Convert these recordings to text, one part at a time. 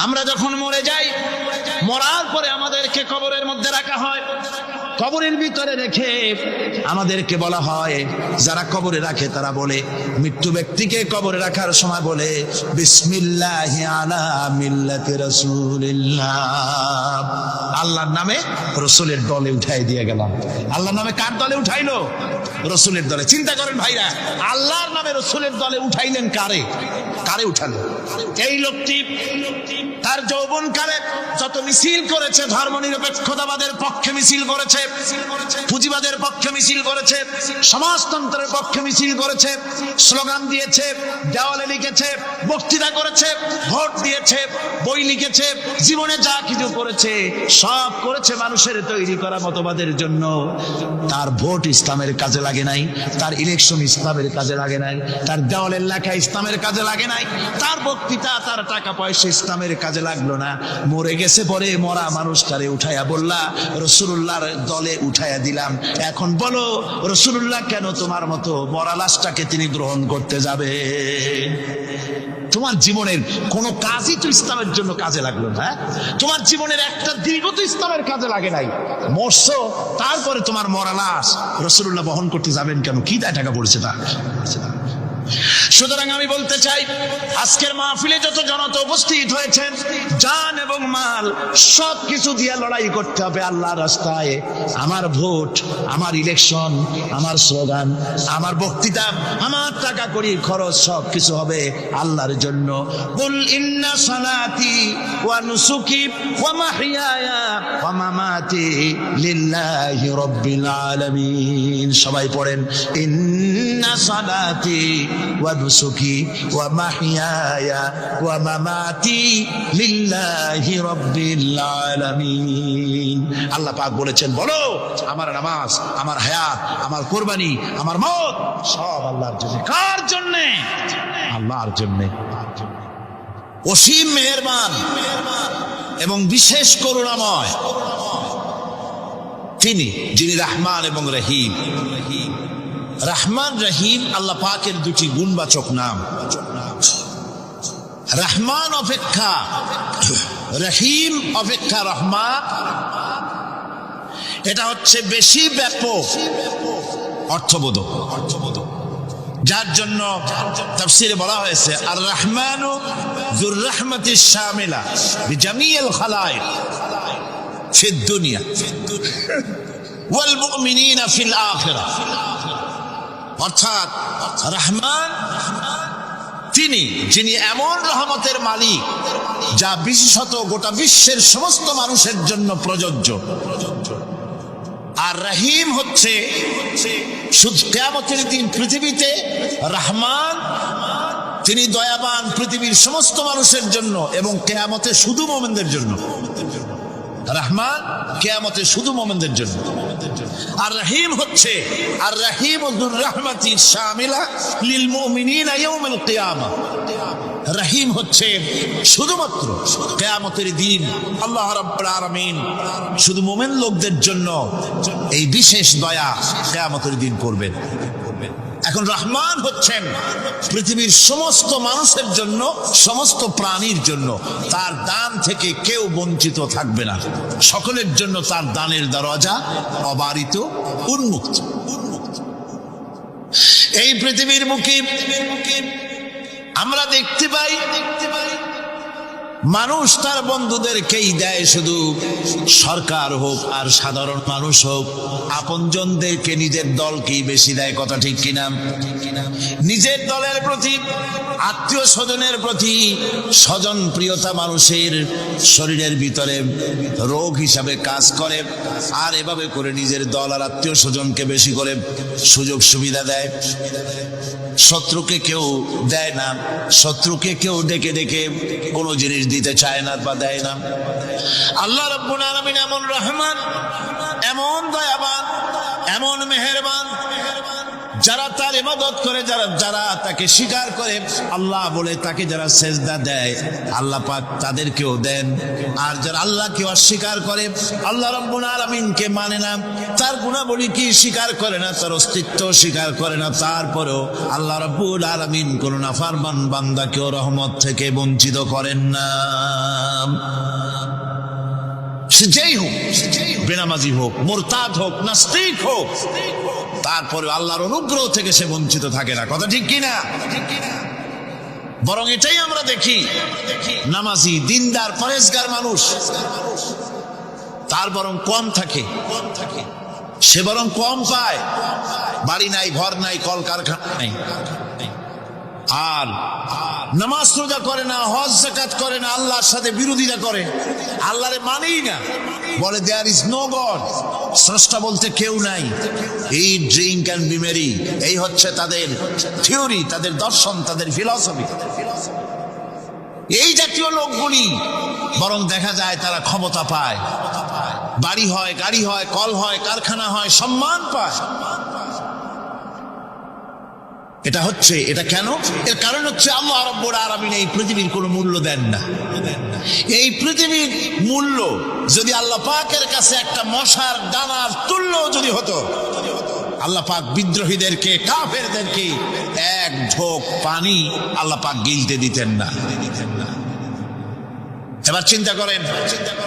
আমরা যখন মরে যাই, মরার পরে আমাদেরকে কবরের মধ্যে রাখা হয়। কবরের ভিতরে রেখে আমাদেরকে বলা হয়, যারা কবরে রাখে তারা বলে, মৃত্যু ব্যক্তিকে কবরে রাখার সময় বলে, বিসমিল্লাহি আলা মিল্লাতি রাসূলিল্লাহ, আল্লাহর নামে রসুলের দলে উঠাই দিয়ে গেলাম। আল্লাহর নামে কার দলে উঠাইলো? রসুলের দলে। চিন্তা করেন ভাইরা, আল্লাহর নামে রসুলের দলে উঠাইলেন কারে? কারে উঠালেন? এই লোকটি তার যৌবনকালে যত মিছিল করেছে, ধর্মনিরপেক্ষতাবাদের পক্ষে মিছিল করেছে, পুঁজিবাদের পক্ষে মিছিল করেছে, সমাজতন্ত্রের পক্ষে মিছিল করেছে, স্লোগান দিয়েছে, দেওয়ালে লিখেছে, বক্তৃতা করেছে, ভোট দিয়েছে, বই লিখেছে, জীবনে যা কিছু করেছে সব করেছে মানুষের তৈরি করা মতবাদের জন্য। তার ভোট ইসলামের কাজে লাগে নাই, তার ইলেকশন ইসলামের কাজে লাগে নাই, তার দেওয়ালের লেখা ইসলামের কাজে লাগে নাই, তার বক্তৃতা, তার টাকা পয়সা ইসলামের কাজে লাগলো না। মরে গেছে, পরে মরা মানুষটারে উঠাইয়া বললা রাসূলুল্লাহর দলে উঠাইয়া দিলাম। এখন বলো রাসূলুল্লাহ কেন তোমার মতো মরা লাশটাকে তিনি গ্রহণ করতে যাবে? তোমার জীবনের কোন কাজই তো ইসলামের জন্য কাজে লাগলো না। তোমার জীবনের একটা দীর্ঘ তো ইসলামের কাজে লাগে নাই। মরছো, তারপরে তোমার মরা লাশ রাসূলুল্লাহ বহন করতে যাবেন কেন? কি দায় টাকা পড়েছে তা? সুতরাং আমি বলতে চাই, আজকের মাহফিলে যত জনতা উপস্থিত হয়েছেন, জান এবং মাল সব কিছু দিয়ে লড়াই করতে হবে আল্লাহর রাস্তায়। আমার ভোট, আমার ইলেকশন, আমার স্লোগান, আমার বক্তৃতা, আমার টাকা কড়ি খরচ সব কিছু হবে আল্লাহর জন্য। কুল ইন্না সালাতি ওয়া নুসুকি ওয়া মাহইয়ায়া ওয়া মামাতি লিল্লাহি রাব্বিল আলামিন। সবাই পড়েন, ইন্না সালাতি ওয়া নুসুকি ওয়া মাহইয়ায়া ওয়া মামাতি লিল্লাহি রাব্বিল আলামিন। আল্লাহ পাক বলেছেন, বলো আমার নামাজ, আমার হায়াত, আমার কুরবানি, আমার মওত সব আল্লাহর জন্য। কার জন্য? আল্লাহর জন্য। অসীম মেহেরবান এবং বিশেষ করুণাময় তিনি, যিনি রহমান এবং রহিম। রহমান রহিম আল্লাহ পাকের দুটি গুণবাচক নাম। রহমান অপেক্ষা রহিম অপেক্ষা রহমান, এটা হচ্ছে বেশি ব্যাপক অর্থবোধক, যার জন্য তাফসীরে বলা হয়েছে আর রহমানু যুর রাহমাতিশ শামিলা বিজামিল খালায়েক ফিদ দুনিয়া ওয়াল মুমিনিনা ফিল আখিরাহ। অর্থাৎ রহমান তিনি, যিনি এমন রহমতের মালিক যা বিশেষত গোটা বিশ্বের সমস্ত মানুষের জন্য প্রযোজ্য। আর রহিম হচ্ছে শুধু কিয়ামতের দিন পৃথিবীতে রহমান তিনি দয়াবান পৃথিবীর সমস্ত মানুষের জন্য, এবং কিয়ামতে শুধু মুমিনদের জন্য। রহমান কিয়ামতে শুধু মুমিনদের জন্য। আর রহিম হচ্ছে আর রহিমুর রাহমাতি শামিলা লিল মুমিনিনা ইয়াউমুল কিয়ামা। রহিম হচ্ছে শুধুমাত্র কিয়ামতের দিন আল্লাহ রাব্বুল আলামিন শুধু মুমিন লোকদের জন্য এই বিশেষ দয়া কিয়ামতের দিন করবেন। এখন রহমান হচ্ছেন পৃথিবীর সমস্ত মানুষের জন্য, সমস্ত প্রাণীর জন্য। তার দান থেকে কেউ বঞ্চিত থাকবে না, সকলের জন্য তার দানের দরজা অবারিত, উন্মুক্ত। এই পৃথিবীর মুখে আমরা দেখতে পাই মানুষ তার বন্ধুদেরকেই দেয়, শুধু সরকার হোক আর সাধারণ মানুষ হোক, আপনজনদেরকে নিজের দলকেই বেশি দেয়। কথা ঠিক কিনা? নিজের দলের প্রতি, আত্মীয় স্বজনের প্রতি স্বজন প্রিয়তা মানুষের শরীরের ভিতরে রোগ হিসাবে কাজ করে, আর এভাবে করে নিজের দল আর আত্মীয় স্বজনকে বেশি করে সুযোগ সুবিধা দেয়। শত্রুকে কেউ দেয় না, শত্রুকে কেউ ডেকে ডেকে কোনো জিনিস দিতে চায় না বা দেয় না। আল্লাহ রাব্বুল আলামিন এমন রহমান, এমন দয়াবান, এমন মেহেরবান, যারা তার ইবাদত করে, যারা তাকে স্বীকার করে, আল্লাহ বলে তাকে যারা সেজদা দেয়, আল্লাহ পাক তাদেরকেও দেন। আর যারা আল্লাহকে অস্বীকার করে, আল্লাহ রাব্বুল আলামিনকে মানে না, তার গুণাবলী কি স্বীকার করে না, তার অস্তিত্ব স্বীকার করে না, তারপরেও আল্লাহ রাব্বুল আলামিন কোন নাফরমান বান্দাকেও রহমত থেকে বঞ্চিত করেন না। সে যেই হোক, বেনামাজি হোক, মুরতাদ হোক, নাস্তিক হোক, তারপরে আল্লাহর অনুগ্রহ থেকে সে বঞ্চিত থাকে না। কথা ঠিক কিনা? বরং এটাই আমরা দেখি, নামাজি, দিনদার, পরেজগার মানুষ তার বরং কম থাকে, সে বরং কম পায়। বাড়ি নাই, ঘর নাই, কলকারখানা নাই, আর নামাজ রোজা করে না, হজ যাকাত করে না, আল্লাহর সাথে বিরোধিতা করে, আল্লাহরে মানেই না, বলে দেয়ার ইজ নো গড, স্রষ্টা বলতে কেউ নাই, এই ড্রিঙ্ক অ্যান্ড বি মেরি, এই হচ্ছে তাদের থিওরি, তাদের দর্শন, তাদের ফিলসফি। এই জাতীয় লোকগুলি বরং দেখা যায় তারা ক্ষমতা পায়, বাড়ি হয়, গাড়ি হয়, কল হয়, কারখানা হয়, সম্মান পায়। এটা কেন? এর কারণ হচ্ছে আল্লাহ রাব্বুল আলামিন এই পৃথিবীর কোনো মূল্য দেন না। এই পৃথিবীর মূল্য যদি আল্লাহ পাকের কাছে একটা মশার ডানার তুল্য যদি হতো, আল্লাহ পাক বিদ্রোহীদেরকে, কাফেরদেরকে এক ঢোক পানি আল্লাহ পাক গিলতে দিতেন না। এবার চিন্তা করেন,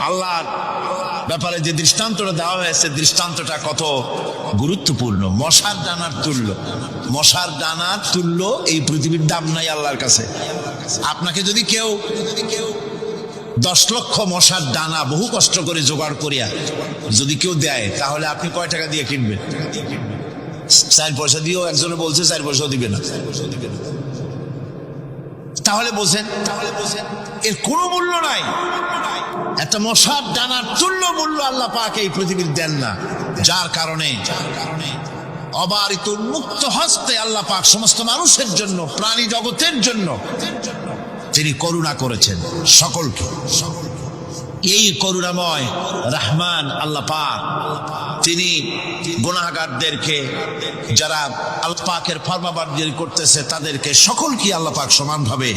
আল্লাহর ব্যাপারে যে দৃষ্টান্তটা দেওয়া হয়েছে, দৃষ্টান্তটা কত গুরুত্বপূর্ণ। মশার ডানার তুল্য, মশার ডানার তুল্য এই পৃথিবীর দাম নাই আল্লাহর কাছে। আপনাকে যদি কেউ 10 লক্ষ মশার ডানা বহু কষ্ট করে জোগাড় করিয়া যদি কেউ দেয়, তাহলে আপনি কয় টাকা দিয়ে কিনবেন? 4 পয়সা দিয়েও একজনে বলছে 4 পয়সাও দিবে না। তাহলে বোঝেন এর কোনো মূল্য নাই। একটা মশার ডানার তুল্য মূল্য আল্লাহ পাক এই পৃথিবীর দেন না, যার কারণে অবারিত উন্মুক্ত হস্তে আল্লাহ পাক সমস্ত মানুষের জন্য, প্রাণী জগতের জন্য তিনি করুণা করেছেন সকলকে। এই করুণাময় রহমান আল্লাহ পাক, তিনি গুনাহগারদেরকে, যারা আল্লাহ পাকের ফরমাবরদারি করতেছে, তাদেরকে সকলকে আল্লাহ পাক সমানভাবে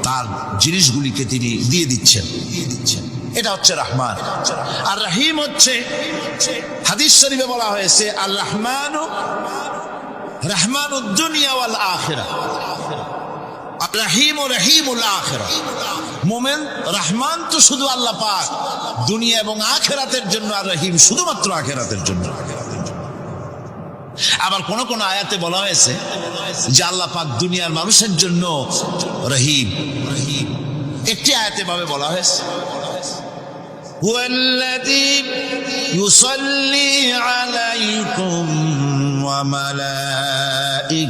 তার জিনিসগুলিকে তিনি দিয়ে দিচ্ছেন। এটা হচ্ছে রহমান। আর রহিম হচ্ছে, হাদিস শরীফে বলা হয়েছে, আর রহমানু রহমানুদ দুনিয়া ওয়াল আখিরাহ, রহিম ও রহিমুল আখিরাহ। মোমেন রহমান তো শুধু আল্লাহ পাক দুনিয়া এবং আখিরাতের জন্য, আর রহিম শুধুমাত্র আখিরাতের জন্য। আবার কোন কোন আয়াতে বলা হয়েছে যে আল্লাহ পাক দুনিয়ার মানুষের জন্য রহিম। একটি আয়াতে ভাবে বলা হয়েছে, হুয়াল্লাযী ইউসাল্লি আলাইকুম ওয়া মালাইকাতুহু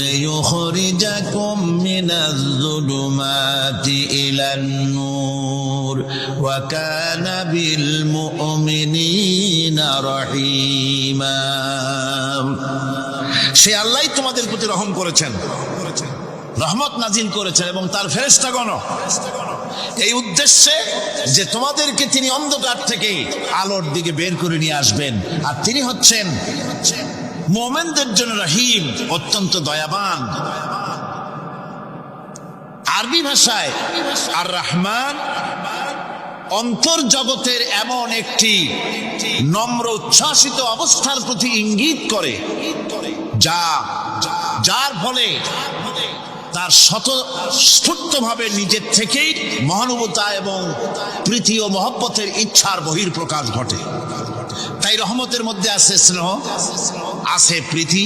লিয়ুখরিজাকুম মিনাজ যুলুমাতি ইলান নূর ওয়া কানা বিল মুমিনিনা রহিমা। সে আল্লাহই তোমাদের প্রতি রহম করেছেন, রহমত নাজিল করেছেন, এবং তার ফেরেশতাগণ এই উদ্দেশ্যে যে তোমাদেরকে তিনি অন্ধকার থেকে আলোর দিকে বের করে নিয়ে আসবেন। আর তিনি হচ্ছেন মুমিনদের জন্য রহিম, অত্যন্ত দয়াবান। আরবি ভাষায় আর রহমান অন্তর্জগতের এমন একটি নম্র উচ্ছ্বাসিত অবস্থার প্রতি ইঙ্গিত করে, যার ফলে তার স্বতঃস্ফূর্তভাবে নিজের থেকেই মহানুভবতা এবং প্রীতি ও মহব্বতের ইচ্ছার বহির্প্রকাশ ঘটে। তাই রহমতের মধ্যে আছে স্নেহ, আছে প্রীতি,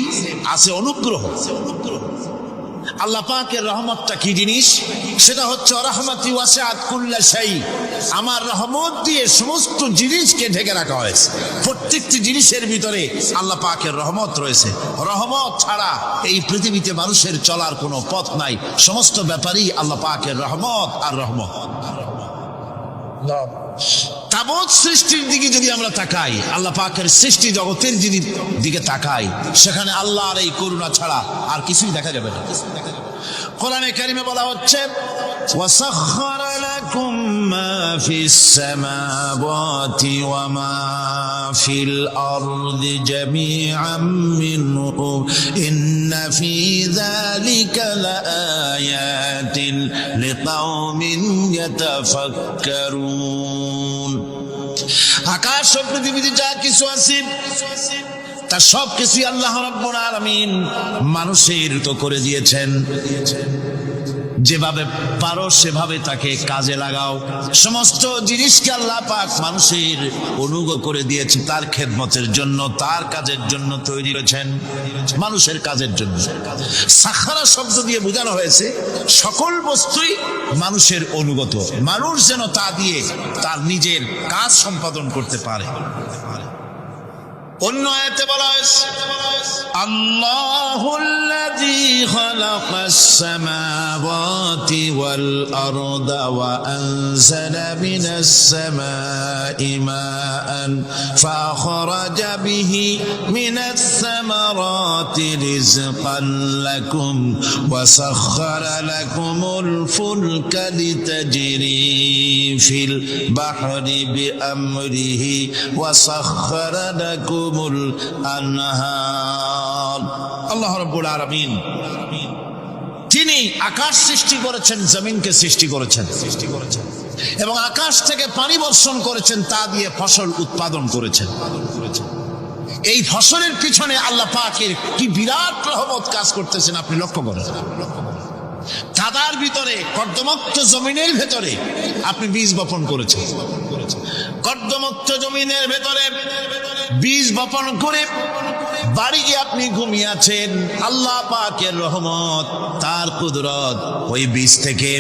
আছে অনুগ্রহ। আল্লাহ পাকের রহমতটা কি জিনিস? সেটা হচ্ছে রাহমাতি ওয়াসিআত কুল্লা শাই। আমার রহমত দিয়ে সমস্ত জিনিসকে ঢেকে রাখা হয়েছে। প্রত্যেকটি জিনিসের ভিতরে আল্লাহ পাকের রহমত রয়েছে। রহমত ছাড়া এই পৃথিবীতে মানুষের চলার কোনো পথ নাই। সমস্ত ব্যাপারেই আল্লাহ পাকের রহমত আর রহমত। তাবৎ সৃষ্টির দিকে যদি আমরা তাকাই, আল্লাহ পাকের সৃষ্টি জগতের দিকে তাকাই, সেখানে আল্লাহর এই করুণা ছাড়া আর কিছুই দেখা যাবে না। কোরআনে কারিমে বলা হচ্ছে, ওয়াসাখখারা লাকুম মা ফিস সামাওয়াতি ওয়া মা ফিল আরদি জামিআম মিনহু ইন্না ফি যালিকা লাআয়াতিন লিকাওমিন ইয়াতাফাক্কারুন। আকাশ ও পৃথিবীতে যা কিছু আছে তার সবকিছুই আল্লাহ রাব্বুল আলামিন মানুষের তো করে দিয়েছেন। যেভাবে পারো সেভাবে তাকে কাজে লাগাও। সমস্ত জিনিসকে আল্লাহ পাক মানুষের অনুগ্রহ করে দিয়েছে, তার খেদমতের জন্য, তার কাজের জন্য তৈরি করেছেন, মানুষের কাজের জন্য। সাখারা শব্দ দিয়ে বোঝানো হয়েছে সকল বস্তুই মানুষের অনুগত, মানুষ যেন তা দিয়ে তার নিজের কাজ সম্পাদন করতে পারে। অন্য আয়াতে বলা হয়েছে আল্লাহুল্লাযী খালাকাস সামাওয়াতি ওয়াল আরদা ওয়া আনজালা মিনাস সামাই মাআন ফাখরাজা বিহি মিনাস সামারাতি রিজকান লাকুম ওয়া সাখখারা লাকুমুল ফুলকা লিতাজরি ফিল বাহরি বিআমরিহি ওয়া সাখখারা লাকুম আল্লাহ রাব্বুল আলামিন তিনি আকাশ সৃষ্টি করেছেন, জমিনকে সৃষ্টি করেছেন এবং আকাশ থেকে পানি বর্ষণ করেছেন, তা দিয়ে ফসল উৎপাদন করেছেন। এই ফসলের পিছনে আল্লাহ পাকের কি বিরাট রহমত কাজ করতেছেন আপনি লক্ষ্য করেন। কাদার ভিতরে, কর্দমুক্ত জমিনের ভেতরে আপনি বীজ বপন করেছেন, কর্দমুক্ত জমিনের ভেতরে বীজ বপন করে বাড়ি গিয়ে আপনি ঘুমিয়ে আছেন। আল্লাহ পাকের রহমত, তার কুদরত, ওই বীজ থেকে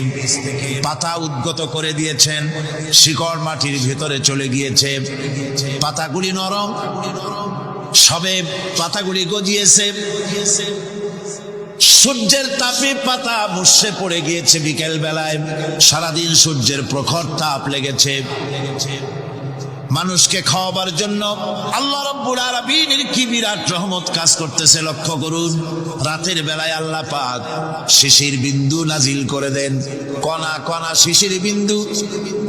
পাতা উদ্গত করে দিয়েছেন, শিকড় মাটির ভেতরে চলে গিয়েছে, পাতাগুলি নরম, সবে পাতাগুলি গজিয়েছে, সূর্যের তাপে পাতা মুষড়ে পড়ে গিয়েছে। বিকেল বেলায় সারাদিন সূর্যের প্রখর তাপ লেগেছে। মানুষকে খাওয়াবার জন্য আল্লাহ রাব্বুল আলামিনের কি বিরাট রহমত কাজ করতেছে লক্ষ্য করুন। রাতের বেলায় আল্লাহ পাক শিশির বিন্দু নাজিল করে দেন, কণা কণা শিশির বিন্দু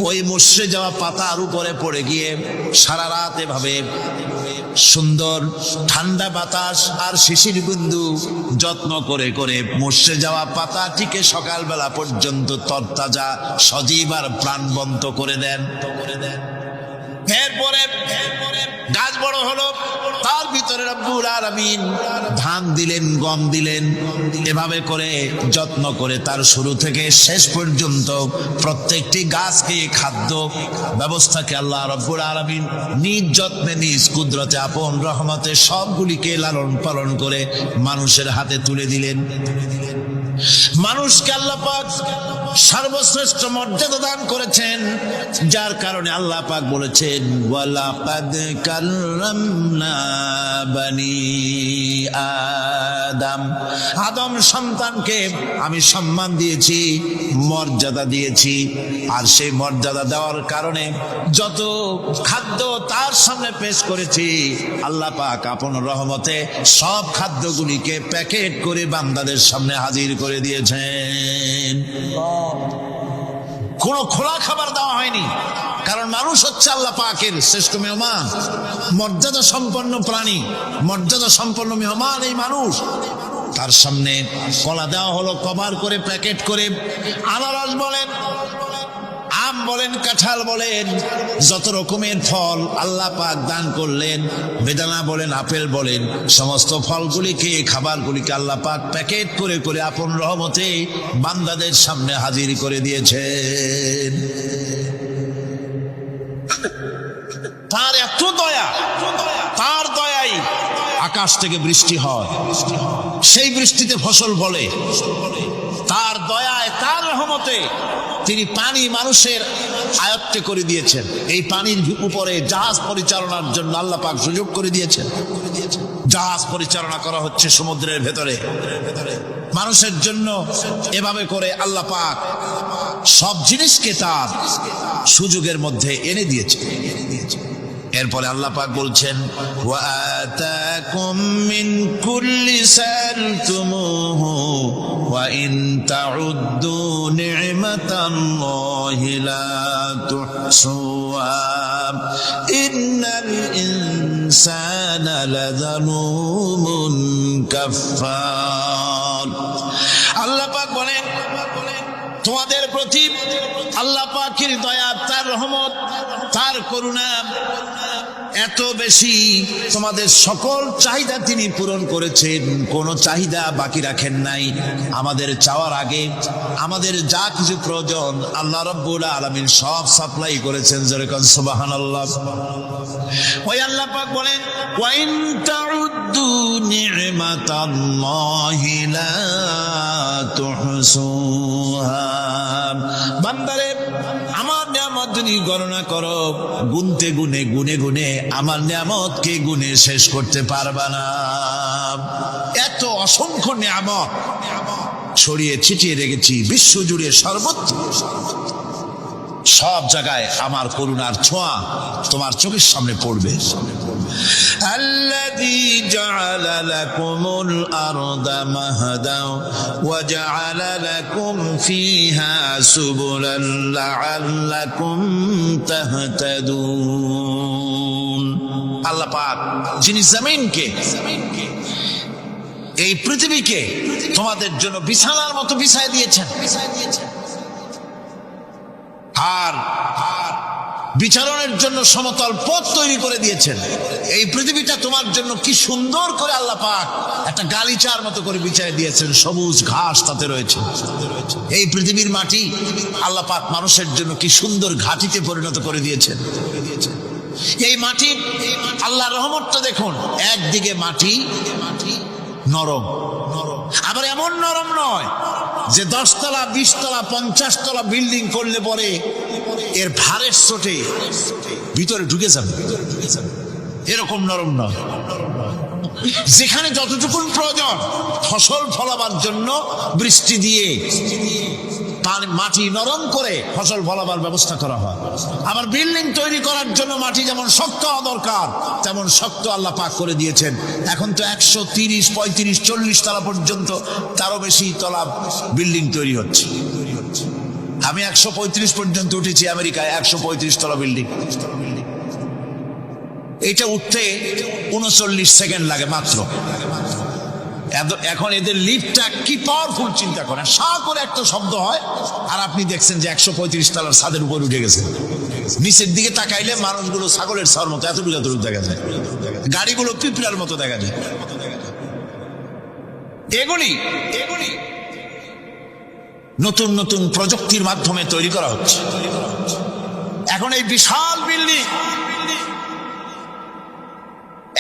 ওই মুষড়ে যাওয়া পাতার উপরে পড়ে গিয়ে সারা রাত এভাবে সুন্দর ঠান্ডা বাতাস আর শিশির বিন্দু যত্ন করে করে মুষড়ে যাওয়া পাতাটিকে সকালবেলা পর্যন্ত তরতাজা, সজীব আর প্রাণবন্ত করে দেন। এরপরে গাছ বড় হলো, তার ভিতরে রব্বুল আলামিন ধান দিলেন, গম দিলেন, এভাবে করে যত্ন করে তার শুরু থেকে শেষ পর্যন্ত প্রত্যেকটি গাছকে খাদ্য ব্যবস্থাকে আল্লাহ রব্বুল আলামিন নিজ যত্নে, নিজ কুদরতে, আপন রহমতে সবগুলিকে লালন পালন করে মানুষের হাতে তুলে দিলেন। মানুষকে আল্লাহ পাক সর্বশ্রেষ্ঠ মর্যাদা দান করেছেন, যার কারণে আল্লাহ পাক বলেছেন ওয়ালাকাদ কাররামনা বানি আদম, আদম সন্তানকে আমি সম্মান দিয়েছি, মর্যাদা দিয়েছি। আর সেই মর্যাদা দেওয়ার কারণে যত খাদ্য তার সামনে পেশ করেছি, আল্লাহ পাক আপন রহমতে সব খাদ্যগুলিকে প্যাকেট করে বান্দাদের সামনে হাজির করে দিয়েছেন। কোনো খোলা খাবার দেওয়া হয়নি, কারণ মানুষ হচ্ছে আল্লাহ পাকের শ্রেষ্ঠ মেহমান, মর্যাদা সম্পন্ন প্রাণী, মর্যাদা সম্পন্ন মেহমান এই মানুষ। তার সামনে কলা দেওয়া হলো কভার করে, প্যাকেট করে। আনারস বলেন, আম বলেন, কাঁঠাল বলেন, যত রকমের ফল আল্লাহ পাক দান করলেন, বেদানা বলেন, আপেল বলেন, সমস্ত ফলগুলিকে, খাবারগুলিকে আল্লাহ পাক প্যাকেট করে করে আপন রহমতে বান্দাদের সামনে হাজির করে দিয়েছেন। তার এত দয়া, তার দয়াই আকাশ থেকে বৃষ্টি হয়, সেই বৃষ্টিতে ফসল ফলে। তার দয়ায়, তার রহমতে তিনি পানি মানুষের আয়ত্তে করে দিয়েছেন। এই পানির উপরে জাহাজ পরিচালনার জন্য আল্লাহ পাক সুযোগ করে দিয়েছেন। জাহাজ পরিচালনা করা হচ্ছে সমুদ্রের ভেতরে মানুষের জন্য। এভাবে করে আল্লাহ পাক সব জিনিসকে তার সুযোগের মধ্যে এনে দিয়েছে। এরপরে আল্লাহ পাক বলছেন ওয়া আতাকুম মিন কুল্লি সালতুমুহু ওয়া ইন তাউদ্দু নি'মাতাল্লাহি লা তুহসুহা ইন্নাল ইনসানা লাযালুমুন কাফফার। আল্লাহ পাক বলেন তোমাদের প্রতি আল্লাহ পাকের দয়া, তার রহমত, তার করুণা এত বেশি তোমাদের সকল চাহিদা তিনি পূরণ করেছেন, কোনো চাহিদা বাকি রাখেন নাই। আমাদের চাওয়ার আগে আমাদের যা কিছু প্রয়োজন আল্লাহ রাব্বুল আলামিন সব সাপ্লাই করেছেন। যেরকম সুবহানাল্লাহ। ওই আল্লাহ পাক বলেন, ওয়া ইন তাউদ্দু নি'মাতাল্লাহি লা তুহসুহা। বান্দারে, আমার নিয়ামত যদি গণনা করো, গুনতে গুনে গুনে গুনে আমার নিয়ামতকে গুনে শেষ করতে পারবা না। এত অসংখ্য নিয়ামত ছড়িয়ে ছিটিয়ে রেখেছি বিশ্ব জুড়ে, সর্বত্র সব জায়গায় আমার করুণার ছোঁয়া তোমার চোখের সামনে পড়বে। আল্লাযী জাআলা লাকুমুল আরদা মাহদাও ওয়া জাআলা লাকুম ফীহা সুবুলান লাআল্লাকুম তাহতাদুন। আল্লাহ পাক যিনি জমিনকে, এই পৃথিবীকে তোমাদের জন্য বিছানার মতো বিছায় দিয়েছেন, আর বিচারণের জন্য সমতল পথ তৈরি করে দিয়েছেন। এই পৃথিবীটা তোমার জন্য কি সুন্দর করে আল্লাহ পাক একটা গালিচার মতো করে বিছায় দিয়েছেন, সবুজ ঘাস তাতে রয়েছে। এই পৃথিবীর মাটি আল্লাহ পাক মানুষের জন্য কি সুন্দর ঘাটিতে পরিণত করে দিয়েছেন। এই মাটি আল্লাহর রহমতটা দেখুন, একদিকে মাটি নরম, আবার এমন নরম নয় যে 10 তলা 20 তলা 50 তলা বিল্ডিং করলে পরে এর ভারের চোটে ভিতরে ঢুকে যাবে, এরকম নরম নয়। যেখানে যতটুকু প্রয়োজন ফসল ফলাবার জন্য বৃষ্টি দিয়ে মাটি নরম করে ফসল ফলাবার ব্যবস্থা করা হয়। আবার বিল্ডিং তৈরি করার জন্য মাটি যেমন শক্ত হওয়া দরকার তেমন শক্ত আল্লাহ পাক করে দিয়েছেন। এখন তো 130, 35, 40 তলা পর্যন্ত, তারও বেশি তলা বিল্ডিং তৈরি হচ্ছে। আমি 135 পর্যন্ত উঠেছি আমেরিকায়, 135 তলা বিল্ডিং। এটা উঠতে 39 সেকেন্ড লাগে মাত্র। এখন এদের লিফটটা কি পাওয়ারফুল চিন্তা করেন, সা করে একটা শব্দ হয় আর আপনি দেখছেন যে 135 তলার ছাদের উপর উঠে গেছে। নিচের দিকে তাকাইলে মানুষগুলো ছাগলের ছাওয়ার মতো এতটুকু এতটুকু দেখা যায়, গাড়িগুলো পিঁপড়ার মতো দেখা যায়। এগুলি নতুন নতুন প্রযুক্তির মাধ্যমে তৈরি করা হচ্ছে। এখন এই বিশাল বিল্ডিং,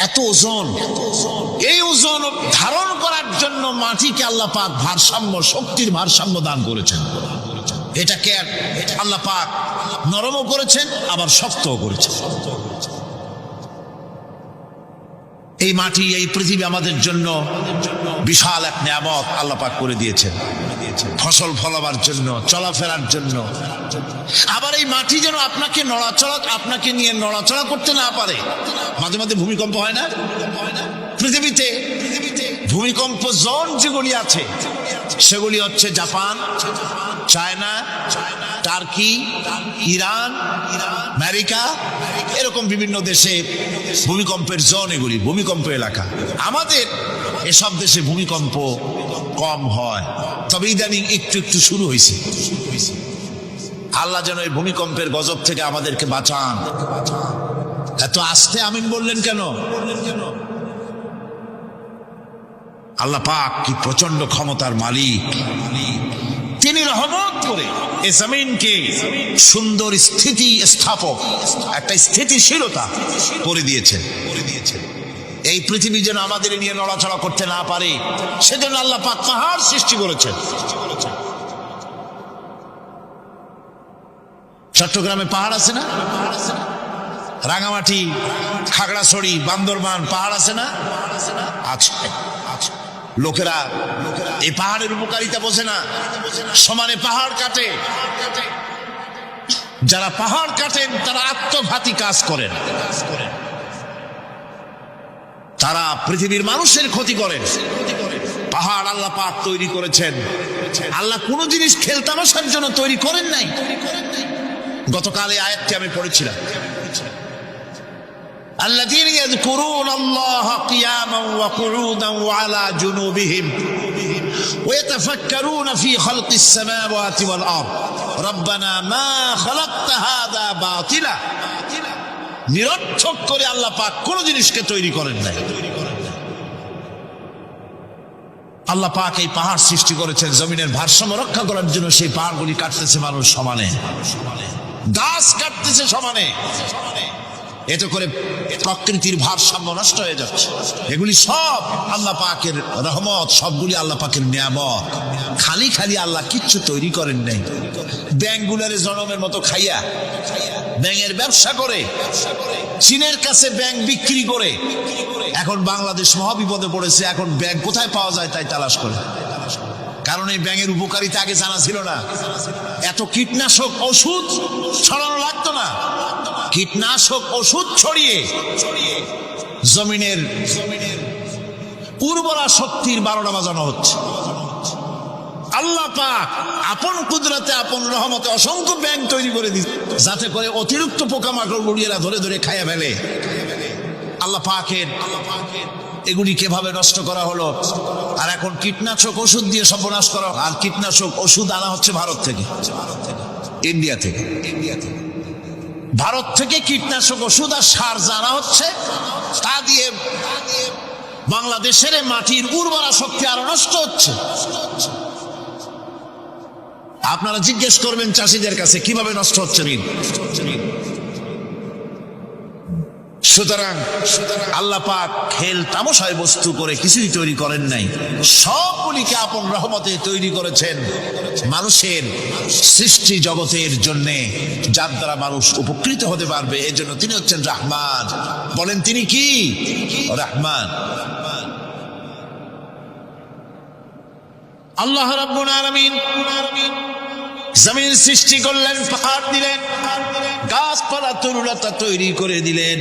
এত ওজন, এই ওজন ধারণ করার জন্য মাটিকে আল্লাহ পাক ভারসাম্য, শক্তির ভারসাম্য দান করেছেন। এটাকে আল্লাহ পাক নরমও করেছেন আবার শক্তও করেছেন। এই মাটি, এই পৃথিবী আমাদের জন্য বিশাল এক নিয়ামত আল্লাহ পাক করে দিয়েছেন, ফসল ফলাবার জন্য, চলাফেরার জন্য। আবার এই মাটি যেন আপনাকে নিয়ে নড়াচড়া করতে না পারে। মাঝে মাঝে ভূমিকম্প হয় না পৃথিবীতে? ভূমিকম্প জোন যেগুলি আছে সেগুলি হচ্ছে Japan, China, turkey, Iran, America, এরকম বিভিন্ন দেশে ভূমিকম্পের জোন, এগুলি ভূমিকম্প এলাকা। আমাদের এসব দেশে ভূমিকম্প কম হয়, তবে ইদানিং একটু একটু শুরু হয়েছে। আল্লাহ যেন এই ভূমিকম্পের গজব থেকে আমাদেরকে বাঁচান। এত আস্তে আমিন বললেন কেন? আল্লাহ পাক কি প্রচন্ড ক্ষমতার মালিক। তিনি রহমত করে এই জমিনকে সুন্দর স্থিতি স্থাপক, একটা স্থিতিশীলতা করে দিয়েছেন। এই পৃথিবী যেন আমাদের নিয়ে নড়াচড়া করতে না পারে সেজন্য আল্লাহ পাক পাহাড় সৃষ্টি করেছেন। চট্টগ্রামে পাহাড় আছে না? রাঙামাটি, খাগড়াছড়ি, বান্দরবান পাহাড় আছে না? আছে। লোকেরা এই পাহাড়ের উপকারিতা বোঝে না, সমানে পাহাড় কাটে। যারা পাহাড় কাটেন তারা আত্মঘাতী কাজ করেন, তারা পৃথিবীর মানুষের ক্ষতি করেন। পাহাড় আল্লাহ পাক তৈরি করেছেন। আল্লাহ কোন জিনিস খেলতামাশার জন্য তৈরি করেন নাই। গতকাল এই আয়াতটি আমি পড়েছিলাম, الذين يذكرون الله قياما وقعودا وعلى جنوبهم ويتفكرون في خلق السماوات والأرض ربنا ما خلقت هذا باطلا নিরর্থক করে আল্লাহ পাক কোন জিনিসকে তৈরি করেন নাই। আল্লাহ পাক এই পাহাড় সৃষ্টি করেছেন জমিনের ভারসাম্য রক্ষা করার জন্য। সেই পাহাড়গুলি কাটতেছে মানুষ সমানে, গাছ কাটতেছে সমানে, এতে করে প্রকৃতির ভারসাম্য নষ্ট হয়ে যাচ্ছে। এগুলি সব আল্লাহ পাকের রহমত, সবগুলি আল্লাহ পাকের নিয়ামত। খালি খালি আল্লাহ কিচ্ছু তৈরি করেন নাই। ব্যাঙগুলারে জনমের মতো খাইয়া ব্যাঙের ব্যবসা করে, চীনের কাছে ব্যাঙ বিক্রি করে এখন বাংলাদেশ মহাবিপদে পড়েছে। এখন ব্যাঙ কোথায় পাওয়া যায় তাই তালাশ করে, কারণ এই ব্যাঙের উপকারিতা আগে জানা ছিল না। এত কীটনাশক ওষুধ ছড়ানো লাগতো না। কীটনাশক ওষুধ ছড়িয়ে জমিনের উর্বরা শক্তির 12টা বাজানো হচ্ছে। আল্লাহ পাক আপন কুদরতে, আপন রহমতে অসংখ্য ব্যাঙ তৈরি করে দিচ্ছে, যাতে করে অতিরিক্ত পোকামাকড় গুড়িয়েরা ধরে ধরে খাইয়া ফেলে। আল্লাহ পাকের এগুলি কিভাবে নষ্ট করা হলো। আর এখন কীটনাশক ওষুধ দিয়ে সর্বনাশ করা। আর কীটনাশক ওষুধ আনা হচ্ছে ভারত থেকে, ইন্ডিয়া থেকে। ভারত থেকে কীটনাশক ওষুধ আর সার জানা হচ্ছে, তা দিয়ে বাংলাদেশের মাটির উর্বরা শক্তি আরো নষ্ট হচ্ছে। আপনারা জিজ্ঞেস করবেন চাষিদের কাছে কিভাবে নষ্ট হচ্ছে। সুতরাং আল্লাহ পাক খেল তামাশায় বস্তু করে কিছুই তৈরি করেন নাই, সবগুলিকে আপন রহমতে তৈরি করেছেন মানুষের সৃষ্টি জগতের জন্য, যার দ্বারা মানুষ উপকৃত হতে পারবে। এই জন্য তিনি হচ্ছেন রহমান। বলেন তিনি কি? রহমান। আল্লাহ রাব্বুল আলামিন জমিন সৃষ্টি করলেন, পাহাড় দিলেন, গাছপালা তরুলতা তৈরি করে দিলেন।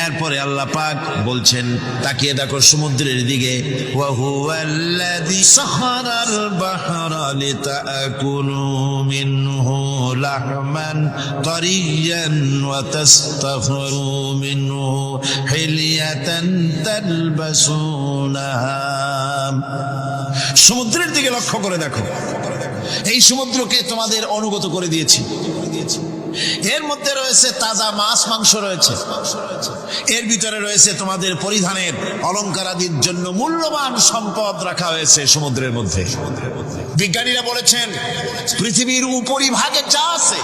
এরপরে আল্লাহ পাক বলছেন, তাকিয়ে দেখো সমুদ্রের দিকে, ওয়া হুয়াল্লাযী সাখারাল বাহরা লিতাকুলু মিনহু লাহমান তারিয়ান ওয়া তাস্তাখরু মিনহু হিলিয়াতান তালবাসুনাহা। সমুদ্রের দিকে লক্ষ্য করে দেখো, এই সমুদ্রকে তোমাদের অনুগত করে দিয়েছি। এর মধ্যে রয়েছে তাজা মাছ মাংস রয়েছে, এর ভিতরে রয়েছে তোমাদের পরিধানের অলংকারাদির জন্য মূল্যবান সম্পদ রাখা হয়েছে সমুদ্রের মধ্যে। বিজ্ঞানীরা বলেছেন পৃথিবীর উপরিভাগে যা আছে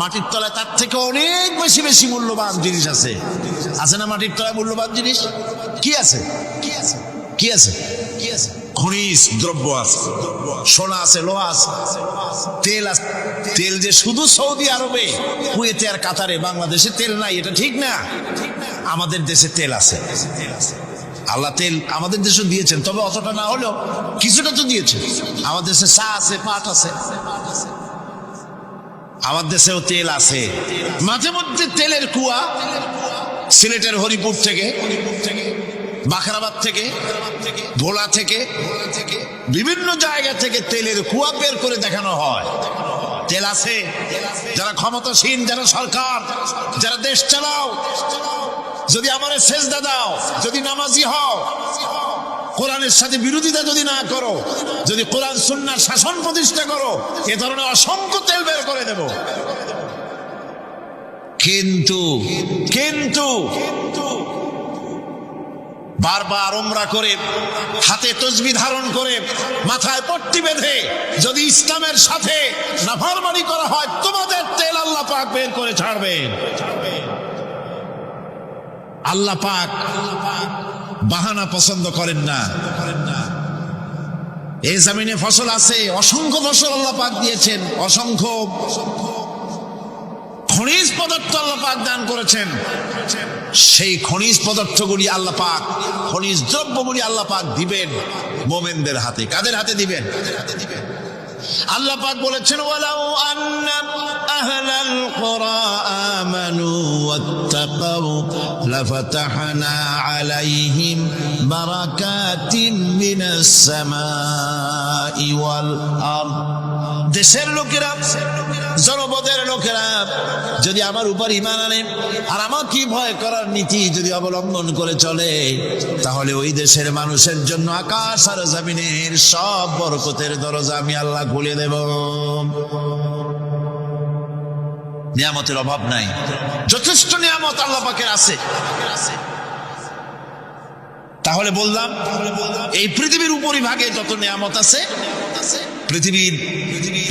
মাটির তলায় তার থেকে অনেক বেশি বেশি মূল্যবান জিনিস আছে। আছে না মাটির তলায় মূল্যবান জিনিস? কি আছে? কি আছে? খনিজ দ্রব্য আছে, সোনা আছে, লোহা আছে, তেল আছে। তেল যে শুধু সৌদি আরবে, কুয়েতে আর কাতারে, বাংলাদেশে তেল নাই এটা ঠিক না। আমাদের দেশে তেল আছে। আল্লাহ তেল আমাদের দেশে দিয়েছেন, তবে অতটা না হলেও কিছুটা তো দিয়েছেন। আমাদের দেশে চা আছে, পাট আছে, আমার দেশেও তেল আছে। মাঝে মধ্যে তেলের কুয়া সিলেটের হরিপুর থেকে, বাখরাবাদ থেকে, ভোলা থেকে, বিভিন্ন জায়গা থেকে তেলের কুয়া বের করে দেখানো হয়। তেল আছে। যারা ক্ষমতাসীন, যারা সরকার, যারা দেশ চালাও, যদি আমারে সেজদা দাও, যদি নামাজি হও, কোরআনের সাথে বিরোধিতা যদি না করো, যদি কোরআন সুন্নাহর শাসন প্রতিষ্ঠা করো, এ ধরনের অসংখ্য তেল বের করে দেব। কিন্তু বারবার উমরা করে, হাতে তসবিহ ধারণ করে, মাথায় পট্টি বেঁধে যদি ইসলামের সাথে নাফরমানি করা হয়, তোমাদের তেল আল্লাহ পাক বের করে ছাড়বেন। আল্লাহ পাক বাহানা পছন্দ করেন না। এই জমিনে ফসল আছে, অসংখ্য ফসল আল্লাহ পাক দিয়েছেন, অসংখ্য খনিজ পদার্থ আল্লাহ পাক দান করেছেন। সেই খনিজ পদার্থগুলি আল্লাহ পাক, খনিজ দ্রব্যগুলি আল্লাহ পাক দিবেন মুমিনদের হাতে। কাদের হাতে দিবেন? আল্লাহ পাক বলেছেন, ওয়ালাউ আন্না আহলাল কুরা আমানু ওয়াত্তাকাউ লাফাতাহনা আলাইহিম বারাকাতিন মিনাস সামাই ওয়াল আরদ। দেশের লোকেরা, জনপদের লোকেরা যদি আমার উপর ঈমান আনে আর আমাকে ভয় করার নীতি যদি অবলম্বন করে চলে, তাহলে ওই দেশের মানুষের জন্য আকাশ আর জমিনের সব বরকতের দরজা আমি আল্লাহ খুলে দেব। নিয়ামতের অভাব নাই, যথেষ্ট নিয়ামত আল্লাহ পাকের আছে। তাহলে বললাম এই পৃথিবীর উপরিভাগে যত নিয়ামত আছে, পৃথিবীর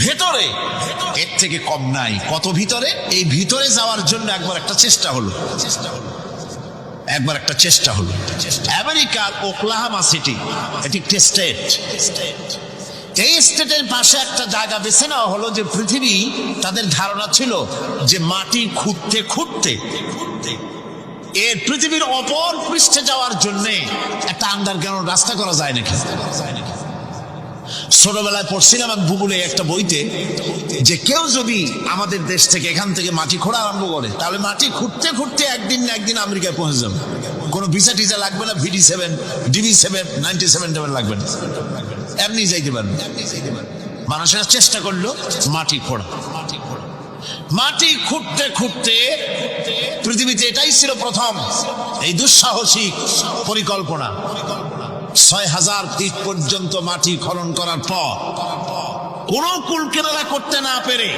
ভেতরে এর থেকে কম নাই। কত ভিতরে? এই ভিতরে যাওয়ার জন্য একবার একটা চেষ্টা হলো। আমেরিকার ওকলাহামা সিটি, এটি একটি স্টেট। এই স্টেটের পাশে একটা জায়গা বেছে নেওয়া হলো, যে পৃথিবী, তাদের ধারণা ছিল যে মাটি খুঁড়তে খুঁড়তে এর পৃথিবীর অপর পৃষ্ঠে যাওয়ার জন্য একটা আন্ডারগ্রাউন্ড রাস্তা করা যায় নাকি। ছোটবেলায় পড়ছিলাম এক ভূগোলে একটা বইতে, যে কেউ যদি আমাদের দেশ থেকে এখান থেকে মাটি খোঁড়া আরম্ভ করে, তাহলে মাটি খুঁড়তে খুঁড়তে একদিন না একদিন আমেরিকায় পৌঁছে যাবে। কোনো ভিসা টিসা লাগবে না, VD7 DB7 97 লাগবে না, এমনি যাইতে পারবে। মানুষেরা চেষ্টা করলো মাটি খোঁড়া। মাটি খুঁড়তে খুঁড়তে পৃথিবীতে এটাই ছিল প্রথম এই দুঃসাহসিক পরিকল্পনা। ৬,০০০ ফিট পর্যন্ত মাটি খনন করার পর কোন কুল কিনারা করতে না পেরে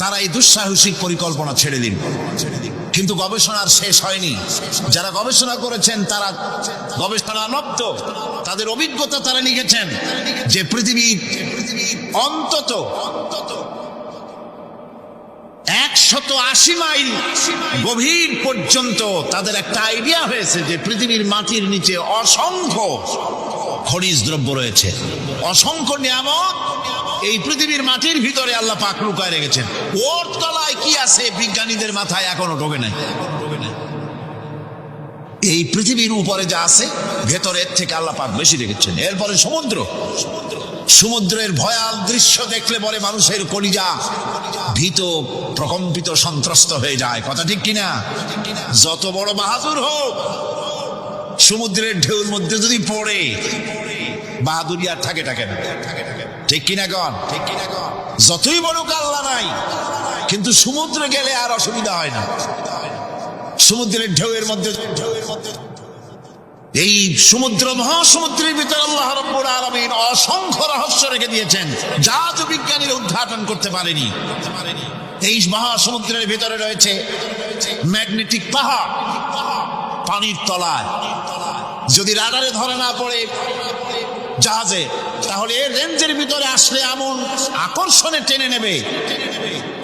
তারা এই দুঃসাহসিক পরিকল্পনা ছেড়ে দিল। কিন্তু গবেষণার শেষ হয়নি। যারা গবেষণা করেছেন তারা গবেষণালব্ধ, তাদের অভিজ্ঞতা তারা লিখেছেন যে পৃথিবীর অন্তত ১৮০ মাইল গভীর পর্যন্ত তাদের একটা আইডিয়া হয়েছে যে পৃথিবীর মাটির নিচে অসংখ্য খনিজ দ্রব্য রয়েছে, অসংখ্য নিয়ামত এই পৃথিবীর মাটির ভিতরে আল্লাহ পাক লুকায় রেখেছেন। ওর তলায় কি আছে বিজ্ঞানীদের মাথায় এখনো ঢোকে নাই। এই পৃথিবীর উপরে যা আছে ভেতরের থেকে আল্লাহ পাক বেশি রেখেছেন। এরপরে সমুদ্রের ভয়াল দৃশ্য দেখলে পরে মানুষের কলিজা ভীত, প্রকম্পিত, সন্ত্রস্ত হয়ে যায়। কথা ঠিক কিনা? যত বড় বাহাদুর হোক, সমুদ্রের ঢেউর মধ্যে যদি পড়ে, বাহাদুরি আর থাকে না। ঠিক কিনা গণ? যতই বড় আল্লাহ নাই, কিন্তু সমুদ্রে গেলে আর অসুবিধা হয় না। সমুদ্রের ঢেউয়ের মধ্যে এই মহাসমুদ্রের ভিতরে আল্লাহ রাব্বুল আলামিন অসংখ্য রহস্য রেখে দিয়েছেন, যা তো বিজ্ঞানীরা উদ্ঘাটন করতে পারেনি। এই মহাসমুদ্রের ভিতরে রয়েছে ম্যাগনেটিক পাহাড় পানির তলায়। যদি রাডারে ধরে না পড়ে জাহাজে, তাহলে এর রেঞ্জের ভিতরে আসলে এমন আকর্ষণে টেনে নেবে,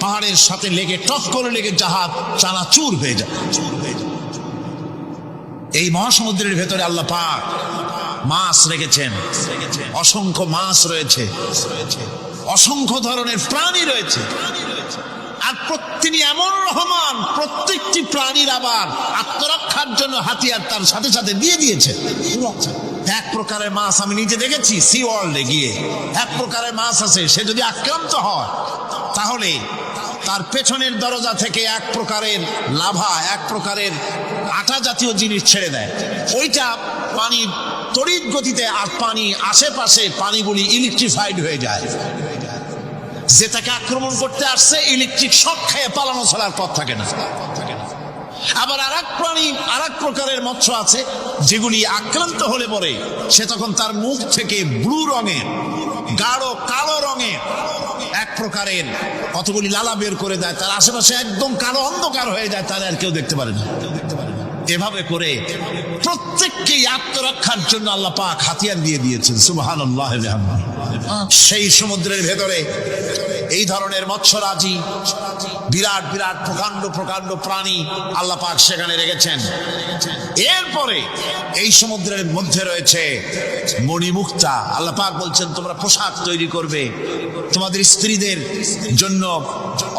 পাহাড়ের সাথে লেগে টপ করে লেগে জাহাজ চানাচুর হয়ে যায়। এই মহাসমুদ্রের ভেতরে আল্লাহ পাক মাছ রেখেছেন, অসংখ্য মাছ রয়েছে, অসংখ্য ধরনের প্রাণী রয়েছে। আর তিনি এমন রহমান, প্রত্যেকটি প্রাণীর আবার আত্মরক্ষার জন্য হাতিয়ার তার সাথে সাথে দিয়ে দিয়েছে। এক প্রকারের মাছ আমি নিজে দেখেছি সি ওয়ার্ল্ডে গিয়ে, এক প্রকারের মাছ আছে, সে যদি আক্রান্ত হয় তাহলে তার পেছনের দরজা থেকে এক প্রকারের লাভা, এক প্রকারের আটা জাতীয় জিনিস ছেড়ে দেয়। ওইটা পানি তড়িৎ গতিতে, আর পানি আশেপাশে পানিগুলি ইলেকট্রিফাইড হয়ে যায়। যে তাকে আক্রমণ করতে আসছে ইলেকট্রিক শক খেয়ে পালানো ছাড়ার পথ থাকে না। আবার আরেক প্রাণী, আরেক প্রকারের মৎস্য আছে, যেগুলি আক্রান্ত হলে পরে সে তখন তার মুখ থেকে ব্লু রঙের, গাঢ় কালো রঙের এক প্রকারের কতগুলি লালা বের করে দেয়, তার আশেপাশে একদম কালো অন্ধকার হয়ে যায়, তারা আর কেউ দেখতে পারে না। এভাবে করে প্রত্যেককেই আত্মরক্ষার জন্য আল্লাহ পাক হাতিয়ার দিয়ে দিয়েছেন। সুবহানাল্লাহ। সেই সমুদ্রের ভেতরে এই ধরনের মৎস্যরাজি, বিরাট বিরাট প্রকাণ্ড প্রকাণ্ড প্রাণী আল্লাহ পাক সেখানে রেখেছেন। এরপরে এই সমুদ্রের মধ্যে রয়েছে মণিমুক্তা। আল্লাহ পাক বলছেন তোমরা পোশাক তৈরি করবে, তোমাদের স্ত্রীদের জন্য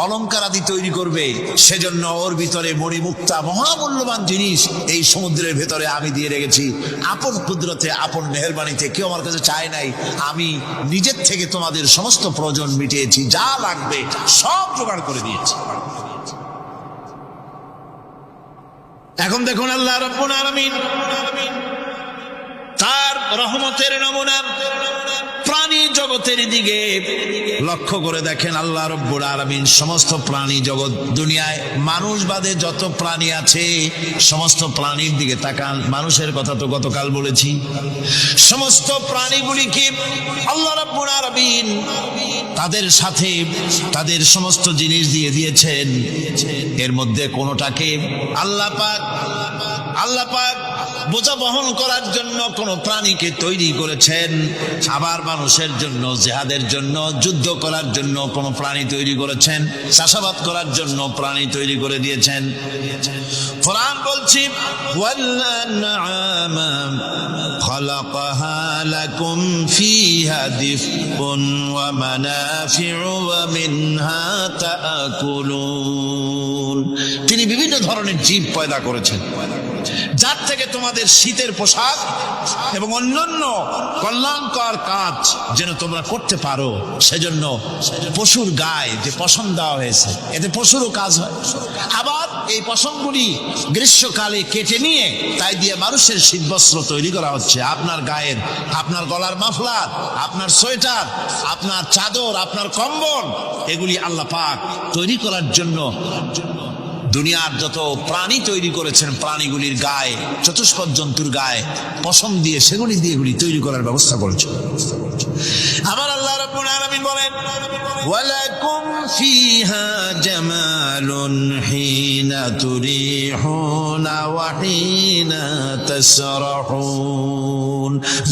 অলংকার আদি তৈরি করবে, সেজন্য ওর ভিতরে মণিমুক্তা মহামূল্যবান জিনিস এই সমুদ্রের ভেতরে আমি দিয়ে রেখেছি। আপন কুদরতে, আপন মেহেরবানিতে, কেউ আমার কাছে চায় নাই, আমি নিজের থেকে তোমাদের সমস্ত প্রয়োজন মিটিয়েছি, যা লাগবে সব জোগাড় করে দিয়েছি। এখন দেখুন আল্লাহ রাব্বুল আলামিন তার রহমতের নমুনা প্রাণী জগতের দিকে লক্ষ্য করে দেখেন, আল্লাহ রাব্বুল আলামিন সমস্ত প্রাণী জগৎ, দুনিয়ায় মানুষ বাদে যত প্রাণী আছে সমস্ত প্রাণীর দিকে তাকান। মানুষের কথা তো গতকাল বলেছি। সমস্ত প্রাণীগুলিকে আল্লাহ রাব্বুল আলামিন তাদের সাথে তাদের সমস্ত জিনিস দিয়ে দিয়েছেন। এর মধ্যে কোনোটাকে আল্লাহ পাক বোঝা বহন করার জন্য কোন প্রাণীকে তৈরি করেছেন, আবার মানুষের জন্য, জিহাদের জন্য, যুদ্ধ করার জন্য কোন প্রাণী তৈরি করেছেন, চাষাবাদ করার জন্য প্রাণী তৈরি করে দিয়েছেন। কোরআন বলছি, ওয়াল-আনআমা খালাকাহা লাকুম ফীহা দিফউন ওয়া মানাফিউ ওয়া মিনহা তাআকুলুন। তিনি বিভিন্ন ধরনের জীব পয়দা করেছেন, যার থেকে তোমাদের শীতের পোশাক এবং অন্যান্য কল্যাণকর কাজ যেন তোমরা করতে পারো, সেজন্য পশুর গায়ে যে পশম দেওয়া হয়েছে, এতে পশুরও কাজ হয়। আবার এই পশমগুলি গ্রীষ্মকালে কেটে নিয়ে তাই দিয়ে মানুষের শীতবস্ত্র তৈরি করা হচ্ছে। আপনার গায়ের, আপনার গলার মাফলার, আপনার সোয়েটার, আপনার চাদর, আপনার কম্বল, এগুলি আল্লাহ পাক তৈরি করার জন্য দুনিয়ার যত প্রাণী তৈরি করেছেন, প্রাণীগুলির গায়ে, চতুষ্পদ জন্তুর গায়ে পশম দিয়ে, সেগুলি দিয়ে এগুলি তৈরি করার ব্যবস্থা করেছেন। আবার আল্লাহ রাব্বুল আলামিন বলেন, ওয়ালাকুম ফীহা জামালুন হিনা তুরিহুনা ওয়া হিনা তাসরাহুন।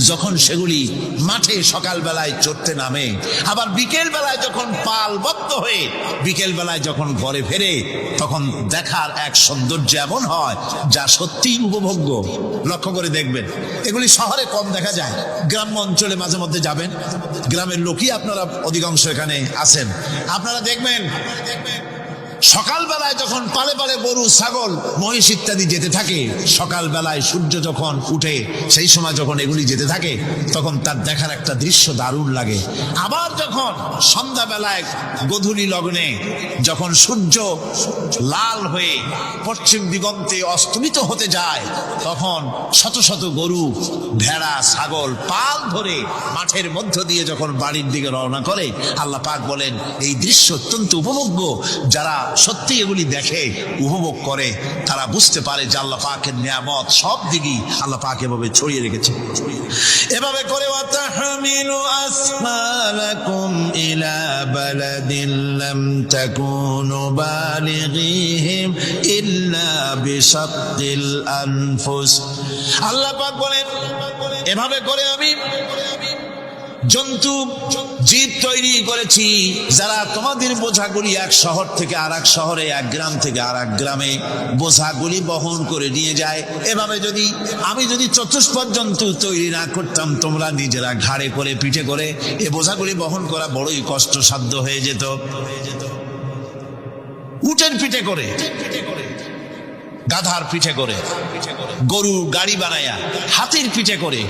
যখন সেগুলি মাঠে সকাল বেলায় চড়তে নামে, আবার বিকেল বেলায় যখন পালবদ্ধ হয়ে বিকেল বেলায় যখন ঘরে ফেরে, তখন দেখার এক সৌন্দর্য এমন হয় যা সত্যি উপভোগ্য। লক্ষ্য করে দেখবেন, এগুলি শহরে কম দেখা যায়, গ্রাম্য অঞ্চলে মাঝে মধ্যে যাবেন, গ্রামের লোকই আপনারা অধিকাংশ এখানে আছেন, আপনারা দেখবেন সকাল বেলায় যখন পালে পালে গরু, ছাগল, মহিষ ইত্যাদি যেতে থাকে, সকাল বেলায় সূর্য যখন উঠে সেই সময় যখন এগুলি যেতে থাকে, তখন তার দেখার একটা দৃশ্য দারুণ লাগে। আবার যখন সন্ধ্যা বেলায় গোধূলি লগ্নে যখন সূর্য লাল হয়ে পশ্চিম দিগন্তে অস্তমিত হতে যায়, তখন শত শত গরু, ভেড়া, ছাগল পাল ধরে মাঠের মধ্য দিয়ে যখন বাড়ির দিকে রওনা করে, আল্লাহ পাক বলেন এই দৃশ্য অত্যন্ত উপভোগ্য। যারা সত্যি এগুলি দেখে, উপভোগ করে, তারা বুঝতে পারে যে আল্লাহ পাকের নিয়ামত সব দিকেই আল্লাহ পাক এভাবে ছড়িয়ে রেখেছে। এভাবে করে ওয়াতাহমিলু আসফালাকুম ইলা বালাদিন লাম তাকুনু বালিগিহিম ইল্লা বিশাক্কিল আনফুস। আল্লাহ পাক বলেন, এভাবে করে আমি জন্তু, জীব তৈরি করেছি যারা তোমাদের বোঝাগুলি এক শহর থেকে আর এক শহরে, এক গ্রাম থেকে আর এক গ্রামে বোঝাগুলি বহন করে নিয়ে যায়। এভাবে আমি যদি চতুষ্পদ জন্তু তৈরি না করতাম, তোমরা নিজেরা ঘাড়ে করে, পিঠে করে এ বোঝাগুলি বহন করা বড়ই কষ্টসাধ্য হয়ে যেত। উটের পিঠে করে, গাধার পিঠে করে, গরু গাড়ি বানায়া, হাতির পিঠে করে,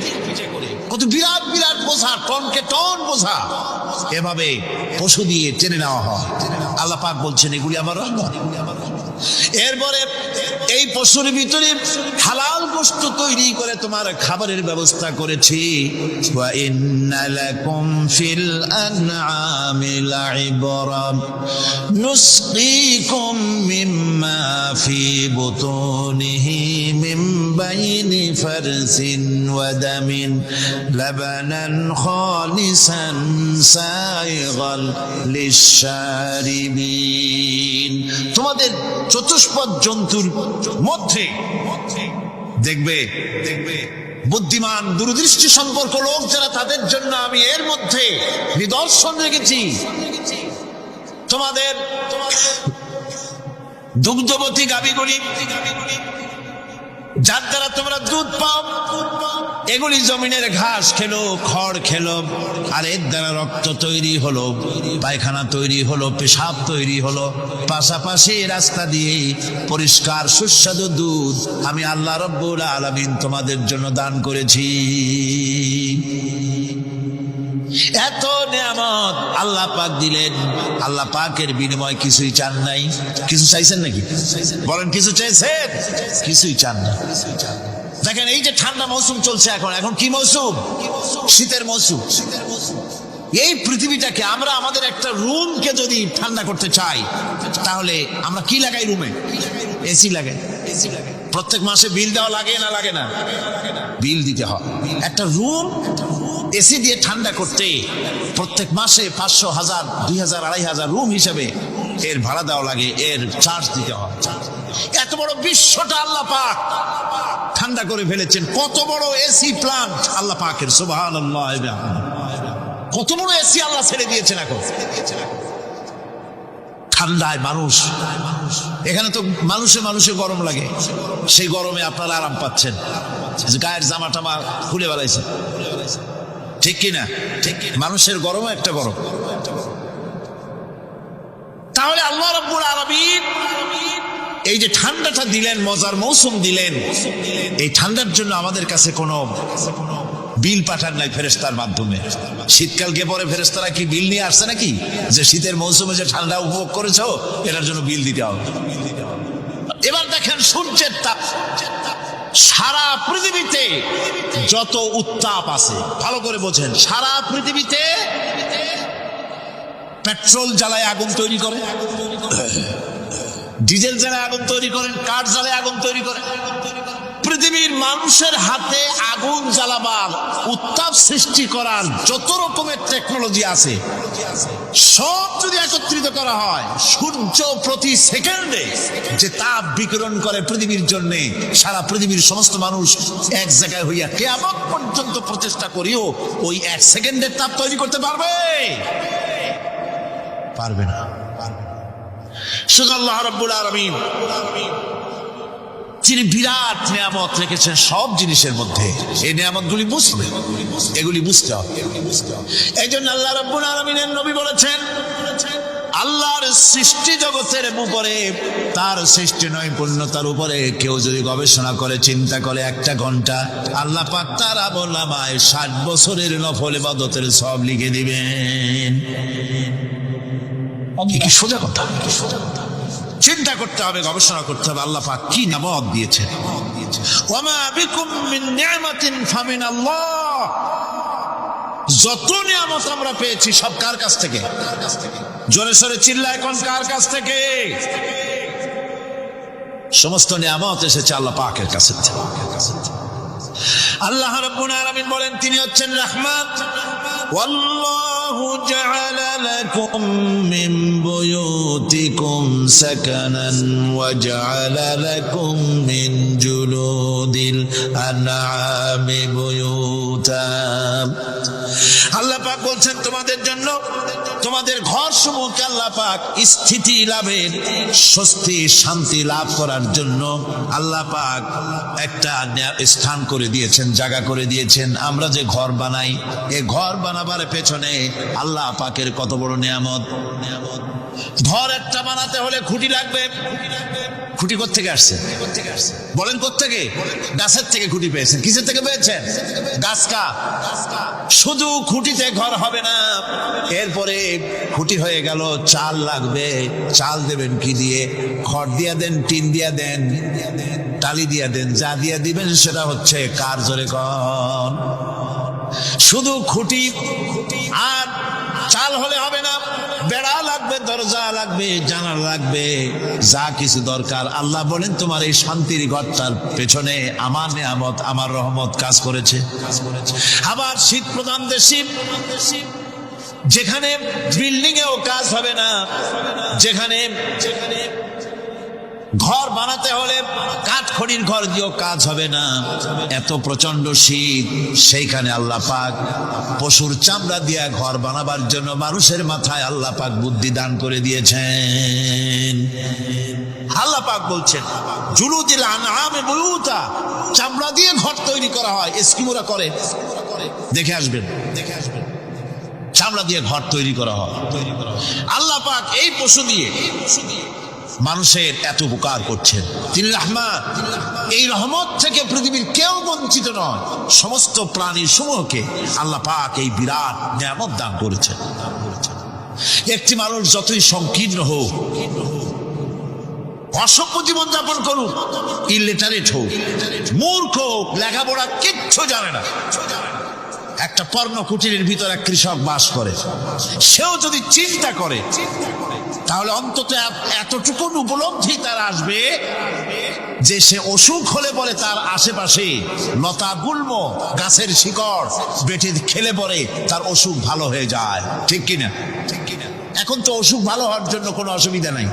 কত বিরাট বিরাট বোঝা, টনকে টন বোঝা এভাবে পশু দিয়ে টেনে নেওয়া হয়। আল্লাহ পাক বলছেন এগুলি আমার রহমত। এরপরে এই পশুর ভিতরে হালাল গোশত তৈরি করে তোমার খাবারের ব্যবস্থা করেছি। ওয়া ইন্না লাকুম ফিল আনআমি লাইবরা নুসকিকুম মিম্মা ফি বুতুনিহি মিন বাইনি ফারসিন ওয়া দামিন লাবানান খালিসান সাইগাল লিশশারিবিন। তোমাদের চতুষ্পদ জন্তুর মধ্যে দেখবে বুদ্ধিমান, দূরদৃষ্টি সম্পর্ক লোক যারা, তাদের জন্য আমি এর মধ্যে নিদর্শন রেখেছি। তোমাদের দুগ্ধবতী গাভীগুলি, যার দ্বারা তোমরা দুধ পাও, এগুলি জমিনের ঘাস খেলো, খড় খেলো, আর এর দ্বারা রক্ত তৈরি হলো, পায়খানা তৈরি হলো, পেশাব তৈরি হলো। পাশাপাশি রাস্তা দিয়ে পরিষ্কার সুস্বাদু দুধ আমি আল্লাহ রাব্বুল আলামিন তোমাদের জন্য দান করেছি। এত নিয়ামত আল্লাহ পাক দিলেন, আল্লাহ পাকের বিনিময় কিছুই চান নাই। কিছু চাইছেন নাকি? বলেন কিছু চাইছেন? কিছুই চান না। দেখেন এই যে ঠান্ডা মৌসুম চলছে, এখন কি মৌসুম? শীতের মৌসুম। এই পৃথিবীটাকে আমরা আমাদের একটা রুমকে যদি ঠান্ডা করতে চাই, তাহলে আমরা কি লাগাই? রুমে এসি লাগাই। প্রত্যেক মাসে বিল দেওয়া লাগে না লাগে না? বিল দিতে হয়। একটা রুম এসি দিয়ে ঠান্ডা করতে প্রত্যেক মাসে 500, 1000, 2000, 2500 রুম হিসাবে এর ভাড়া দেওয়া লাগে, এর চার্জ দিতে হয়। এত বড় বিশ্বটা আল্লাহ পাক ঠান্ডা করে ফেলেছেন। কত বড় এসি প্লান্ট আল্লাহ পাকের, সুবহানাল্লাহ। কত বড় এসি আল্লাহ ছেড়ে দিয়েছেন এখন। ঠান্ডায় মানুষ, এখানে তো মানুষে গরম লাগে, সেই গরমে আপনারা আরাম পাচ্ছেন, গায়ের জামা টামা খুলে বেলাইছে, ঠিক কিনা? মানুষের গরম একটা গরম। তাহলে আল্লাহ রাব্বুল আলামিন এই যে ঠান্ডাটা দিলেন, মজার মৌসুম দিলেন, এই ঠান্ডার জন্য আমাদের কাছে কোনো বিল পাঠান নাই ফেরেশতার মাধ্যমে। শীতকালকে পরে ফেরেশতারা কি বিল নিয়ে আসছে নাকি যে শীতের মৌসুমে যে ঠান্ডা উপভোগ করেছো এটার জন্য বিল দিতে হবে? এবার দেখেন সূর্যের তাপ, সারা পৃথিবীতে যত উত্তাপ আছে, ভালো করে বোঝেন, সারা পৃথিবীতে পেট্রোল জ্বালায় আগুন তৈরি করে, ডিজেল জ্বালায় আগুন তৈরি করেন, কাঠ জ্বালায় আগুন তৈরি করে। পৃথিবীর মানুষের হাতে আগুন জ্বালাবার, উত্তাপ সৃষ্টি করার যত রকমের টেকনোলজি আছে, সব যদি একত্রিত করা হয়, সূর্য প্রতি সেকেন্ডে যে তাপ বিকিরণ করে পৃথিবীর জন্য, সারা পৃথিবীর সমস্ত মানুষ এক জায়গায় হইয়া কিয়ামত পর্যন্ত প্রচেষ্টা করিও ওই 1 সেকেন্ডের তাপ তৈরি করতে পারবে? পারবে না। শুধু আল্লাহ রাব্বুল আলামিন যিনি বিরাট নিয়ামত রেখেছেন সব জিনিসের মধ্যে, এই নিয়ামতগুলি বুঝবে, এগুলি বুঝতে হবে। এই জন্য আল্লাহ রাব্বুল আলামিনের নবী বলেছেন, আল্লাহর সৃষ্টি জগতের উপরে, তার সৃষ্টি নৈপুণ্যতার উপরে কেউ যদি গবেষণা করে, চিন্তা করে 1 ঘন্টা, আল্লাহ পাক তার আমলনামায় 60 বছরের নফল ইবাদতের সব লিখে দিবেন। কি সোজা কথা! চিন্তা করতে হবে, গবেষণা করতে হবে আল্লাহ পাক কি নিয়ামত দিয়েছেন। ওয়ামা বিকুম মিন নি'মাতিন ফামিনাল্লাহ। যত নিয়ামত আমরা পেয়েছি সব কার কাছ থেকে? জোরে সোরে চিল্লায় কোন কার কাছ থেকে? সমস্ত নিয়ামত এসেছে আল্লাহ পাকের কাছে। আল্লাহ রাব্বুল আলামিন বলেন তিনি হচ্ছেন রাহমাত। ওয়াল্লাহু জাআলা লাকুম মিন বুয়ুতিকুম সাকানান ওয়া জাআলা লাকুম মিন জুলুদিল আনআমি বুয়ুতা। আল্লাহ পাক বলছেন তোমাদের জন্য, তোমাদের ঘর সমূহকে আল্লাহ পাক স্থিতি লাভের, স্বস্তি শান্তি লাভ করার জন্য আল্লাহ পাক একটা স্থান করে দিয়েছেন, জায়গা করে দিয়েছেন। আমরা যে ঘর বানাই, এই ঘর বানাবার পেছনে আল্লাহ পাকের কত বড় নিয়ামত। ঘর একটা বানাতে হলে খুঁটি লাগবে। খুঁটি কোত্থেকে আসছে? বলেন কোত্থেকে? গাছের থেকে খুঁটি পেয়েছেন। কিসের থেকে পেয়েছেন? গাছ কা। শুধু খুঁটিতে ঘর হবে না, এরপরে খুঁটি হয়ে গেল, চাল লাগবে। চাল দেবেন কি দিয়ে? খড় দিয়া দেন, টিন দিয়া দেন, টালি দিয়া দেন, যা দিয়া দিবেন সেটা হচ্ছে কার, জোরে কন। শুধু খুঁটি আর চাল হলে হবে না, বেড়া লাগবে, দরজা লাগবে, জানালা লাগবে, যা কিছু দরকার। আল্লাহ বলেন তোমার এই শান্তির ঘরটার পেছনে আমার নিয়ামত, আমার রহমত কাজ করেছে। আবার শীত প্রধান দেশে, যেখানে বিল্ডিং এও কাজ হবে না, যেখানে ঘর বানাতে হলে কাঠ খড়ির ঘর দিয়েও কাজ হবে না, এত প্রচন্ড শীত, সেইখানে আল্লাহ পাক পশুর চামড়া দিয়া ঘর বানাবার জন্য মানুষের মাথায় আল্লাহ পাক বুদ্ধি দান করে দিয়েছেন। আল্লাহ পাক বলছেন জুলুদিল আনআমি বুয়ুতা, চামড়া দিয়ে ঘর তৈরি করা হয়। এস্কিমোরা করে, দেখে আসবেন, চামড়া দিয়ে ঘর তৈরি করা হয়। আল্লাহ পাক এই পশু দিয়ে মানুষের এত উপকার করছেন। তিনি রহমান। এই রহমত থেকে পৃথিবীর কেউ বঞ্চিত নয়। সমস্ত প্রাণী সমূহকে আল্লাহ পাক এই বিরাট নিয়ামত দান করেছেন। একটি মানুষ যতই সংকীর্ণ হোক, অসভ্য জীবন যাপন করুক, ইলিটারেট হোক, মূর্খ হোক, লেখাপড়া কিচ্ছু জানে না, একটা পর্ণ কুটিরের ভিতর এক কৃষক বাস করে, সেও যদি চিন্তা করে তাহলে অন্তত এতটুকু উপলব্ধি তার আসবে যে সে অসুখ হলে পরে তার আশেপাশে লতা গুল্ম গাছের শিকড় বেটে খেলে পরে তার অসুখ ভালো হয়ে যায়, ঠিক কিনা? এখন তো অসুখ ভালো হওয়ার জন্য কোনো অসুবিধা নাই,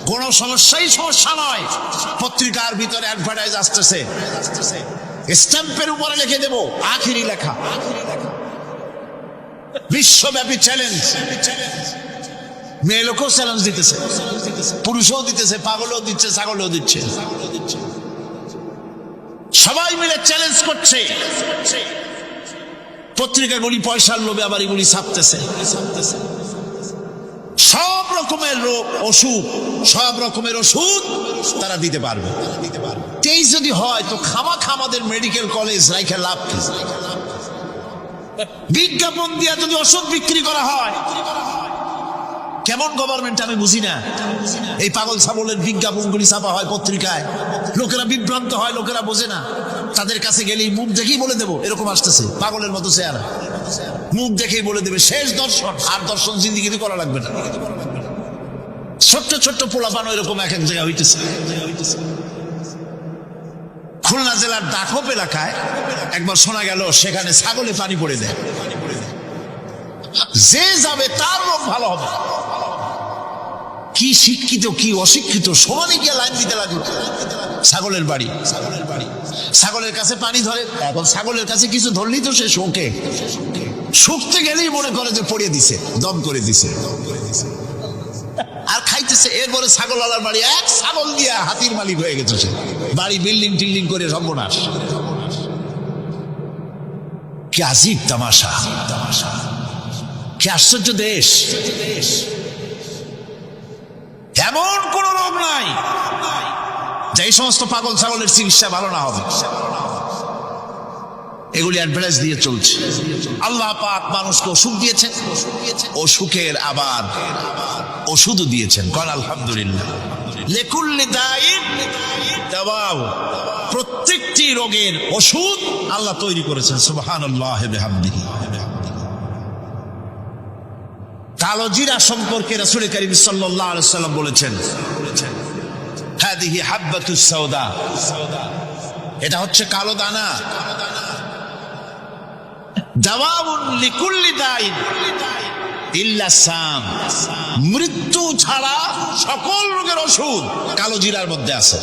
কোনো সমস্যা নয়। পত্রিকার ভিতরে অ্যাডভার্টাইজ আসতেছে, স্ট্যাম্পের উপরে লিখে দেব আখিরি লেখা, বিশ্বব্যাপী চ্যালেঞ্জ। মেয়ে লোকও চ্যালেঞ্জ দিতেছে, পুরুষও দিতেছে, পাগলও দিচ্ছে, ছাগলও দিচ্ছে, সবাই মিলে চ্যালেঞ্জ করছে। পত্রিকাগুলি পয়সার লোভে আবার এগুলি ছাপতেছে। সব রকমের রোগ অসুখ, সব রকমের ওষুধ তারা দিতে পারবে। তেইশ যদি হয় তো খামাখা আমাদের মেডিকেল কলেজ রাইখা লাভ কি? বিজ্ঞাপন দিয়া যদি ওষুধ বিক্রি করা হয়, কেমন গভর্নমেন্ট আমি বুঝি না। এই পাগল ছাগলের বিজ্ঞাপনগুলি ছাপা হয় পত্রিকায়, লোকেরা বিভ্রান্ত হয়, লোকেরা বোঝে না। তাদের কাছে গেলেই মুখ দেখেই বলে দেবো এরকম আসতেছে, পাগলের মতো চেহারা, মুখ দেখেই বলে দেবে শেষ দর্শন, আর দর্শন জিন্দিগিতে করা লাগবে না। ছোট্ট ছোট্ট পোলাপানো এরকম এক এক জায়গায় হইতেছে। খুলনা জেলার দাখপ এলাকায় একবার শোনা গেল সেখানে ছাগলে পানি পড়ে দেয়, যে যাবে তার রোগ ভালো হবে। কি শিক্ষিত কি অশিক্ষিত সমানে গিয়ে লাইন দিতে লাগলো। ছাগলের বাড়ি, ছাগলের কাছে পানি ধরে, এখন ছাগলের কাছে কিছু ধরলেই তো সে শোকে, শুকতে গেলেই মনে করে যে পড়িয়ে দিছে, দম করে দিছে, আর খাইতেছে। এরপরে ছাগলওয়ালার বাড়ি এক ছাগল দিয়া হাতির মালিক হয়ে গেছে সে, বাড়ি বিল্ডিং টিল্ডিং করে সর্বনাশ। কি আজীব তামাশা, কি আশ্চর্য দেশ। এমন কোন রোগ নাই যে এই সমস্ত পাগল ছাগলের চিকিৎসা ভালো না হবে। এগুলি অ্যাডভার্টাইজ দিয়ে চলছে। আল্লাহ পাক মানুষকে অসুখ দিয়েছেন, অসুখের আবার ওষুধও দিয়েছেন। কারণ আলহামদুলিল্লাহ লিকুল্লি দাইন দাওয়াউ, প্রত্যেকটি রোগের ওষুধ আল্লাহ তৈরি করেছেন। সুবহানাল্লাহি ওয়া বিহামদিহি। কালো জিরা সম্পর্কে রাসূল কারীম সাল্লাল্লাহু আলাইহি ওয়াসাল্লাম বলেছেন, হাদিহি হাব্বাতুস সাওদা, এটা হচ্ছে কালো দানা। দাওয়াউন লিকুল্লি দাইন ইল্লা সাম, মৃত্যু ছাড়া সকল রোগের ওষুধ কালো জিরার মধ্যে আছে।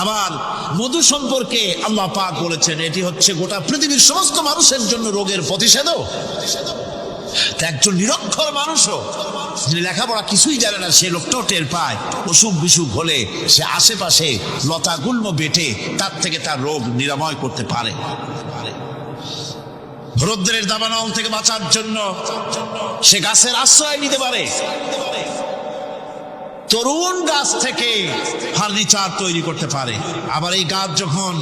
আবার মধু সম্পর্কে আল্লাহ পাক বলেছেন এটি হচ্ছে গোটা পৃথিবীর সমস্ত মানুষের জন্য রোগের প্রতিষেধক। একজন নিরক্ষর মানুষও যিনি লেখাপড়া কিছুই জানে না, সে লোকটাও টের পায় অসুখ বিসুখ হলে সে আশেপাশে লতা গুল্ম বেটে তার থেকে তার রোগ নিরাময় করতে পারে। রৌদ্রের দাবানল থেকে বাঁচার জন্য সে গাছের আশ্রয় নিতে পারে। তরুণ গাছ থেকে ফার্নিচার তৈরি করতে পারে। আবার এই গাছ যখন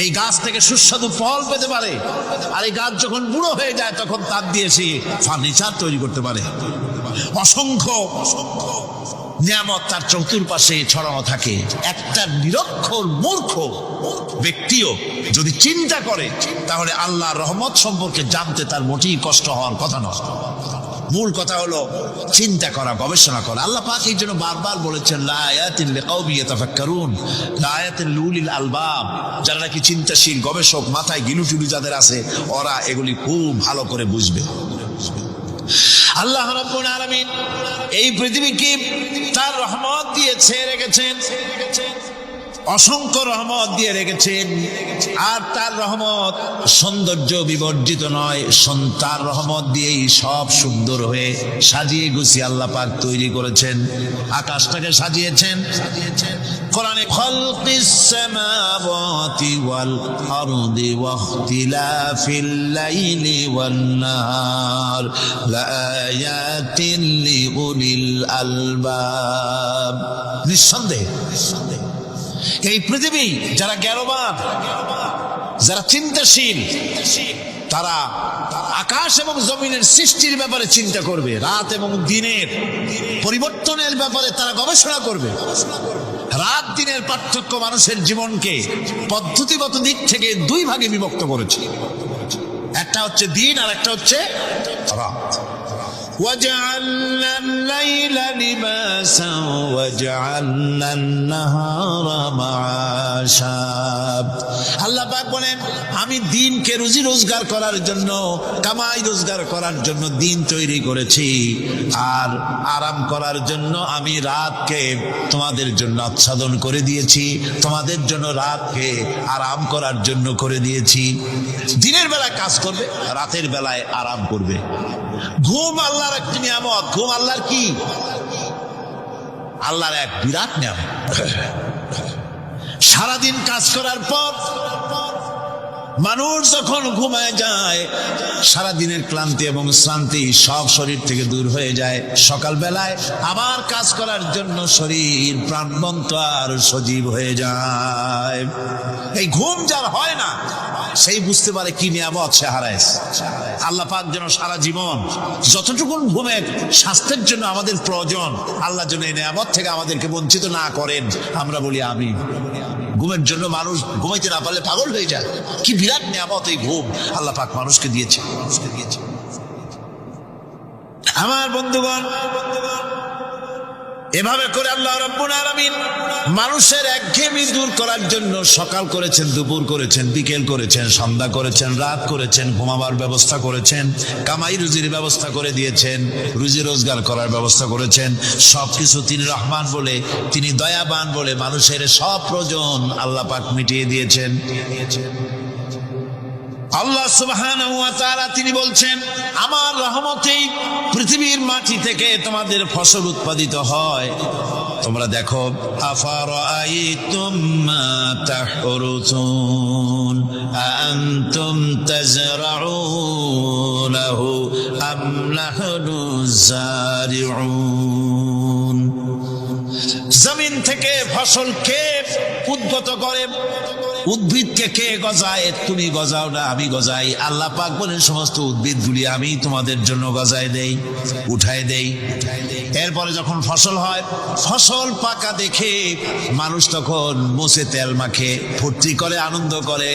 এই গাছ থেকে সুস্বাদু ফল পেতে পারে, আর এই গাছ যখন বুড়ো হয়ে যায় তখন তার দিয়ে সে ফার্নিচার তৈরি করতে পারে। অসংখ্য নিয়ামত তার চতুর্পাশে ছড়ানো থাকে। একটা নিরক্ষর মূর্খ ব্যক্তিও যদি চিন্তা করে তাহলে আল্লাহর রহমত সম্পর্কে জানতে তার মোটেই কষ্ট হওয়ার কথা নয়। মূল কথা হলো চিন্তা করা, গবেষণা করা। আল্লাহ পাক এই জন্য বারবার বলেছেন লা আয়াতিন লিকাউমিন ইয়াতাফাক্কারুন, লা আয়াতিন লিউলিল আলবাব, যারা নাকি চিন্তাশীল গবেষক মাথায় গিলুটুলু যাদের আছে ওরা এগুলি খুব ভালো করে বুঝবে। আল্লাহ রাব্বুল আলামিন এই পৃথিবীকে তার রহমত দিয়ে ছেয়ে রেখেছেন, অসংখ্য রহমত দিয়ে রেখেছেন। আর তার রহমত সৌন্দর্য বিবর্জিত নয়, তার রহমত দিয়েই সব সুন্দর হয়ে সাজিয়ে গুছিয়ে আল্লাহ পাক তৈরি করেছেন। আকাশটাকে সাজিয়েছেন কোরআনে, খালকিস সামাওয়াতি ওয়াল আরদি ওয়াখতিলাফিল লাইলি ওয়ান নাহার লাআয়াতিন লিউলিল আলবাব। নিঃসন্দেহে এই পৃথিবী যারা জ্ঞানবান, যারা চিন্তাশীল, তারা আকাশ এবং জমিনের সৃষ্টির ব্যাপারে চিন্তা করবে, রাত এবং দিনের পরিবর্তনের ব্যাপারে তারা গবেষণা করবে। রাত দিনের পার্থক্য মানুষের জীবনকে পদ্ধতিগত দিক থেকে দুই ভাগে বিভক্ত করেছে, একটা হচ্ছে দিন আর একটা হচ্ছে রাত। وَجَعَلْنَا اللَّيْلَ لِبَاسًا وَجَعَلْنَا النَّهَارَ مَعَاشًا। আল্লাহ পাক বলেন, আমি দিনকে রুজি রোজগার করার জন্য, কামাই রোজগার করার জন্য দিন তৈরি করেছি, আর আরাম করার জন্য আমি রাতকে তোমাদের জন্য আচ্ছাদন করে দিয়েছি, তোমাদের জন্য রাতকে আরাম করার জন্য করে দিয়েছি। দিনের বেলায় কাজ করবে, রাতের বেলায় আরাম করবে। ঘুম আল্লাহর একটি নিয়ামত। ঘুম আল্লাহর কি? আল্লাহর এক বিরাট নিয়ামত। সারাদিন কাজ করার পর মানুষ যখন ঘুমায় যায়, সারাদিনের ক্লান্তি এবং শ্রান্তি সব শরীর থেকে দূর হয়ে যায়। সকালবেলায় আবার কাজ করার জন্য শরীর প্রাণবন্ত আর সজীব হয়ে যায়। এই ঘুম যার হয় না, সেই বুঝতে পারে কি নিয়ামত সে হারাইছে। আল্লাহ পাক যেন সারা জীবন যতটুকু ঘুমের স্বাস্থ্যের জন্য আমাদের প্রয়োজন, আল্লাহ যেন এই নিয়ামত থেকে আমাদেরকে বঞ্চিত না করেন। আমরা বলি আমিন। ঘুমের জন্য মানুষ ঘুমাইতে না পারলে পাগল হয়ে যায়। কি বিরাট নিয়ামত এই ঘুম আল্লাহ পাক মানুষকে দিয়েছে। আমার বন্ধুগণ, এভাবে করে আল্লাহ রাব্বুল আলামিন মানুষের একঘেয়েমি দূর করার জন্য সকাল করেছেন, দুপুর করেছেন, বিকেল করেছেন, সন্ধ্যা করেছেন, রাত করেছেন, ঘুমাবার ব্যবস্থা করেছেন, কামাই রুজির ব্যবস্থা করে দিয়েছেন, রুজি রোজগার করার ব্যবস্থা করেছেন। সবকিছু তিনি রহমান বলে, তিনি দয়াবান বলে মানুষের সব প্রয়োজন আল্লাহ পাক মিটিয়ে দিয়েছেন। আল্লাহ সুবহানাহু ওয়া তাআলা তিনি বলছেন, আমার রহমতেই পৃথিবীর মাটি থেকে তোমাদের ফসল উৎপাদিত হয়। তোমরা দেখো, আফারাআইতুম মা তাহরুসুন আনতুম তাজরাউনাহু আম নাহনু যারিউন। জমিন থেকে ফসল কে উদ্গত করে? উদ্ভিদকে কে গজায়? তুমি গজাও না, আমি গজাই। আল্লাহ পাক বলেন, সমস্ত উদ্ভিদগুলি আমি তোমাদের জন্য গজায় দেই, উঠায় দেই। এরপরে যখন ফসল হয়, ফসল পাকা দেখে মানুষ তখন মুছে তেল মাখে, ফুর্তি করে, আনন্দ করে।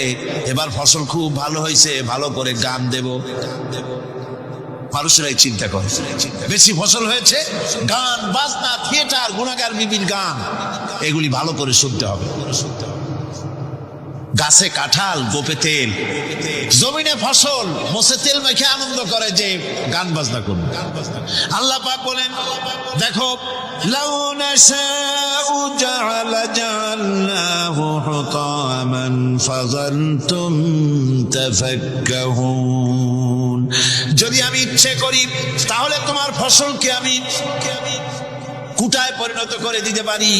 এবার ফসল খুব ভালো হয়েছে, ভালো করে গান দেব। মানুষেরাই চিন্তা করে, বেশি ফসল হয়েছে, গান বাজনা, থিয়েটার, গুণাগার বিবির গান, এগুলি ভালো করে শুনতে হবে। গাছে কাঁঠাল, গোপে তেল, জমিনে ফসল, মোছে তেল মেখে আনন্দ করে যে গান বাজনা করবে। আল্লাহ পাক বলেন, দেখো, লাউ নাশাউ জাআলনাহু হুতামান ফাযালতুম তাফাক্কাহুন। যদি আমি ইচ্ছে করি তাহলে তোমার ফসলকে আমি কুটায় পরিণত করে দিতে পারি।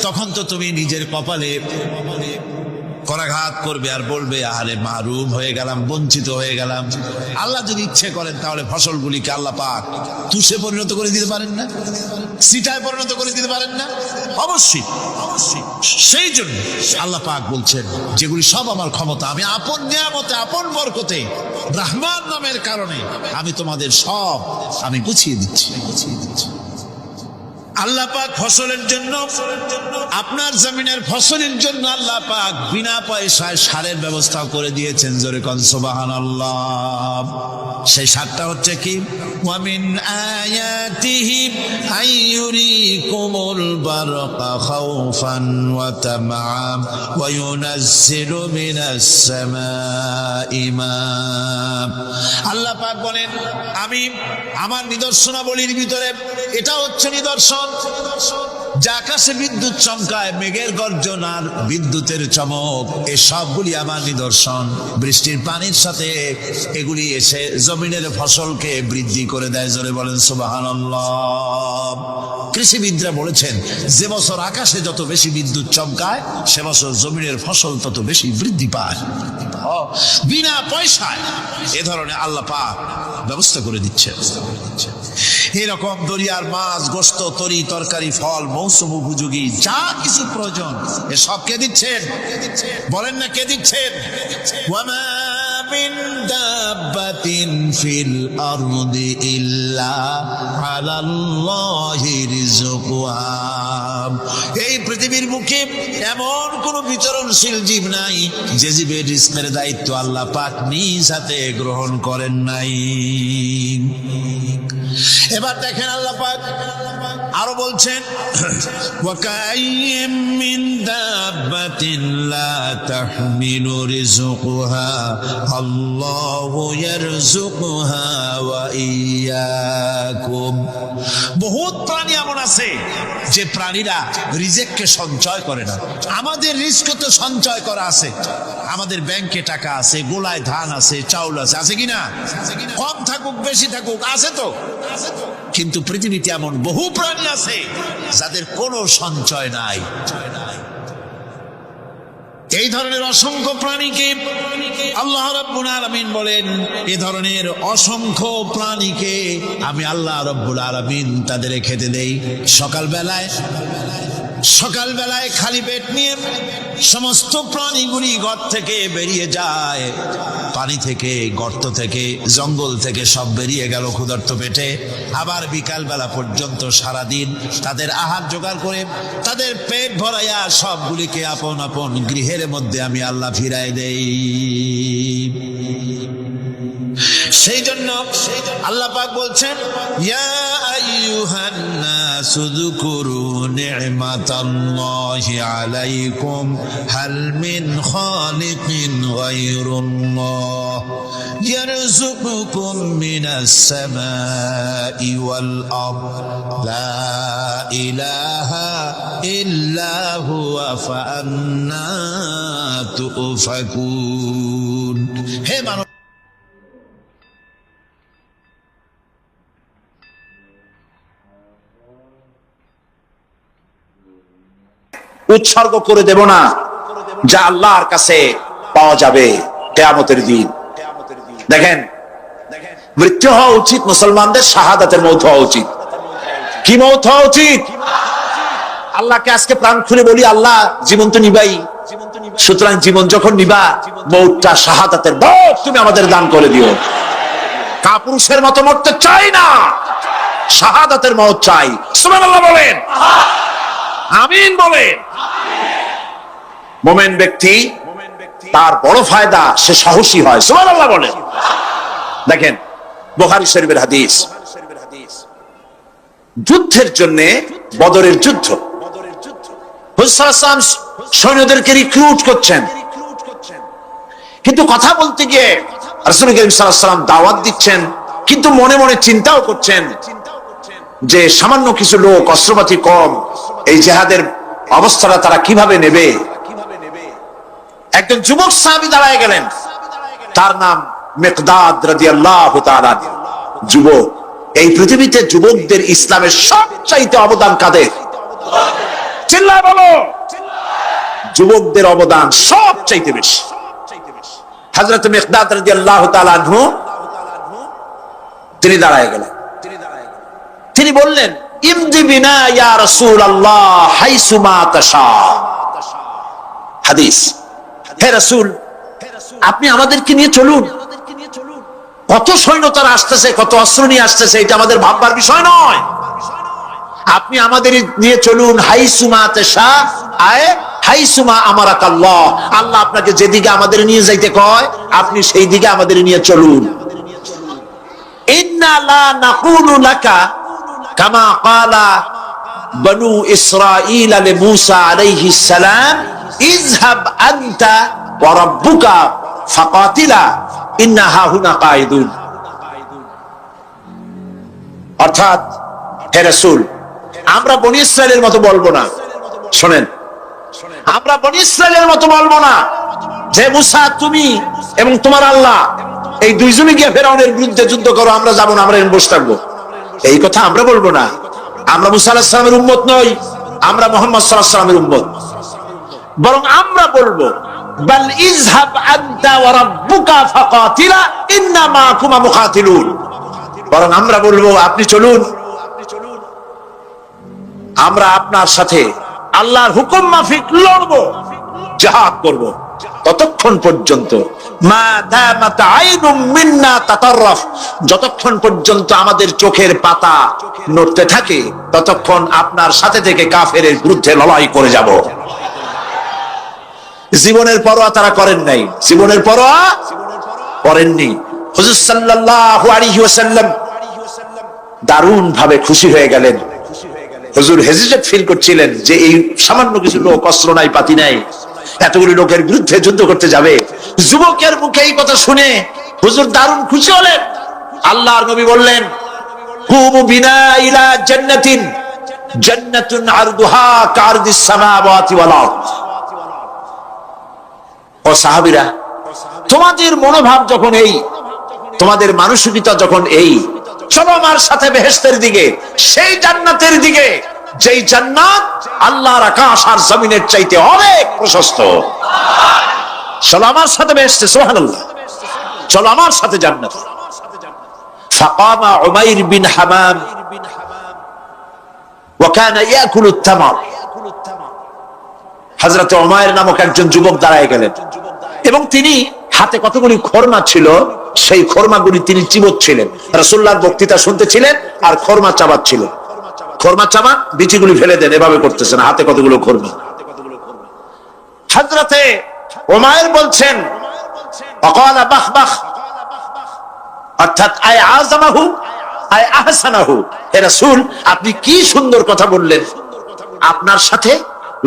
তখন তো তুমি নিজের কপালে করাঘাত করবে আর বলবে, আরে মাহরুম হয়ে গেলাম, বঞ্চিত হয়ে গেলাম। আল্লাহ যদি ইচ্ছে করেন তাহলে ফসলগুলিকে আল্লাহ পাক তুষে পরিণত করে দিতে পারেন না? সিটায় পরিণত করে দিতে পারেন না? অবশ্যই। সেই জন্য আল্লাহ পাক বলছেন, যেগুলি সব আমার ক্ষমতা, আমি আপন নিয়ামতে, আপন বরকতে, রহমান নামের কারণে আমি তোমাদের সব আমি গুছিয়ে দিচ্ছি। আল্লাহ পাক ফসলের জন্য, আপনার জমিনের ফসলের জন্য আল্লাহ পাক বিনা পয়সায় সারের ব্যবস্থা করে দিয়েছেন। জোরে কোন সুবহানাল্লাহ। সেই সারটা হচ্ছে কি? ওয়া মিন আয়াতিহি আইয়ুরিকুমুল বারকা খাউফান ওয়া তামআম ওয়া ইউনাজ্জিলু মিনাস সামাই মা। আল্লাহ পাক বলেন, আমি আমার নিদর্শনাবলীর ভিতরে এটা হচ্ছে নিদর্শন, যে আকাশে বিদ্যুৎ চমকায়, মেঘের গর্জন আর বিদ্যুতের চমক, এই সবগুলি আমার নিদর্শন। বৃষ্টির পানির সাথে এগুলি এসে জমিনের ফসলকে বৃদ্ধি করে দেয়। জোরে বলেন সুবহানাল্লাহ। কৃষিবিদরা বলেছেন, যে বছর আকাশে যত বেশি বিদ্যুৎ চমকায়, সে বছর জমিনের ফসল তত বেশি বৃদ্ধি পায়। বিনা পয়সায় এ ধরনের আল্লাহ পাক ব্যবস্থা করে দিচ্ছে। এরকম দরিয়ার মাছ, গোশত, তরি তরকারি, ফল, মৌসুম উপযোগী যা কিছু প্রয়োজন, এসব কে দিচ্ছেন? বলেন না কে দিচ্ছেন? ওয়ামা মিন দাব্বাতিন ফিল আরদি ইল্লা আলাল্লাহি রিজকুহা। এই পৃথিবীর মুখে এমন কোন বিচরণশীল জীব নাই যে জীবের রিজকের দায়িত্ব আল্লাহ পাক নিজ হাতে গ্রহণ করেন নাই। এবার দেখেন আল্লাহ পাক আরো বলছেন, ওয়াকাইয়্যিম মিন দাব্বাতিন লা তাহমিলু রিজকুহা আল্লাহু ইয়ারযুকুহা ওয়া ইয়্যাকুম। বহুত প্রাণী এমন আছে যে প্রাণীরা রিজেককে সঞ্চয় করে না। আমাদের রিজক তো সঞ্চয় করা আছে, আমাদের ব্যাংকে টাকা আছে, গোলায় ধান আছে, চাউল আছে, আছে কিনা? কম থাকুক বেশি থাকুক আছে তো। কিন্তু পৃথিবীতে এমন বহু প্রাণী আছে যাদের কোনো সঞ্চয় নাই। এই ধরনের অসংখ্য প্রাণীকে আল্লাহ রাব্বুল আলামিন বলেন, এই ধরনের অসংখ্য প্রাণীকে আমি আল্লাহ রাব্বুল আলামিন তাদের খেতে দেই। সকালবেলায় খালি পেট নিয়ে সমস্ত প্রাণীগুলি ঘর থেকে বেরিয়ে যায়, পানি থেকে, গর্ত থেকে, জঙ্গল থেকে সব বেরিয়ে গেল ক্ষুধার্ত পেটে। আবার বিকালবেলা পর্যন্ত সারাদিন তাদের আহার জোগাড় করে তাদের পেট ভরাইয়া সবগুলিকে আপন আপন গৃহের মধ্যে আমি আল্লাহ ফিরাই দেই। সেই জন্য আল্লাহ পাক বলছেন, ইয়া আইয়ুহান নাসু যকুরু নি'মাতাল্লাহি আলাইকুম হাল মিন খালিকিন গায়রুল্লাহ ইয়ারযুকুকুম মিনাস সামাই ওয়াল আরদ লা ইলাহা ইল্লা হুয়া ফাআন্না তুফাকুন। হে মানুষ, উৎসর্গ করে দেব না যা আল্লাহর কাছে পাওয়া যাবে কিয়ামতের দিন। দেখেন, মৃত্যু হওয়া উচিত মুসলমানদের শাহাদাতের মৌত হওয়া উচিত। কি মৌত হওয়া উচিত? আল্লাহকে আজকে প্রাণ খুলে বলি, আল্লাহ জীবন তো নিবাই, সুতরাং জীবন যখন নিবা মৌতটা শাহাদাতের মৌত তুমি আমাদের দান করে দিও। কাপুরুষের মতো মরতে চাই না, শাহাদাতের মৌত চাই। সুবহানাল্লাহ বলেন, আমিন বলেন। মুমিন ব্যক্তি তার বড় ফায়দা, সে সাহসী হয়। সুবহানাল্লাহ বলেন। দেখেন বুখারী শরীফের হাদিস, যুদ্ধের জন্য বদরের যুদ্ধ, হুজুর সাল্লাল্লাহু আলাইহি ওয়াসাল্লাম সৈন্যদেরকে রিক্রুট করছেন, কিন্তু কথা বলতে গিয়ে রাসূল করিম সাল্লাল্লাহু আলাইহি ওয়াসাল্লাম দাওয়াত দিচ্ছেন, কিন্তু মনে মনে চিন্তাও করছেন যে সামান্য কিছু লোক, অস্ত্রপাতি কম, এই জিহাদের অবস্থাটা তারা কিভাবে নেবে। একজন যুবক সাহাবী দাঁড়ায় গেলেন, তার নাম মিকদাদ রাদিয়াল্লাহু তাআলা। যুবক, এই পৃথিবীতে যুবকদের ইসলামের সবচাইতে অবদান কাদের? চিল্লায় বলো। যুবকদের অবদান সবচাইতে বেশি। হযরত মিকদাদ রাদিয়াল্লাহু তাআলা আনহু তিনি দাঁড়ায় গেলেন, তিনি বললেন, ইমদি বিনা ইয়া রাসূলুল্লাহ হাইসুমা তাশা। হাদিস, হে রাসূল আপনি আমাদেরকে নিয়ে চলুন। কত সৈন্য তারা আসতেছে, কত অস্ত্র নিয়ে আসতেছে, এটা আমাদের ভাববার বিষয় নয়। আপনি আমাদের নিয়ে চলুন, হাইসুমা তাশা আয় হাইসুমা আমারাকাল্লাহ। আল্লাহ আপনাকে যেদিকে আমাদের নিয়ে যাইতে কয় আপনি সেই দিকে আমাদের নিয়ে চলুন। ইন্না লা নাকুলু লাকা কামা ক্বালা বনু ইসরাঈল লিমূসা আলাইহিস সালাম ইযহাব আনতা ওয়া রাব্বুকা ফাকাতিলা ইন্না হাহুনা কাঈদুন। অর্থাৎ হে রাসূল, আমরা বনি ইসরাইলের মতো বলবো না। শুনেন, আমরা বনি ইসরাইলের মতো বলবো না যে মুসা তুমি এবং তোমার আল্লাহ এই দুইজনে গিয়ে ফেরাউনের বিরুদ্ধে যুদ্ধ করো, আমরা যাবো না, আমরা বসে থাকবো। এই কথা আমরা বলবো না। আমরা মুসা আলাইহিস সালামের উম্মত নই, আমরা মুহাম্মদ সাল্লাল্লাহু আলাইহি ওয়াসাল্লামের উম্মত। বরং আমরা বলবো বাল ইযহাব আনতা ওয়া রাব্বুকা ফাকাতিলা ইন্না মাকুমা মুকাতিলুন। বরং আমরা বলবো আপনি চলুন, আমরা আপনার সাথে আল্লাহর হুকুম মাফিক লড়বো, জিহাদ করব। ততক্ষণ ততক্ষণ পর্যন্ত, মা দামাত আইনুম মিন্না তাতাররাফ, যতক্ষণ পর্যন্ত আমাদের চোখের পাতা নড়তে থাকে ততক্ষণ আপনার সাথে থেকে কাফেরের বিরুদ্ধে লড়াই করে যাব। জীবনের পরোয়া তারা করেন নাই, জীবনের পরোয়া করেননি। হুজুর সাল্লাল্লাহু আলাইহি ওয়াসাল্লাম দারুণ ভাবে খুশি হয়ে গেলেন। হুজুর হেজিটেট ফিল করছিলেন যে এই সামান্য কিছু লোক, অস্ত্র নাই, পাতি নাই, এতগুলি লোকের বিরুদ্ধে যুদ্ধ করতে যাবে। যুবকের মুখে এই কথা শুনে হুজুর দারুণ খুশি হলেন। আল্লাহর নবী বললেন, কুমু বিনা ইলা জান্নাতিন, জান্নাতুন আরদুহা কারদিস সামাওয়াতি ওয়াল আরদ। ও সাহাবীরা, তোমাদের মনোভাব যখন এই, তোমাদের মানসিকতা যখন এই, চলো আমার সাথে বেহেশতের দিকে, সেই জান্নাতের দিকে যেই জান্নাত আল্লাহর আকাশ আর জমিনের চাইতে অনেক প্রশস্ত। চলো আমার সাথে বেহেশতে, সুবহানাল্লাহ, চলো আমার সাথে জান্নাত। ফাকামা উমাইর বিন হামাম ওয়া কানা ইয়াকুলু তামার। হযরত উমাইর নামক একজন যুবক দাঁড়ায় গেলেন এবং তিনি হাতে কতগুলি খরমা ছিল, সেই খরমাগুলি তিনি চিবোচ্ছিলেন। রাসূলুল্লাহর বক্তৃতা শুনতেছিলেন আর খরমা চাবাচ্ছিলেন। খরমা চাবান, বিচিগুলি ফেলে দেন, এভাবে করতেছেন, হাতে কতগুলো খরমা। হযরতে উমাইর বলছেন, ওয়াকালা বাহ বাহ, অর্থাৎ আয় আযমাহু আয় আহসানাহু, হে রাসূল আপনি কি সুন্দর কথা বললেন। আপনার সাথে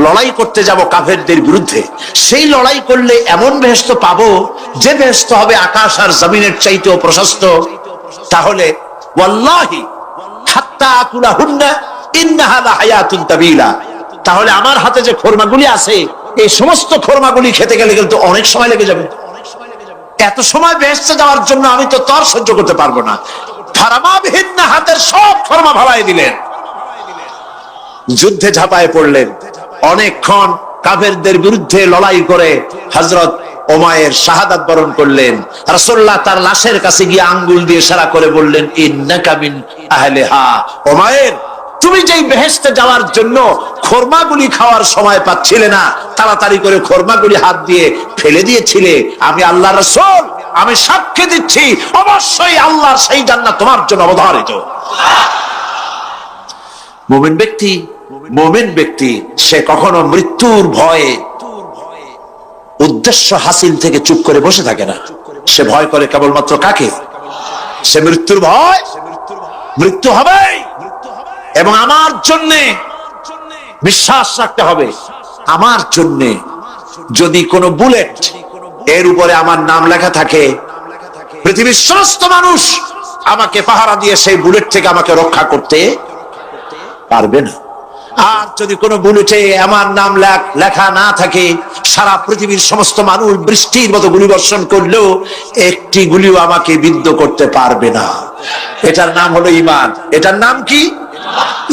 লড়াই করতে যাব কাফেরদের বিরুদ্ধে, সেই লড়াই করলে এমন বেহেশত পাবো যে বেহেশত হবে আকাশ আর জমিনের চাইতেও প্রশস্ত। তাহলে ওয়াল্লাহি হাত্তা আকুলাহুন্না ইন্নাহা লাহায়াতুন তাবিলা, তাহলে আমার হাতে যে খরমাগুলি আছে এই সমস্ত খরমাগুলি খেতে গেলে কিন্তু অনেক সময় লেগে যাবে। এত সময় বেহেশতে যাওয়ার জন্য আমি তো তর সহ্য করতে পারবো না। ফারামাবিহিন, হাতের সব খরমা ভালাই দিলেন, যুদ্ধে ঝাঁপায় পড়লেন। অনেকক্ষণ কাফেরদের বিরুদ্ধে লড়াই করে হযরত উমাইর শাহাদাত বরণ করলেন। রাসূলুল্লাহ তার লাশের কাছে গিয়ে আঙ্গুল দিয়ে ইশারা করে বললেন, ইন্নাকা মিন আহলিহা। উমাইর, তুমি যেই বেহেশতে যাওয়ার জন্য খরমাগুলি খাওয়ার সময় পাচ্ছিলে না, তাড়াতাড়ি করে খরমাগুলি হাত দিয়ে ফেলে দিয়েছিলে, আমি আল্লাহর রাসূল, আমি সাক্ষ্য দিচ্ছি অবশ্যই আল্লাহর সেই জান্নাত তোমার জন্য অবধারিত। মুমিন ব্যক্তি সে কখনো মৃত্যুর ভয়ে উদ্দেশ্য হাসিল থেকে চুপ করে বসে থাকে না। সে ভয় করে কেবলমাত্র কাকে? সে মৃত্যুর ভয়, মৃত্যু হবে এবং আমার জন্য বিশ্বাস রাখতে হবে, আমার জন্য যদি কোনো বুলেট এর উপরে আমার নাম লেখা থাকে, পৃথিবীর সমস্ত মানুষ আমাকে পাহারা দিয়ে সেই বুলেট থেকে আমাকে রক্ষা করতে পারবে না। আর যদি কোনো বুলেটে আমার নাম লেখা না থাকে, সারা পৃথিবীর সমস্ত মানুষ বৃষ্টির মতো গুলি বর্ষণ করলেও একটি গুলিও আমাকে বিদ্ধ করতে পারবে না। এটার নাম হলো ঈমান। এটার নাম কি?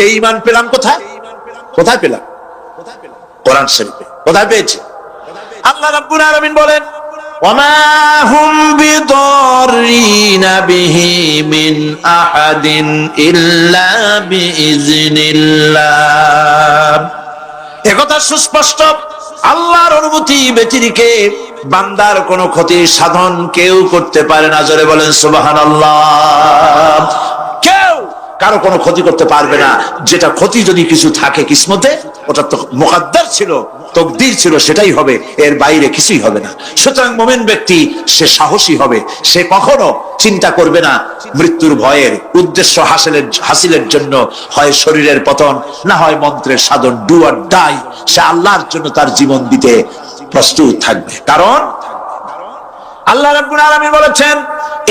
এই ঈমান পেলাম কোথায়? কোথায় পেলাম? কোরআন শরীফে। কোথায় পেয়েছি? আল্লাহ রাব্বুল আলামিন বলেন, ওয়ামা হুম বিদাররিনা বিহি মিন আহাদিন ইল্লা বিইজনিল্লাহ। একথা সুস্পষ্ট, আল্লাহর অনুমতি ব্যতিরেকে বান্দার কোনো ক্ষতি সাধন কেউ করতে পারে না। জোরে বলেন সুবহানাল্লাহ। কেউ কারো কোনো ক্ষতি করতে পারবে না। যেটা ক্ষতি যদি কিছু থাকে কিসমতে, ওটা তো মুকদ্দার ছিল, তকদির ছিল, সেটাই হবে, এর বাইরে কিছুই হবে না। সুতরাং মুমিন ব্যক্তি সে সাহসী হবে, সে কখনো চিন্তা করবে না মৃত্যুর ভয়ের। উদ্দেশ্য হাসিলের জন্য হয় শরীরের পতন, না হয় মন্ত্রের সাধন, ডু অর ডাই, সে আল্লাহর জন্য তার জীবন দিতে প্রস্তুত থাকবে। কারণ আল্লাহ রাব্বুল আলামিন বলেছেন,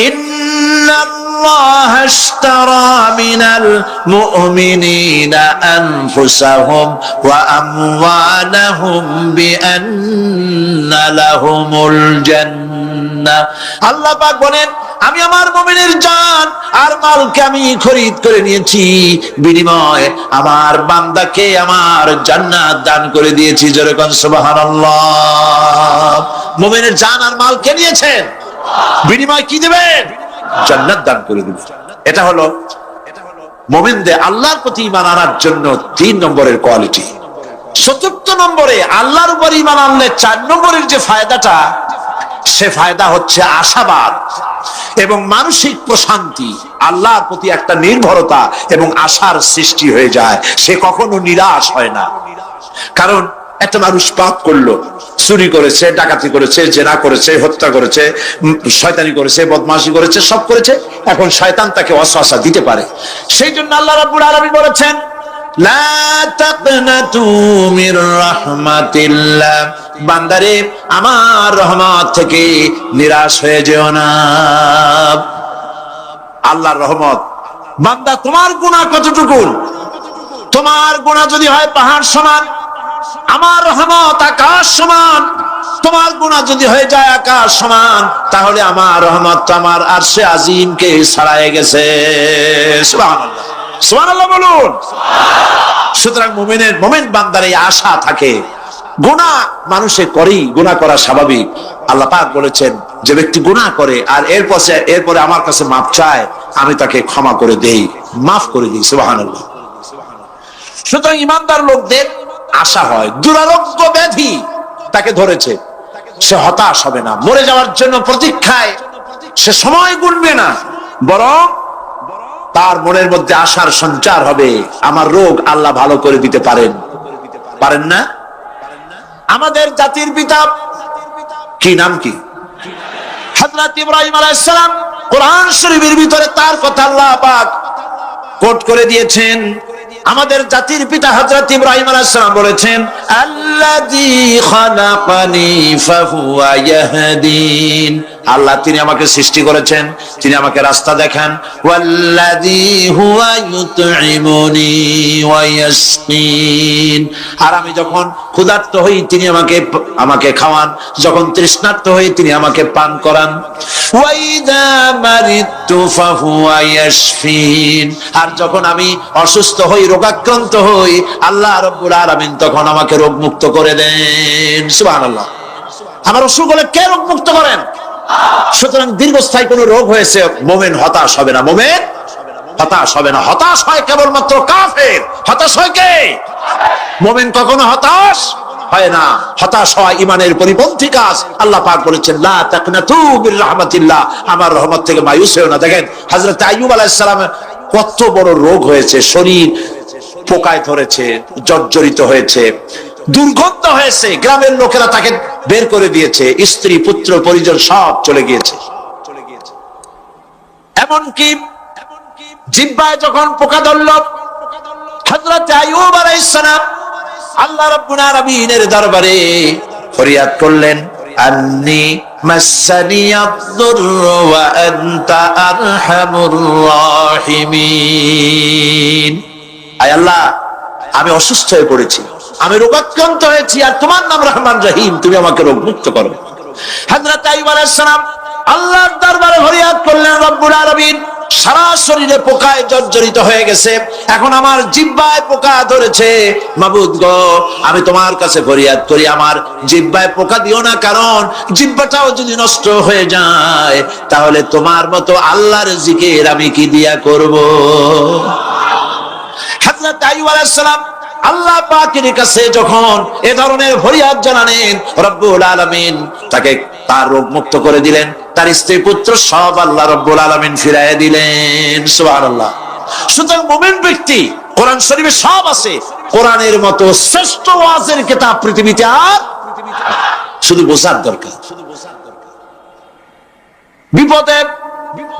ইন্নাল্লাহা আশতারা মিনাল মুমিনিনা আনফুসাহুম ওয়া আমওয়ালাহুম বিআন্না লাহুমুল জান্নাহ। আল্লাহ পাক বলেন, আমি আমার মুমিনের জান আর মালকে আমি খরিদ করে নিয়েছি, বিনিময়ে আমার বান্দাকে আমার জান্নাত দান করে দিয়েছি। জোরে কোন সুবহানাল্লাহ। মুমিনের জান আর মাল কে নিয়েছেন? বিনিময় কি দিবেন? জান্নাত দান করে দিবেন। এটা হলো মুমিনদের আল্লাহর প্রতি ঈমান আনার জন্য 3 নম্বরের কোয়ালিটি। 4th নম্বরে আল্লাহর উপর ঈমান আনলে 4 নম্বরের যে ফায়দাটা, সে ফায়দা হচ্ছে আশাবাদ এবং মানসিক প্রশান্তি, আল্লাহর প্রতি একটা নির্ভরতা এবং আশার সৃষ্টি হয়ে যায়। সে কখনো নিরাশ হয় না। কারণ একটা মানুষ পাপ করলো, চুরি করেছে, ডাকাতি করেছে, জেনা করেছে, হত্যা করেছে, শয়তানি করেছে, বদমাশি করেছে, সব করেছে। এখন শয়তান তাকে ওয়াসওয়াসা দিতে পারে। সেই জন্য আল্লাহ রাব্বুল আলামিন বলেছেন, লা তাকনাতু মির রাহমাতিল্লাহ, বান্দারে আমার রহমত থেকে নিরাশ হয়ে যেও না। আল্লাহর রহমত, বান্দা তোমার গুনাহ কতটুকু? তোমার গুনাহ যদি হয় পাহাড় সমান, আমার রহমত আকাশ সমান। তোমার গুনাহ যদি হয়ে যায় আকাশ সমান, তাহলে আমার রহমত তো আমার আরশে আজিমকে ছাড়াই গেছে। সুবহানাল্লাহ, সুবহানাল্লাহ বলুন। সুতরাং মুমিন বান্দার এই আশা থাকে। গুনাহ মানুষে করেই, গুনাহ করা স্বাভাবিক। আল্লাহ পাক বলেছেন, যে ব্যক্তি গুনাহ করে আর এরপরে আমার কাছে মাফ চায়, আমি তাকে ক্ষমা করে দেই, মাফ করে দিই। সুবহানাল্লাহ। সুতরাং ইমানদার লোকদের আশা হয়, দুরারোগ্য ব্যাধি তাকে ধরেছে, সে হতাশ হবে না। মরে যাওয়ার জন্য প্রতীক্ষায় সে সময় গুনবে না, বরং তার মনের মধ্যে আশার সঞ্চার হবে, আমার রোগ আল্লাহ ভালো করে দিতে পারেন না? আমাদের জাতির পিতা কি নাম কি? হযরত ইব্রাহিম আলাইহিস সালাম। কোরআন শরীফের ভিতরে তার কথা আল্লাহ পাক কোট করে দিয়েছেন। আমাদের জাতির পিতা হযরত ইব্রাহিম আলাইহিস সালাম বলেছেন, আল্লাযী খালাকানি ফাহুয়া ইয়াহদিন। আল্লাহ তিনি আমাকে সৃষ্টি করেছেন, তিনি আমাকে রাস্তা দেখান। ওয়াল্লাযী হুয়া ইউতঈমুনি ওয়া ইয়াসকিন। আর আমি যখন ক্ষুধার্ত হই তিনি আমাকে খাওয়ান, যখন তৃষ্ণার্ত হই তিনি আমাকে পান করান। ওয়া ইযা মারিদতু ফাহুয়া ইয়াশফিন। আর যখন আমি অসুস্থ হই, রোগাক্রান্ত হই, আল্লাহ রাব্বুল আলামিন তখন আমাকে রোগ মুক্ত করে দেন। সুবহানাল্লাহ। আমার অসুখ হলে কে রোগ মুক্ত করেন? সুতরাং দীর্ঘস্থায়ী কোন রোগ হয়েছে, মুমিন হতাশ হবে না। মুমিন হতাশ হবে না। হতাশ হয় কেবলমাত্র কাফের। হতাশ হয় কে? মুমিন কখনো হতাশ হয় না। হতাশ হয় ইমানের পরিপন্থী কাজ। আল্লাহ পাক বলেছেন, লা তাকনাতু মির রাহমাতিল্লাহ, আমার রহমত থেকে মায়ুস হয়ো না। দেখেন হযরত আইয়ুব আলাইহিস সালামের কত বড় রোগ হয়েছে, শরীর পোকায় ধরেছে, জর্জরিত হয়েছে, দুর্গন্ধ হয়েছে, গ্রামের লোকেরা তাকে বের করে দিয়েছে, স্ত্রী পুত্র পরিজন সব চলে গিয়েছে। এমনকি জিহ্বায় যখন পোকা ধরল, হযরত আইয়ুব আলাইহিস সালাম আল্লাহ রাব্বুল আলামিনের দরবারে ফরিয়াদ করলেন, আন্নী মাসানিয়াদ-দুররু ওয়া আনতা আরহামুর রাহিমিন। আয় আল্লাহ, আমি অসুস্থ হয়ে পড়েছি, আমি রোগাক্রান্ত হয়েছি, আর তোমার নাম রহমান রহিম, তুমি আমাকে রোগ মুক্ত করো। হযরত আইয়ুব আলাইহিস সালাম আল্লাহর দরবারে ফরিয়াদ করলেন, রব্বুল আলামিন সারা শরীরে পোকায় জর্জরিত হয়ে গেছে, এখন আমার জিহ্বায় পোকা ধরেছে, মাবুদ গো আমি তোমার কাছে ফরিয়াদ করি, আমার জিহ্বায় পোকা দিও না, কারণ জিহ্বাটাও যদি নষ্ট হয়ে যায় তাহলে তোমার মতো আল্লাহর জিকির আমি কি দিয়া করব। হযরত আইয়ুব আলাইহিস সালাম আল্লাহ পাকের কাছে যখন এ ধরনের ফরিয়াদ জানালেন, রব্বুল আলামিন তাকে তার রোগ মুক্ত করে দিলেন, তার স্ত্রী পুত্র সব আল্লাহ রব্বুল আলামিন ফিরাইয়া দিলেন। সুবহানাল্লাহ। সুতরাং মুমিন ব্যক্তি, কোরআন শরীফে সব আছে, কোরআনের মতো শ্রেষ্ঠ ওয়াজের কিতাব পৃথিবীতে আর শুধু বোঝার দরকার। বিপদে,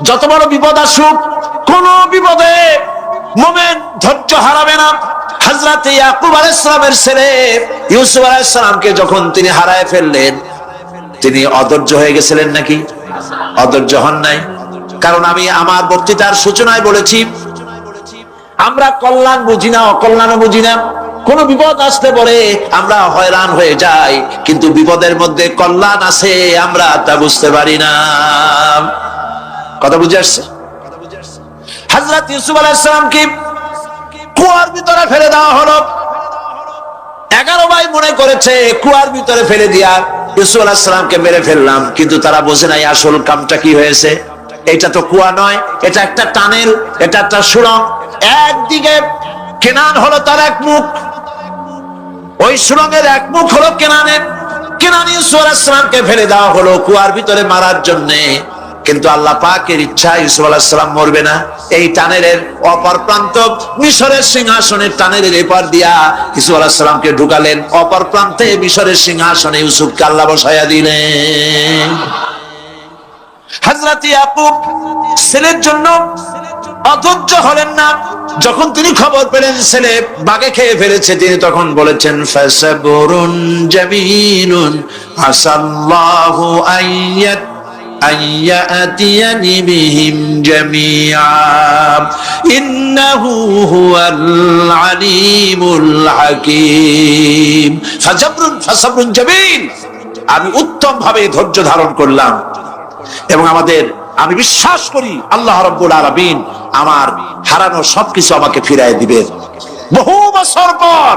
যত বড় বিপদ আসুক, কোন বিপদে মুমিন ধৈর্য হারাবে না। হযরত ইয়াকুব আলাইহিস সালামের ছেলে ইউসুফ আলাইহিস সালামকে যখন তিনি হারায় ফেললেন, তিনি অধৈর্য হয়ে গেছিলেন নাকি? অধৈর্য হন নাই। কারণ আমি আমার বক্তৃতার সূচনায় বলেছি, আমরা কল্যাণ বুঝি না, অকল্যাণও বুঝি না। কোন বিপদ আসতে পরে আমরা হয়রান হয়ে যাই, কিন্তু বিপদের মধ্যে কল্যাণ আছে আমরা তা বুঝতে পারি না। কথা বুঝে আসছে? হযরত ইউসুফ আলাইহিস সালামকে কুয়ার ভিতরে ফেলে দেওয়া হলো। 11 ভাই মনে করেছে কুয়ার ভিতরে ফেলে দিয়া ইউসুফ আলাইহিস সালামকে মেরে ফেললাম, কিন্তু তারা বোঝে নাই আসল কামটা কি হয়েছে। এটা তো কুয়া নয়, এটা একটা টানেল, এটা একটা সুড়ঙ্গ। একদিকে কেনান হলো তার এক মুখ, ওই সুড়ঙ্গের এক মুখ হলো কেনানের, কিনান ইউসুফ আলাইহিস সালামকে ফেলে দেওয়া হলো কুয়ার ভিতরে মারার জন্য, কিন্তু আল্লাহ পাকের ইচ্ছা ইউসুফ আলাইহিস সালাম মরবে না। এই টানেলের অপর প্রান্ত মিশরের সিংহাসনের টানেলের এপার দিয়া ইউসুফ আলাইহিস সালামকে ঢুকালেন, অপর প্রান্তে মিশরের সিংহাসনে ইউসুফকে আল্লাহ বসায়া দিলেন। হযরত ইয়াকুব ছেলের জন্য অধৈর্য হলেন না। যখন তিনি খবর পেলেন ছেলে বাঘে খেয়ে ফেলেছে, তিনি তখন বলেছেন ফাসাবরুন জামিলুন আসাল্লাহু আইয়াতিয়ানি বিহিম জামিআ ইন্নাহু হুয়াল আলিমুল হাকীম। ফাসাবরুন জামিল, আমি উত্তম ভাবে ধৈর্য ধারণ করলাম এবং আমি বিশ্বাস করি আল্লাহ রাব্বুল আলামিন আমার হারানো সবকিছু আমাকে ফিরিয়ে দিবেন। বহু বছর পর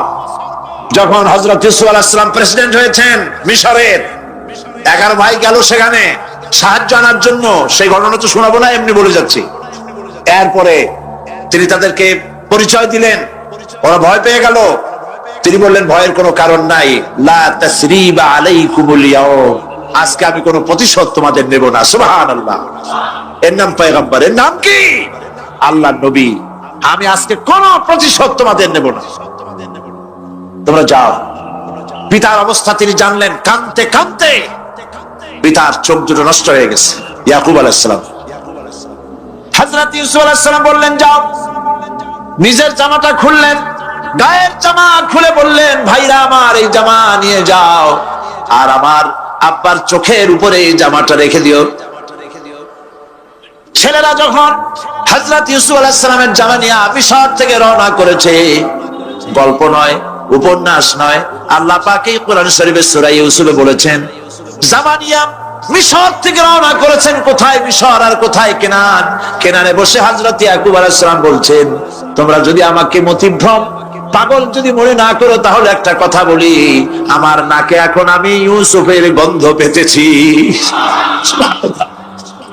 যখন হযরত ইউসুফ আলাইহিস সালাম প্রেসিডেন্ট হয়েছেন মিশরের, 11 ভাই গেল সেখানে সাহায্য আনার জন্য। সেই ঘটনা তো শোনাবো না, এমনি বলে যাচ্ছি। এরপরে তিনি তাদেরকে পরিচয় দিলেন, ওরা ভয় পেয়ে গেল। তিনি বললেন ভয়ের কোনো কারণ নাই, লা তাসরিবা আলাইকুমুল ইয়াউম, আজকে আমি কোনো প্রতিশোধ তোমাদের নেব না। সুবহানাল্লাহ। এর নাম পয়গম্বর, এর নাম কি? আল্লাহর নবী। আমি আজকে কোনো প্রতিশোধ তোমাদের নেব না, তোমরা যাও। পিতার অবস্থা তিনি জানলেন, কাঁদতে কাঁদতে পিতার চোখ দুটো নষ্ট হয়ে গেছে। ইয়াকুব আলাইহিস সালাম, হযরত ইউসুফ আলাইহিস সালাম বললেন যাও। নিজের জামাটা খুললেন, গায়ের জামা খুলে বললেন ভাইরা আমার এই জামা নিয়ে যাও, আর আমার আব্বার চোখের উপরে এই জামাটা রেখে দিও। ছেলেরা যখন হযরত ইউসুফ আলাইহিস সালামের জামা নিয়ে মিশর থেকে রওনা করেছে, গল্প নয়, উপন্যাস নয়, আল্লাহ পাকই কোরআন শরীফের সূরা ইউসুফে বলেছেন জামা নিয়ে মিশর থেকে রওনা করেছেন। কোথায় মিশর আর কোথায় কেনান? কেনানে বসে হযরত ইয়াকুব আলাইহিস সালাম বলছেন তোমরা যদি আমাকে মতিভ্রম পাগল যদি মনে না করো তাহলে একটা কথা বলি, আমার নাকে এখন আমি ইউসুফের গন্ধ পেতেছি।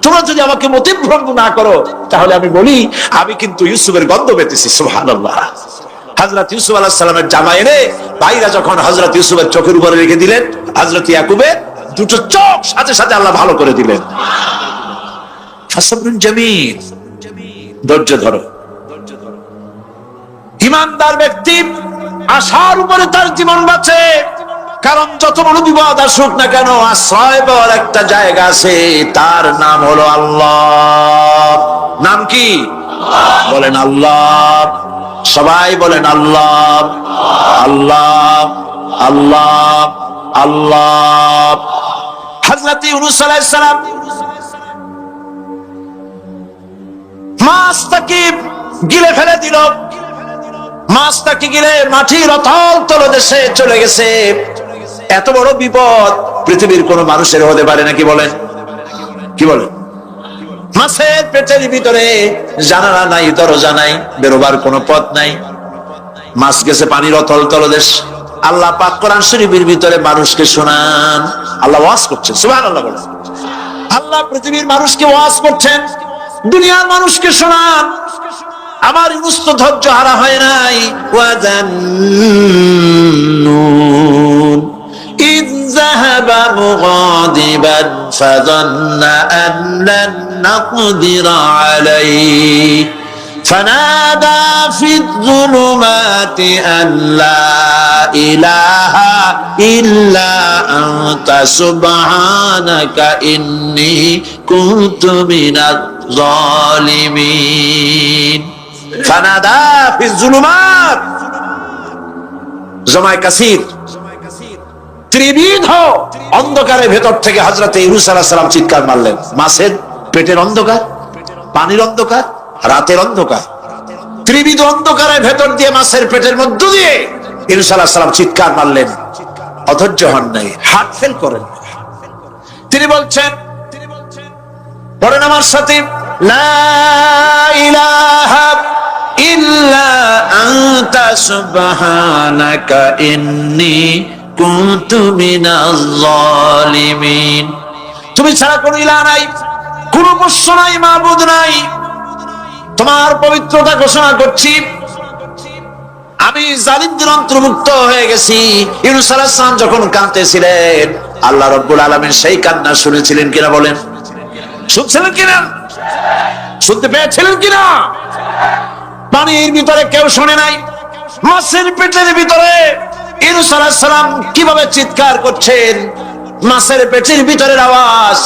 তোমরা যদি আমাকে মতিভ্রম না করো তাহলে আমি বলি আমি কিন্তু ইউসুফের গন্ধ পেতেছি। সুবহানাল্লাহ। হযরত ইউসুফ আলাইহিস সালামের জামা এনে ভাইরা যখন হযরত ইউসুফের চোখের উপরে রেখে দিলেন, হযরত ইয়াকুবের দুটো চোখ সাথে সাথে আল্লাহ ভালো করে দিলেন। ফাসাবরুন জামিল, ধৈর্য ধরো। ইমানদার ব্যক্তি আশার উপরে তার জীবন বাঁচে, কারণ যত বড় বিপদ আসুক না কেন আশ্রয় পাওয়ার একটা জায়গা আছে, তার নাম হলো আল্লাহ। নাম কি? বলেন আল্লাহ। সবাই বলেন আল্লাহ আল্লাহ আল্লাহ আল্লাহ। হযরত ইউনূস আলাইহিস সালাম মাছটাকে গিলে ফেলে দিল, মাছটাকে গিলে মাটির অতল তলদেশে চলে গেছে। এত বড় বিপদ পৃথিবীর কোন মানুষের হতে পারে নাকি? বলেন, কি বলেন? মাছের পেটের ভিতরে জানালা নাই, দরজা নাই, বেরোবার কোনো পথ নাই, মাছ গেছে পানির অতল তলদেশ। আল্লাহ পাক কোরআন শরীফের ভিতরে মানুষকে শোনান, আল্লাহ ওয়াজ করছেন। সুবহানাল্লাহ বলেন। আল্লাহ পৃথিবীর মানুষকে ওয়াজ করছেন, দুনিয়ার মানুষকে শোনান। আমার ইউনূস তো ধৈর্য হারা হয় নাই। ওয়াযান্নুন ইয যাহাবা মুগাদিবান ফাযান্না আন লান নাকদিরা আলাইহি ফানাদা ফিয-যুলুমাতি আন লা ইলাহা ইল্লা আনতা সুবহানাকা ইন্নী কুনতু মিনাজ জালিমিন। ফানাদা ফিয-যুলুমাত, জমায়ে কাসীর, ত্রিবিধ অন্ধকারের ভেতর থেকে হযরত ইউনূস আলাইহিস সালাম চিৎকার মারলেন। মাছের পেটের অন্ধকার, পানির অন্ধকার, রাতের অন্ধকার, ত্রিবিধ অন্ধকারের ভেতর দিয়ে মাছের পেটের মধ্য দিয়ে ইউনূস আলাইহিস সালাম চিৎকার মারলেন। অধৈর্য হন নাই, হার্ট ফেল করেন। তিনি বলছেন, পড়েন আমার সাথে, লা ইলাহা ইল্লা আনতা সুবহানাকা ইন্নী কুনতু মিনাজ জালিমিন। তুমি ছাড়া কোনো ইলাহ নাই, কোনো পোষ্য নাই, মাবুদ নাই। তোমার পবিত্রতা ঘোষণা করছি। আমি জালিমদের অন্তর্ভুক্ত হয়ে গেছি। ইউনূস আলাইহিস সালাম যখন কাঁদতেছিলেন, আল্লাহ রাব্বুল আলামিন সেই কান্না শুনেছিলেন কিনা বলেন? শুনছিলেন কিনা? শুনতে পেয়েছিলেন কিনা? পানির ভিতরে কেউ শোনে নাই, মাছের পেটের ভিতরে ইউনূস আলাইহিস সালাম কিভাবে চিৎকার করছেন, মাছের পেটের ভিতরের আওয়াজ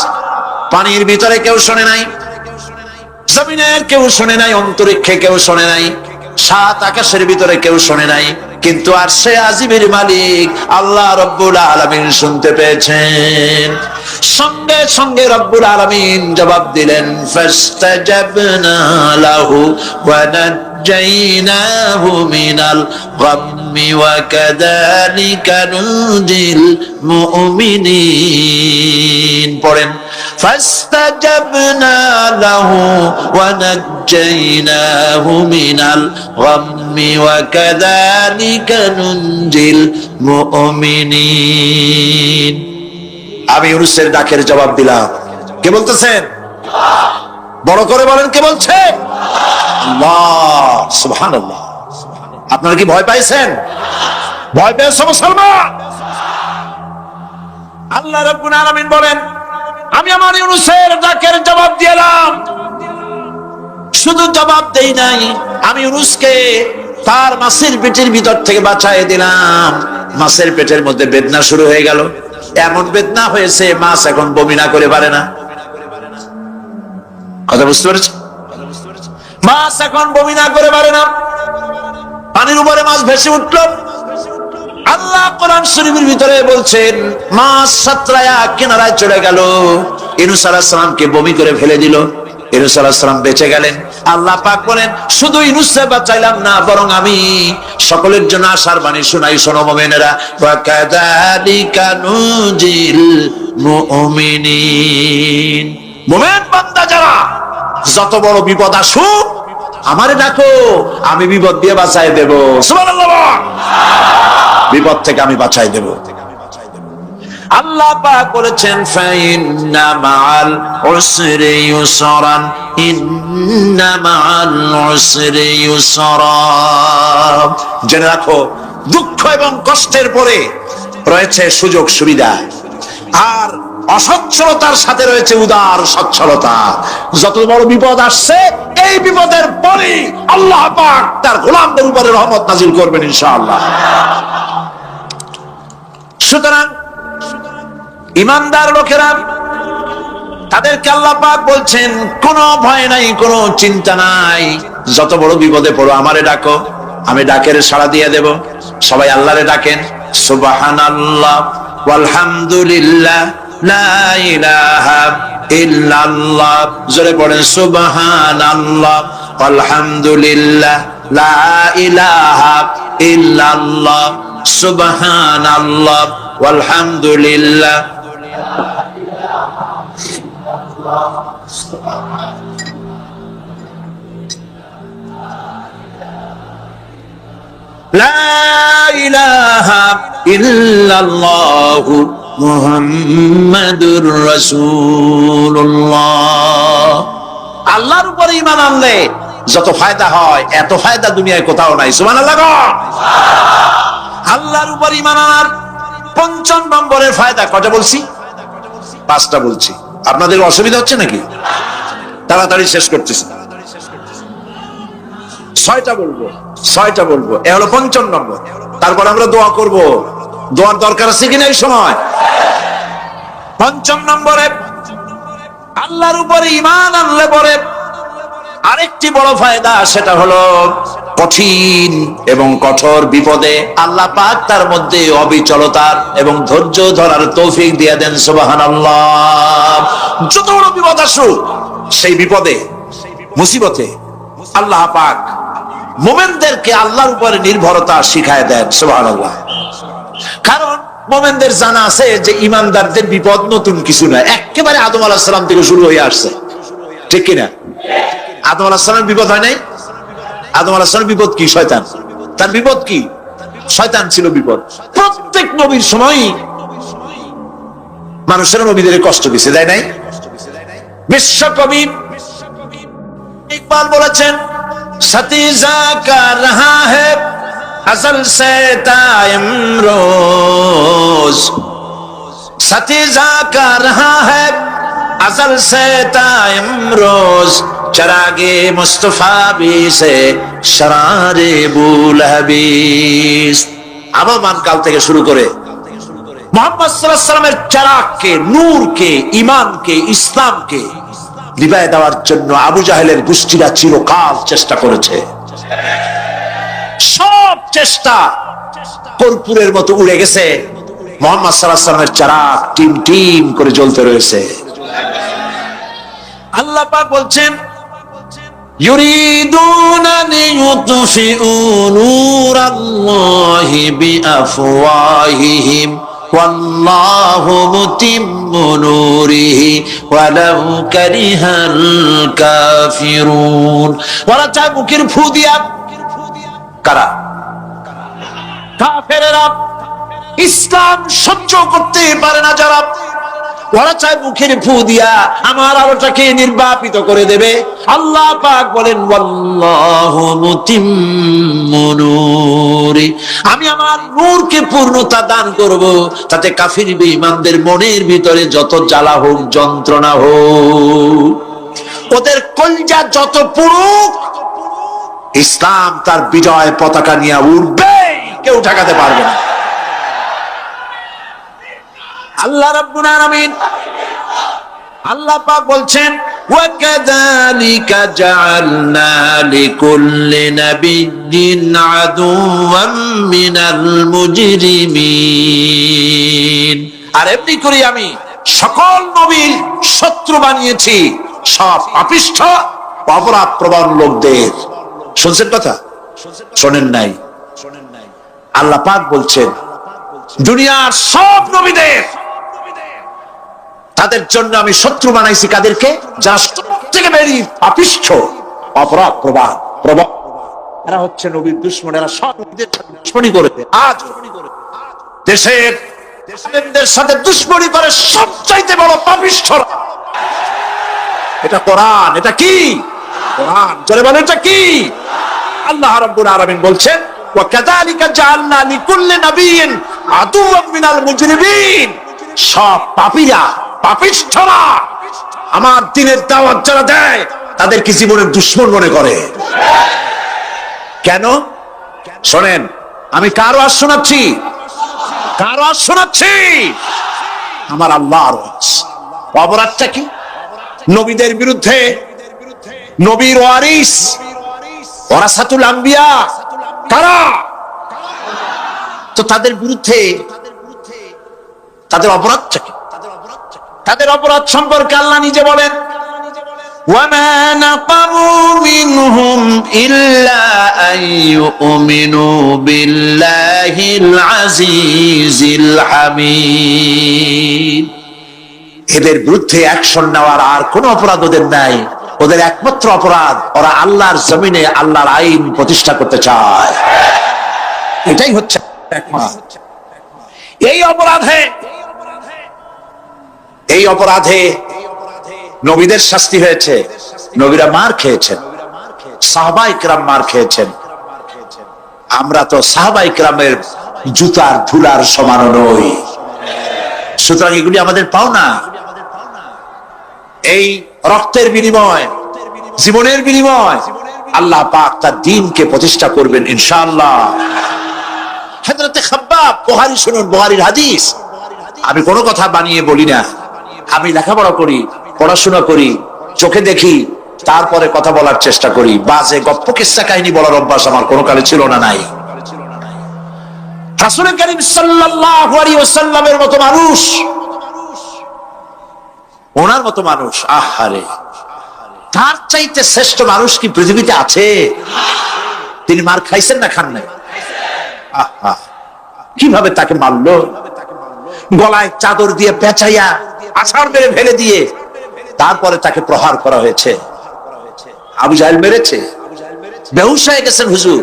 পানির ভিতরে কেউ শোনে নাই, জমিনের কেউ শোনে নাই, অন্তরিক্ষে কেউ শোনে নাই, সাত আকাশের ভিতরে কেউ শোনে নাই, কিন্তু আরশে আজিমের মালিক আল্লাহ রব্বুল আলামিন শুনতে পেয়েছেন। সঙ্গে সঙ্গে রব্বুল আলামিন জবাব দিলেন, ফাস্তাজাবনা লাহু ওয়া নাজ্জাইনাহু মিনাল গাম্মি ওয়া কাযালিকা নুজিল মুমিনিন। পড়েন, ফাস্তাজাবনা লাহু ওয়া নাজ্জাইনাহু মিনাল গাম্মি ওয়া কাযালিকা নুজিল মুমিনিন। আমি ইউনূসের ডাকের জবাব দিলাম। কে বলতেছেন? বড় করে বলেন, কে বলছে? আল্লাহ। সুবহানাল্লাহ। আপনারা কি ভয় পাইছেন? ভয় পেয়েছে মুসলমান? আল্লাহ রাব্বুল আলামিন বলেন, আমি আমার ইউনূসের ডাকের জবাব দিলাম। শুধু জবাব দেই নাই, আমি ইউনূসকে তার মাছের পেটের ভিতর থেকে বাঁচায় দিলাম। মাছের পেটের মধ্যে বেদনা শুরু হয়ে গেল, এমন বেদনা হয়েছে মাছ এখন বমি না করে পারে না। কথা বুঝতে পেরেছেন? মাছ এখন বমি না করে পারে না। পানির উপরে মাছ ভেসে উঠল। আল্লাহ কোরআন শরীফের ভিতরে বলছেন, মাছ সাতরায়া কিনারায় চলে গেল, ইউনূস আলাইহিস সালামকে বমি করে ফেলে দিল। ইউনূস আলাইহিস সালাম বেঁচে গেলেন। আল্লাহ পাক বলেন, শুধু ইউনূসকে বাঁচাইলাম না, বরং আমি সকলের জন্য আশার বাণী শোনাই, শোনো মুমিনেরা, ওয়া কাযালিকা নুজিল মুমিনিন। মুমিন বান্দা যারা, যত বড় বিপদ আসুক আমারে ডাকো, আমি বিপদ দিয়ে বাঁচাই দেব। সুবহানাল্লাহ। বিপদ থেকে আমি বাঁচাই দেব। আল্লাহ পাক বলেছেন, ফাইন্না মাআল উসরি ইউসরান, ইন্না মাআল উসরি ইউসরা। জেনে রাখো, দুঃখ এবং কষ্টের পরে রয়েছে সুযোগ সুবিধা, আর অসচ্ছলতার সাথে রয়েছে উদার সচ্ছলতা। যত বড় বিপদ আসছে, এই বিপদের পরে আল্লাহ পাক তার গোলামদের উপরে রহমত নাজিল করবেন ইনশাআল্লাহ। সুতরাং ঈমানদার লোকেরা, তাদেরকে আল্লাহ পাক বলছেন, কোনো ভয় নাই, কোনো চিন্তা নাই, যত বড় বিপদে পড়ো আমারে ডাকো, আমি ডাকের সাড়া দিয়ে দেব। সবাই আল্লাহরে ডাকেন, সুবহানাল্লাহ ওয়ালহামদুলিল্লাহ লা ইলাহা ইল্লাল্লাহ। জোরে পড়েন, সুবহানাল্লাহ ওয়ালহামদুলিল্লাহ লা ইলাহা ইল্লাল্লাহ, সুবহানাল্লাহ ওয়ালহামদুলিল্লাহ। লা ইলাহা ইল্লাল্লাহু মুহাম্মাদুর রাসূলুল্লাহ। আল্লাহর উপরে ঈমান আনলে যত ফায়দা হয়, এত ফায়দা দুনিয়ায় কোথাও নাই। সুবহানাল্লাহ। আল্লাহর উপর ঈমান আনার ৫ম নম্বরের ফায়দা কয়টা বলছি? 5টা বলছি। আপনাদের অসুবিধা হচ্ছে নাকি? তাড়াতাড়ি শেষ করতেছি। 6টা বলবো, 6টা বলবো। এ হলো ৫ম নম্বর। তারপর আমরা দোয়া করব। দোয়ার দরকার আছে কিনা এই সময়? ৫ম নম্বরে আল্লাহর উপরে ঈমান আনলে পরে আরেকটি বড় ফায়দা, সেটা হলো কঠিন এবং কঠোর বিপদে আল্লাহ পাক তার মধ্যে অবিচলতার এবং ধৈর্য ধরার তৌফিক দিয়ে দেন। সুবহানাল্লাহ। যত বড় বিপদ আসুক, সেই বিপদে মুসিবতে আল্লাহ পাক মুমিনদেরকে আল্লাহর উপরে নির্ভরতা শিখায় দেন। সুবহানাল্লাহ। কারণ মুমিনদের জানা আছে যে ঈমানদারদের বিপদ নতুন কিছু নয়, একেবারে আদম আলাইহিস সালাম থেকে শুরু হয়ে আসছে, ঠিক কিনা? আদম আলাইহিস সালামের বিপদ হয় নাই? আদম আলাইহিস সালামের বিপদ কি? শয়তান। তার বিপদ কি? শয়তান ছিল বিপদ। প্রত্যেক নবীর সময়ই মানুষের নবীদের কষ্ট দিছে, তাই নাই? বিশ্বকবি ইকবাল বলেছেন, সাথী জাকা রহা হে अज़ल से तायम रोज सतीजा का रहा है अज़ल से तायम रोज चरागे मुस्तफा भी से शरारे बुलहबीस आवामान काल থেকে শুরু করে মুহাম্মদ সাল্লাল্লাহু আলাইহি ওয়াসাল্লামের চারাগকে নূরকে ঈমানকে ইসলামকে নিভায়ে দেওয়ার জন্য আবু জাহেলের গোষ্ঠীরা চিরকাল চেষ্টা করেছে সব চেষ্টা কর্পূরের মতো উড়ে গেছে মুহাম্মদ সাল্লাল্লাহু আলাইহি ওয়াসাল্লামের চারাগ টিম টিম করে জ্বলতে রয়েছে আল্লাহ পাক বলছেন يريدون أن يطفئوا نور الله بأفواههم والله متم نوره ولو كره الكافرون ওরা চায় মুখের ফু দিয়া কারা কাফেররা ইসলাম সহ্য করতে পারে না যারা ওরা চায় মুখের ফু দিয়া আমার আলোটাকে নির্বাপিত করে দেবে আল্লাহ পাক বলেন ওয়াল্লাহু মুতিম্মু নূরি আমি আমার নূরকে পূর্ণতা দান করব তাতে কাফির বেঈমানদের মনের ভিতরে যত জ্বালা হোক যন্ত্রণা হোক ওদের কলজা যত পুরুক ইসলাম তার বিজয় পতাকা নিয়ে উঠবে কেউ ঠেকাতে পারবে না আল্লাহ রাব্বুল আলামিন আল্লাহ পাক বলছেন ওয়াকাযালিকা জাআলনা লিকুল্লি নাবিয়্যিন আদুওয়াম মিনাল মুজরিমিন আর এমনি করে আমি সকল নবীর শত্রু বানিয়েছি সব পাপিষ্ঠ অপরাধ প্রবণ লোকদের শুনছেন কথা শোনেন নাই আল্লাহ পাক বলছেন দুনিয়ার সব নবীদের তাদের জন্য আমি শত্রু বানাইছি কাদেরকে যারা সবথেকে বেশি পাপিষ্ঠ অপরাধ প্রবণ এরা হচ্ছে নবীর দুশমন এরা সব নবীদের সাথে দুশমনি করেছে আজ দেশের আলেমদের সাথে দুশমনি করে সবচাইতে বড় পাপিষ্ঠরা এটা কোরআন এটা কি কোরআন জোরে বলেন এটা কি আল্লাহ রাব্বুল আলামিন বলছেন ওয়াকাযালিকা জাআলনা লিকুল্লি নাবিয়্যিন আদুওয়াম মিনাল মুজরিমিন সব পাপীরা পাপিষ্ঠরা আমার দ্বীনের দাওয়াত যারা দেয় তাদেরকে জীবনের দুশমন মনে করে কেন শুনেন আমি কার ওয়াজ শোনাচ্ছি আমার আল্লাহর ওয়াজ অপরাধটা কি নবীদের বিরুদ্ধে নবীর ওয়ারিস ওয়ারাসাতুল আম্বিয়া কারা তো তাদের বিরুদ্ধে তাদের অপরাধটা কি তাদের অপরাধ সম্পর্কে আল্লাহ নিজে বলেন ওয়ামা নাকামু মিনহুম ইল্লা আইয়ুমিনু বিল্লাহিল আজিজিল হামিদ এদের বিরুদ্ধে অ্যাকশন নেওয়ার আর কোনো অপরাধ ওদের নাই ওদের একমাত্র অপরাধ ওরা আল্লাহর জমিনে আল্লাহর আইন প্রতিষ্ঠা করতে চায় এটাই হচ্ছে এই অপরাধে নবীদের শাস্তি হয়েছে নবীরা মার খেয়েছেন সাহাবায়ে কেরাম মার খেয়েছেন আমরা তো সাহাবায়ে কেরামের জুতার ধুলার সমান নই সুতরাং এগুলি আমাদের পাওনা এই রক্তের বিনিময় জীবনের বিনিময় আল্লাহ পাক তার দ্বীনকে প্রতিষ্ঠা করবেন ইনশাআল্লাহ হযরত খাব্বাব বুখারী শুনুন বুখারীর হাদিস আমি কোনো কথা বানিয়ে বলি না আমি লেখাপড়া করি পড়াশোনা করি চোখে দেখি তারপরে কথা বলার চেষ্টা করি বাজে গপ্প কিস্সা কাহিনী বলার অভ্যাস আমার কোনো কালে ছিল না নাই রাসূল করিম সাল্লাল্লাহু আলাইহি ওয়াসাল্লামের মতো মানুষ ওনার মতো মানুষ আহারে তার চাইতে শ্রেষ্ঠ মানুষ কি পৃথিবীতে আছে তিনি মার খাইছেন না খান নাই আহা কিভাবে তাকে মারলো গলায় চাদর দিয়ে পেঁচাইয়া আছাড় মেরে ফেলে দিয়ে তারপরে তাকে প্রহার করা হয়েছে আবু জাহেল মেরেছে বেহুশ হয়ে গেছেন হুজুর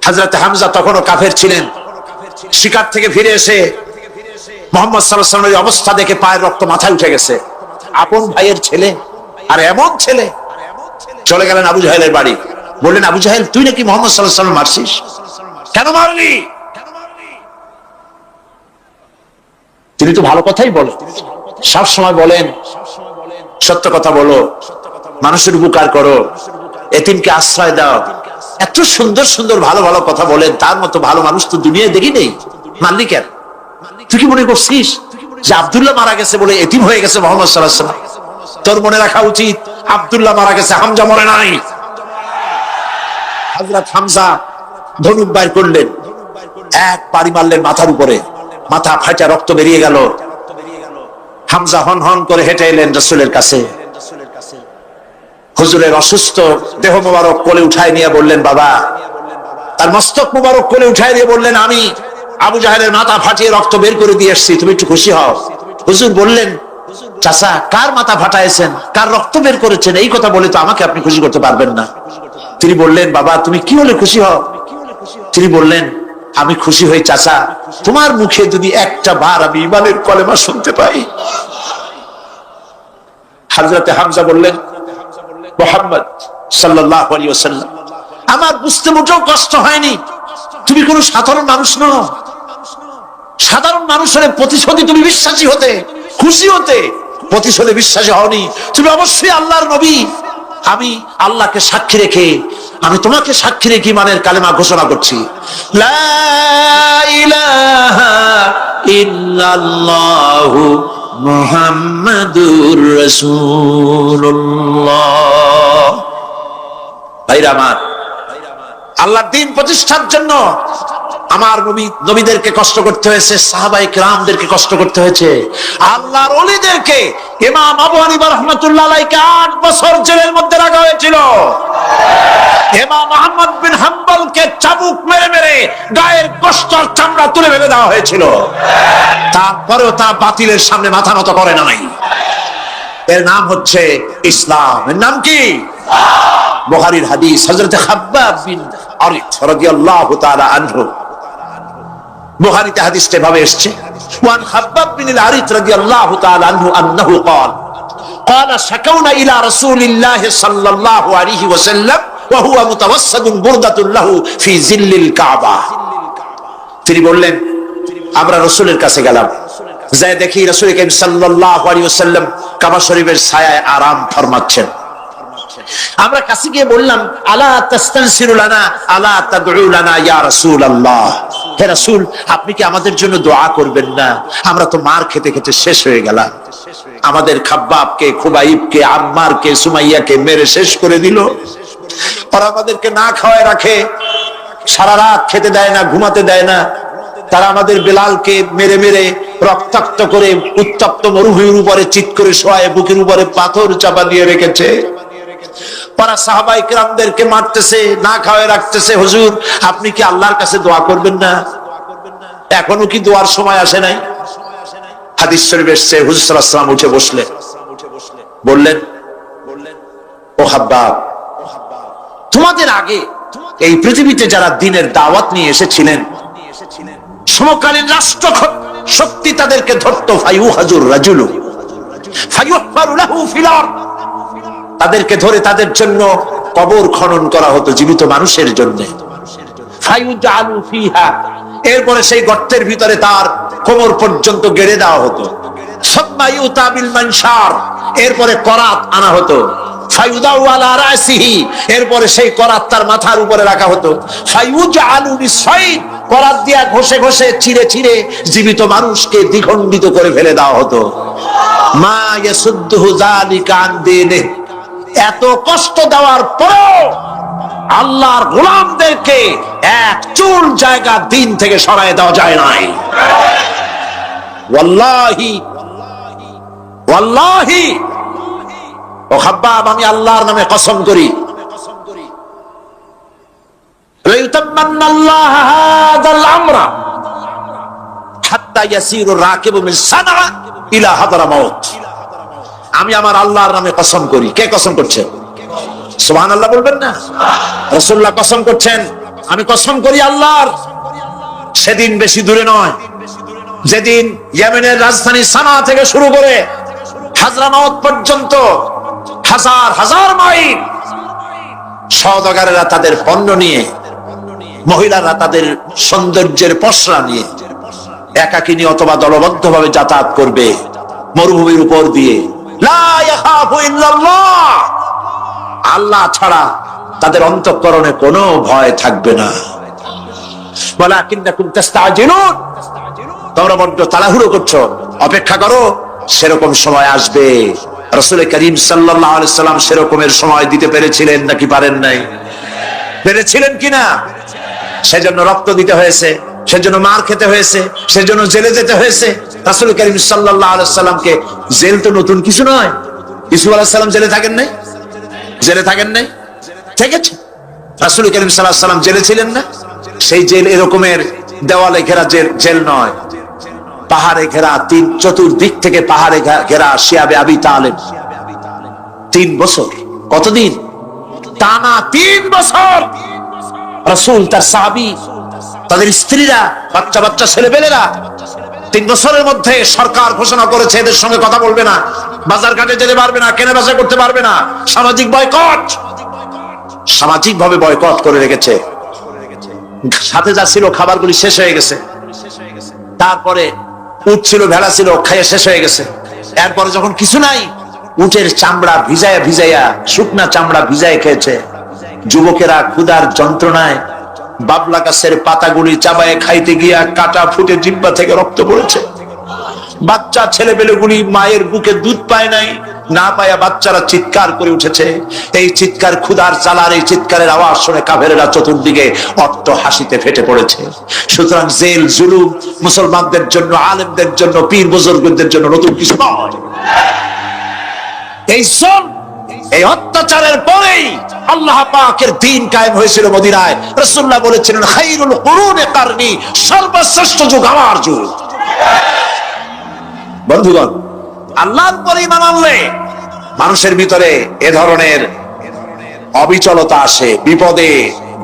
হযরত হামজা তখনও কাফের ছিলেন শিকার থেকে ফিরে এসে মুহাম্মদ সাল্লাল্লাহু আলাইহি ওয়াসাল্লামের অবস্থা দেখে পায়ের রক্ত মাথায় উঠে গেছে আপন ভাইয়ের ছেলে আর এমন ছেলে চলে গেলেন আবু জাহেলের বাড়ি বললেন আবু জাহেল তুই নাকি মুহাম্মদ সাল্লাল্লাহু আলাইহি ওয়াসাল্লাম মারছিস কেন মারলি? তিনি তো ভালো কথাই বলেন, সব সময় বলেন সত্য কথা বলো, মানুষের উপকার করো, এতিমকে আশ্রয় দাও। এত সুন্দর সুন্দর ভালো ভালো কথা বলেন, তার মতো ভালো মানুষ তো দুনিয়ায় দেখি নেই। মারলি কেন? তুই কি মনে করছিস যে আব্দুল্লাহ মারা গেছে বলে এতিম হয়ে গেছে মুহাম্মদ সাল্লাল্লাহু আলাইহি ওয়াসাল্লাম? তোর মনে রাখা উচিত আব্দুল্লাহ মারা গেছে, হামজা মরে নাই। হযরত হামজা ধনুক বাইর করলেন, এক বাড়ি মারলেন মাথার উপরে, মাথা ফাটা রক্ত বেরিয়ে গেল। হামজা হন হন করে হেঁটে এলেন রাসূলের কাছে। হুজুরের অসুস্থ দেহ মোবারক কোলে উঠায় নিয়ে বললেন, বাবা। তার মস্তক মোবারক কোলে উঠায় নিয়ে বললেন, আমি আবু জাহেলের মাথা ফাটিয়ে রক্ত বের করে দিয়ে এসেছি, তুমি একটু খুশি হও। হুজুর বললেন, চাচা, কার মাথা ফাটাইছেন, কার রক্ত বের করেছেন, এই কথা বলে তো আমাকে আপনি খুশি করতে পারবেন না। তিনি বললেন, বাবা তুমি কি হলে খুশি হও? তিনি বললেন, আমি খুশি হই চাচা, তোমার মুখে যদি একটা বার আমি ঈমানের কলেমা শুনতে পাই। হযরতে হামজা বললেন, মুহাম্মদ সাল্লাল্লাহু আলাইহি ওয়াসাল্লাম, আমার বুঝতে মোটেও কষ্ট হয়নি, তুমি কোনো সাধারণ মানুষ নও। সাধারণ মানুষের প্রতিশোধে তুমি বিশ্বাসী হতে, খুশি হতে, প্রতিশোধে বিশ্বাসী হওনি, তুমি অবশ্যই আল্লাহর নবী। আমি আল্লাহকে সাক্ষী রেখে, আমি তোমাকে সাক্ষী রেখে ঈমানের কালেমা ঘোষণা করছি, লা ইলাহা ইল্লাল্লাহু মুহাম্মাদুর রাসূলুল্লাহ। ভাইরা আমার, আল্লাহর দ্বীন প্রতিষ্ঠার জন্য আমার নবীদেরকে কষ্ট করতে হয়েছে, সাহাবায়ে কেরামদেরকে কষ্ট করতে হয়েছে, আল্লাহর ওলিদেরকে। ইমাম আবু হানিফা রাহমাতুল্লাহ আলাইহি 8 বছর জেলের মধ্যে রাখা হয়েছিল। ইমাম আহমদ বিন হাম্বলকে চাবুক মেরে মেরে গায়ের গোশত আর চামড়া তুলে ফেলে দেওয়া হয়েছিল। তারপরেও তা বাতিলের সামনে মাথা নত করে নাই। এর নাম হচ্ছে ইসলাম। এর নাম কি? বুখারীর হাদিস, হযরত খাব্বাব বিন আরিত রাদিয়াল্লাহু তাআলা আনহু, বুখারীতে হাদিসটা এভাবে এসেছে, ওয়ান খাব্বাব বিন আরিত রাদিয়াল্লাহু তাআলা আনহু আন্নাহু قال قال شكونا الى رسول الله صلى الله عليه وسلم وهو متوسد بردة له في ظل الكعبة। তিনি বললেন, আমরা রাসূলের কাছে গেলাম, যাই দেখি রাসূল করিম সাল্লাল্লাহু আলাইহি ওয়াসাল্লাম কাবা শরীফের ছায়ায় আরাম ফরমাচ্ছেন। আমরা কাছে গিয়ে বললাম, আলা তাস্তানসিরু লানা আলা তাদউ লানা ইয়া রাসূলুল্লাহ, হে রাসূল আপনি কি আমাদের জন্য দোয়া করবেন না? আমরা তো মার খেতে খেতে শেষ হয়ে গেলাম, আমাদের খাব্বাবকে, খুবাইবকে, আম্মারকে, সুমাইয়াকে মেরে শেষ করে দিল। ওরা আমাদেরকে না খাওয়ায় রাখে, সারা রাত খেতে দেয় না, ঘুমাতে দেয় না। তারা আমাদের বেলালকে মেরে মেরে রক্তাক্ত করে উত্তপ্ত মরুভূমির উপরে চিৎ করে শোয়ায়, বুকের উপরে পাথর চাপা দিয়ে রেখেছে। পারা সাহাবায়ে কেরামদেরকে মারতেছে, না খাওয়ায় রাখতেছে। হুজুর আপনি কি আল্লাহর কাছে দোয়া করবেন না? এখনো কি দোয়ার সময় আসে নাই? হাদিস শরীফ এসেছে, হুজুর সাল্লাল্লাহু আলাইহি ওয়াসাল্লাম উঠে বসলেন, বললেন, ও হাব্বাব, তোমাদের আগে এই পৃথিবীতে যারা দ্বীনের দাওয়াত নিয়ে এসেছিলেন, সমকালীন রাষ্ট্র শক্তি তাদেরকে ধরতো, ফায়ুহাজুর রাজুলু ফায়ুহফারু লাহু ফিল আরদ, তাদেরকে ধরে তাদের জন্য কবর খনন করা হতো জীবিত মানুষের জন্য। ফায়ুজালু ফিহা, এরপরে সেই গর্তের ভিতরে তার কোমর পর্যন্ত গেড়ে দেওয়া হতো। সুম্মা ইউতা বিল মানশার, এরপরে করাত আনা হতো। ফায়ুদাউ আলা রাসিহি, এরপরে সেই করাত তার মাথার উপরে রাখা হতো। ফায়ুজালু বিসাইদ, করাত দিয়া ঘষে ঘষে চিরে চিরে জীবিত মানুষকে দ্বিখণ্ডিত করে ফেলে দেওয়া হতো। মা ইয়াসুদ্দুহু যালিকা আন দীনিহি, এত কষ্ট দেওয়ার পরেও আল্লাহর গোলামদেরকে এক চুল জায়গা দিন থেকে সরায় দেওয়া যায় নাই। ওয়াল্লাহি ওয়াল্লাহি, ও খাব্বাব আমি আল্লাহর নামে কসম করি, লাইতামান্নাল্লাহু হাযাল আমরা হাত্তা ইয়াসিরু রাকিবু মিন সানআ ইলা হাদরামাউত, আমি আমার আল্লাহর নামে কসম করি। কে কসম করছেন? সুবহানাল্লাহ বলবেন না? রাসূলুল্লাহ কসম করছেন, আমি কসম করি আল্লাহর, সেদিন বেশি দূরে নয় যেদিন ইয়েমেনের রাজধানী সানা থেকে শুরু করে হাজরামাউত পর্যন্ত হাজার হাজার মাইল সওদাগরেরা তাদের পণ্য নিয়ে মহিলারা তাদের সৌন্দর্যের পসরা নিয়ে একাকিনী অথবা দলবদ্ধভাবে যাতায়াত করবে মরুভূমির উপর দিয়ে। লা ইয়াখাফু ইল্লাল্লাহ, আল্লাহ ছাড়া তাদের অন্তঃকরণে কোনো ভয় থাকবে না। ওয়ালাকিন্নাকুম তাস্তাজিলুন, তোমরা বড্ড তাড়াহুড়ো করছো, অপেক্ষা করো, সেরকম সময় আসবে। রাসূল করিম সাল্লাল্লাহু আলাইহি সাল্লাম সেরকমের সময় দিতে পেরেছিলেন নাকি পারেন নাই? পেরেছিলেন কিনা? সেজন্য রক্ত দিতে হয়েছে, সেজন্য মার খেতে হয়েছে, সেজন্য জেলে যেতে হয়েছে। রাসূল করিম সাল্লাল্লাহু আলাইহি সাল্লামকে, জেল তো নতুন কিছু নয়। ইউসুফ আলাইহিস সালাম জেলে থাকেন নাই? জেলে থাকেন নাই? থেকেছে। রাসূল করিম সাল্লাল্লাহু আলাইহি সাল্লাম জেলে ছিলেন না? সেই জেল এরকমের দেওয়ালে ঘেরা জেল নয়, পাহাড়ে ঘেরা, চতুর্দিক থেকে পাহাড়ে ঘেরা শিয়াবে আবি তালেব 3 বছর। কতদিন? টানা 3 বছর। রাসূল, তার সাহাবী, তাদের স্ত্রীরা, বাচ্চা বাচ্চা ছেলেপেলেরা 3 বছরের মধ্যে সরকার ঘোষণা করেছে এদের সঙ্গে কথা বলবে না, বাজার ঘাটে যেতে পারবে না, কেনা বেচা করতে পারবে না, সামাজিক বয়কট। সামাজিক ভাবে বয়কট করে রেখেছে। সাথে যা ছিল খাবারগুলি শেষ হয়ে গেছে, তারপরে উট ছিল, ভেড়া ছিল, খাইয়ে শেষ হয়ে গেছে। এরপরে যখন কিছু নাই, উটের চামড়া ভিজাইয়া ভিজাইয়া, শুকনা চামড়া ভিজায় খেয়েছে। যুবকেরা ক্ষুধার যন্ত্রণায় বাবলা গাছের পাতাগুলি চাবায়ে খাইতে গিয়া কাটা ফুটে জিহ্বা থেকে রক্ত পড়েছে। বাচ্চা ছেলেপেলেগুলি মায়ের বুকে দুধ পায় নাই, না পায়া বাচ্চারা চিৎকার করে উঠেছে। এই চিৎকার, ক্ষুধার জ্বালার এই চিৎকারের আওয়াজ শুনে কাফেরেরা চতুর্দিকে অট্ট হাসিতে ফেটে পড়েছে। সুতরাং জেল জুলুম মুসলমানদের জন্য, আলেমদের জন্য, পীর বুজুর্গদের জন্য নতুন কিছু নয়। এই অত্যাচারের পরেই আল্লাহ পাকের দ্বীন কায়েম হয়েছিল মদিনায়। রাসূলুল্লাহ বলেছিলেন, খায়রুল কুরুনি কারনি, সর্বশ্রেষ্ঠ যুগ আমার যুগ। বন্ধুগণ, আল্লাহর পরে ঈমান আনলে মানুষের ভিতরে এ ধরনের অবিচলতা আসে, বিপদে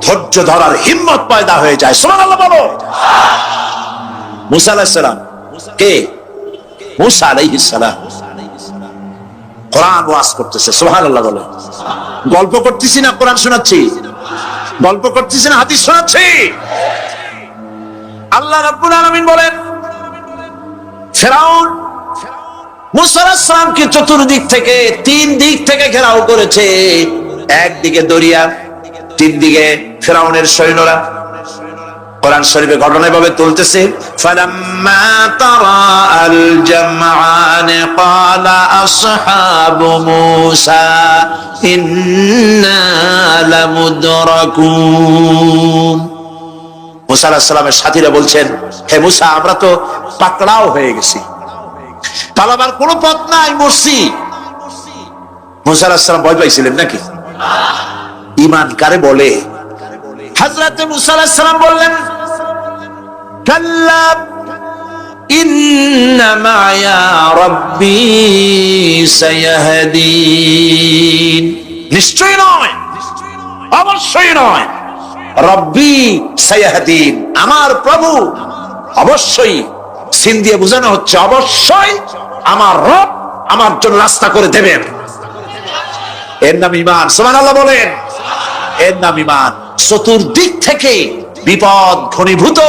ধৈর্য ধরার হিম্মত পয়দা হয়ে যায়। সুবহানাল্লাহ বলো। মুসা আলাইহিস সালাম কে? মুসা আলাইহিস সালাম কোরআন ওয়াজ করতেছে। সুবহানাল্লাহ বলো। গল্প করতেছি না কোরআন শোনাচ্ছি? গল্প করতেছি না হাদিস শোনাচ্ছি? আল্লাহ রাব্বুল আলামিন বলেন, ফিরআউন মুসা আলাইহিস সালামকে চতুর্দিক থেকে, 3 দিক থেকে ঘেরাও করেছে। একদিকে দরিয়া, 3 দিকে ফিরআউনের সৈন্যরা। কোরআন শরীফে ঘটনা এভাবে তুলতেছে, ফালাম্মা তারা আল জামআন ক্বালা আসহাবু মূসা ইন্না লামুদরাকুন। মূসা আলাইহিস সালামের সাথীরা বলছেন, হে মূসা, আমরা তো পাকড়াও হয়ে গেছি, পালাবার কোনো পথ নাই, মরছি। মূসা আলাইহিস সালাম ভয় পাইছিলেন নাকি? ঈমান কারে বলে? হযরত মূসা আলাইহিস সালাম বললেন, কাল্লা ইন্না মা'য়া রাব্বী সায়াহদিন। নিশ্চয় নয়, অবশ্যই নয়, রব্বী সায়াহদিন, আমার প্রভু অবশ্যই, সিন দিয়ে বোঝানো হচ্ছে অবশ্যই আমার রব আমার জন্য রাস্তা করে দেবেন। এর নাম ঈমান। সুবহানাল্লাহ বলেন। এর নাম ঈমান। চতুর্দিক থেকে বিপদ ঘনীভূত,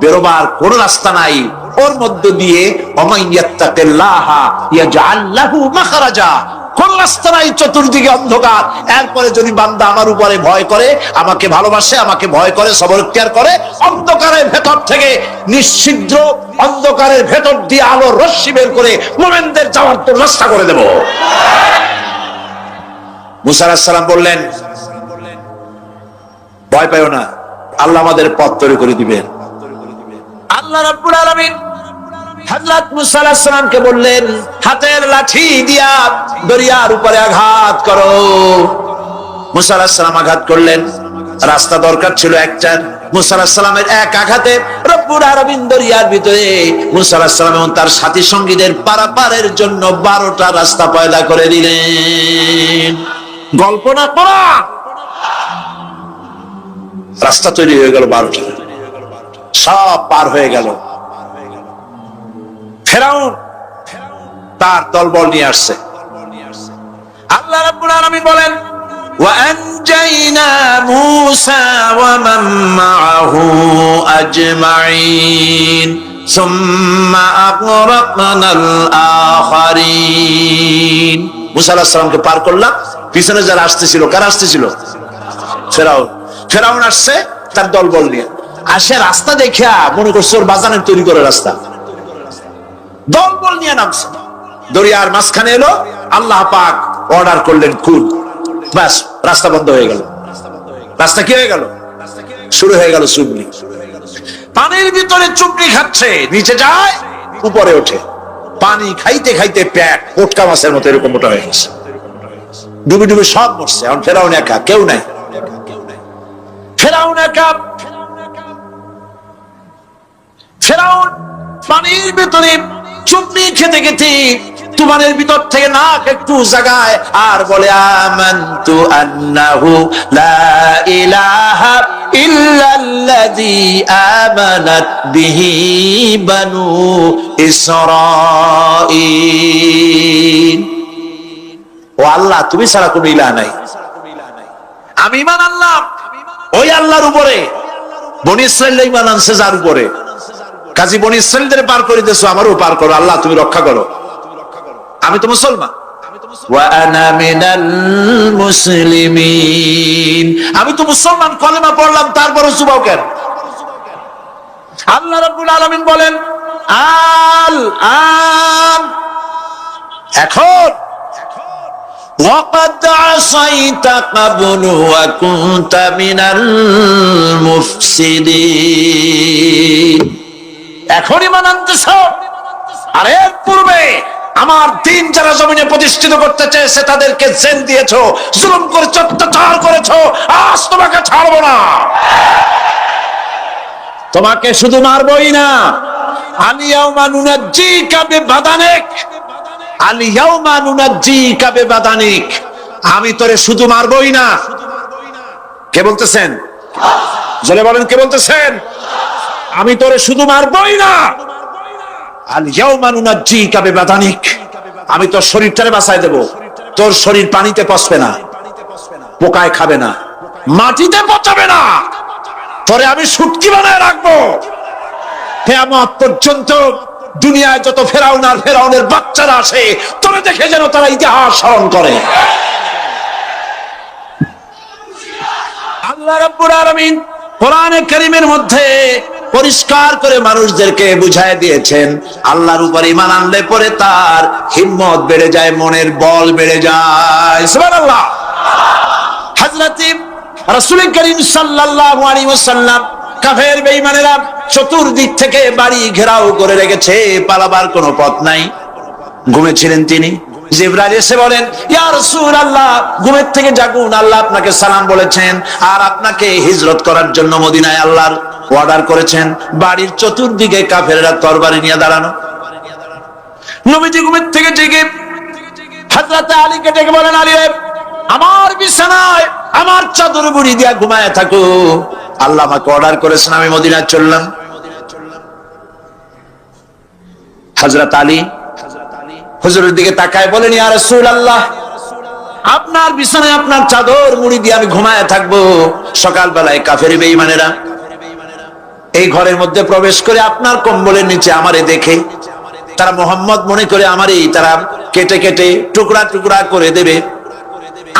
বেরোবার কোন রাস্তা নাই। ওর মধ্য দিয়ে ওমাইয়াত্তাকিল্লাহা ইয়াজআল লাহু মাখরাজা, কোন রাস্তা নাই, চতুর্দিকে অন্ধকার। এরপরে যদি বান্দা আমার উপরে ভয় করে, আমাকে ভালোবাসে, আমাকে ভয় করে, সবর ইখতিয়ার করে, অন্ধকারের ভেতর থেকে নিশ্চিদ্র অন্ধকারের ভেতর দিয়ে আলোর রশ্মি বের করে মুমিনদের যাওয়ার তো রাস্তা করে দেব। মূসা আলাইহিস সালাম বললেন, ভয় পাইও না, আল্লাহ আমাদের পথ তৈরি করে দিবেন। আল্লাহ রাব্বুল আলামিন হযরত মূসা আলাইহিস সালামকে বললেন, হাতের লাঠি দিয়া দরিয়ার উপরে আঘাত করো। মূসা আলাইহিস সালাম আঘাত করলেন। রাস্তা দরকার ছিল একটা। মূসা আলাইহিস সালামের এক আঘাতে রব্বুল আলামিন দরিয়ার ভিতরে মূসা আলাইহিস সালাম এবং তার সাথী সঙ্গীদের পারাপারের জন্য 12টা রাস্তা পয়দা করে দিলেন। গল্প না করা, রাস্তা তৈরি হয়ে গেল 12টা, সব পার হয়ে গেল। ফিরআউন তার দলবল নিয়ে আসছে। আল্লাহ রাব্বুল আলামিন বলেন, وأنجينا موسى ومن معه أجمعين ثم أغرقنا الآخرين মুসা আলাইহিস সালামকে পার করলাম, পিছনে যারা আসতেছিল, কারা আসতেছিল? ফেরাউন আসছে তার দলবল নিয়ে। আসে রাস্তা দেখিয়া মনে করছে ওর বাজানের তৈরি করে রাস্তা, দলবল নিয়ে নামছে, দরিয়ার মাঝখানে এলো, আল্লাহ পাক অর্ডার করলেন খুন, বাস রাস্তা বন্ধ হয়ে গেল। রাস্তা কি হয়ে গেল? শুরু হয়ে গেল চুবনি। পানির ভিতরে চুবনি খাচ্ছে, নিচে যায় উপরে ওঠে, পানি খাইতে খাইতে পেট পোটকা মাছের মতো এরকম মোটা হয়ে গেছে, ডুবে ডুবে সব মরছে। এখন ফেরাউন একা, কেউ নাই, ফেরাউন একা। ফেরাউন পানির ভিতরে চুবনি খেতে খেতে তুফানের ভিতর থেকে নাক একটু জাগায় আর বলে আমানতু আন্নাহু লা ইলাহা ইল্লাল্লাযী আমানাত বিহি বানু ইসরাঈল। ও আল্লাহ, তুমি ছাড়া কোনো ইলাহ নাই, আমি ঈমান আনলাম ওই আল্লাহর উপরে। বনী ইসরাঈল ঈমান আনছে যার উপরে, কাজী বনী ইসরাঈলদের পার করে দিয়েছো, আমারও পার করো আল্লাহ, তুমি রক্ষা করো। আমি তো মুসলমান, ওয়া আনা মিনাল মুসলিমিন, আমি তো মুসলমান, কলেমা পড়লাম, তারপরও চুবাও কেন? আল্লাহ রাব্বুল আলামিন বলেন আল আন, এখন ওয়াকাদ আসাইতা ক্বাবলু ওয়া কুনতা মিনাল মুফসিদিন, এখন ঈমান আনতেছ, আর এর পূর্বে আমার দিন যারা জমিনে প্রতিষ্ঠিত করতে চেয়েছে তাদেরকে জেল দিয়েছো, জুলুম করেছো, অত্যাচার করেছো, আজ তোমাকে ছাড়বো না। তোমাকে শুধু মারবই না, আলিয়াউমা নুনাজ্জিকা বিবাদানিক, আলিয়াউমা নুনাজ্জিকা বিবাদানিক, আমি তোরে শুধু মারবই না। কে বলতেছেন? জোরে বলেন, কে বলতেছেন? আমি তোরে শুধু মারবই না, আল ইয়াউমা নুনাজ্জিকা বিবাদানিক, আমি তোর শরীরটারে বাঁচায় দেব। তোর শরীর পানিতে পচবে না, পোকায় খাবে না, মাটিতে পচাবে না, তোরে আমি শুটকি বানায় রাখবো। কিয়ামত পর্যন্ত দুনিয়ায় যত ফেরাউন আর ফেরাউনের বাচ্চারা আসে, তোরে দেখে যেন তারা ইতিহাস স্মরণ করে। আল্লাহ রাব্বুল আলামিন কোরআনে কারীমের মধ্যে পরিষ্কার করে মানুষদেরকে বুঝায় দিয়েছেন, আল্লাহর উপর ঈমান আনলে পরে তার হিম্মত বেড়ে যায়, মনের বল বেড়ে যায়। সুবহানাল্লাহ। হযরত রাসূল করিম সাল্লাল্লাহু আলাইহি ওয়াসাল্লাম কাফের বেঈমানেরা চতুর্দিক থেকে বাড়ি ঘেরাও করে রেখেছে, পালাবার কোনো পথ নাই। ঘুমেছিলেন তিনি, জিবরাইল এসে বলেন, ইয়া রাসূলুল্লাহ, ঘুমের থেকে জাগুন, আল্লাহ আপনাকে সালাম বলেছেন আর আপনাকে হিজরত করার জন্য মদিনায় আল্লাহর অর্ডার করেছেন। বাড়ির চতুর্দিকে কাফেররা তরবারি নিয়ে দাঁড়ানো। নবীজি ঘুমের থেকে জেগে হযরত আলীকে ডেকে বলেন, আলী আমার বিছানায় আমার চাদর মুড়ি দিয়া ঘুমায় থাকো, আল্লাহ আমাকে অর্ডার করেছেন, আমি মদিনায় চললাম। হযরত আলী হুজুরের দিকে তাকায় বলেন, ইয়া রাসূলুল্লাহ, আপনার বিছানায় আপনার চাদর মুড়ি দিয়ে আমি ঘুমায় থাকবো, সকালবেলায় কাফের বেঈমানেরা এই ঘরের মধ্যে প্রবেশ করে আপনার কম্বলের নিচে আমারে দেখে তারা মোহাম্মদ মনে করে আমারই তারা কেটে কেটে টুকরা টুকরা করে দেবে।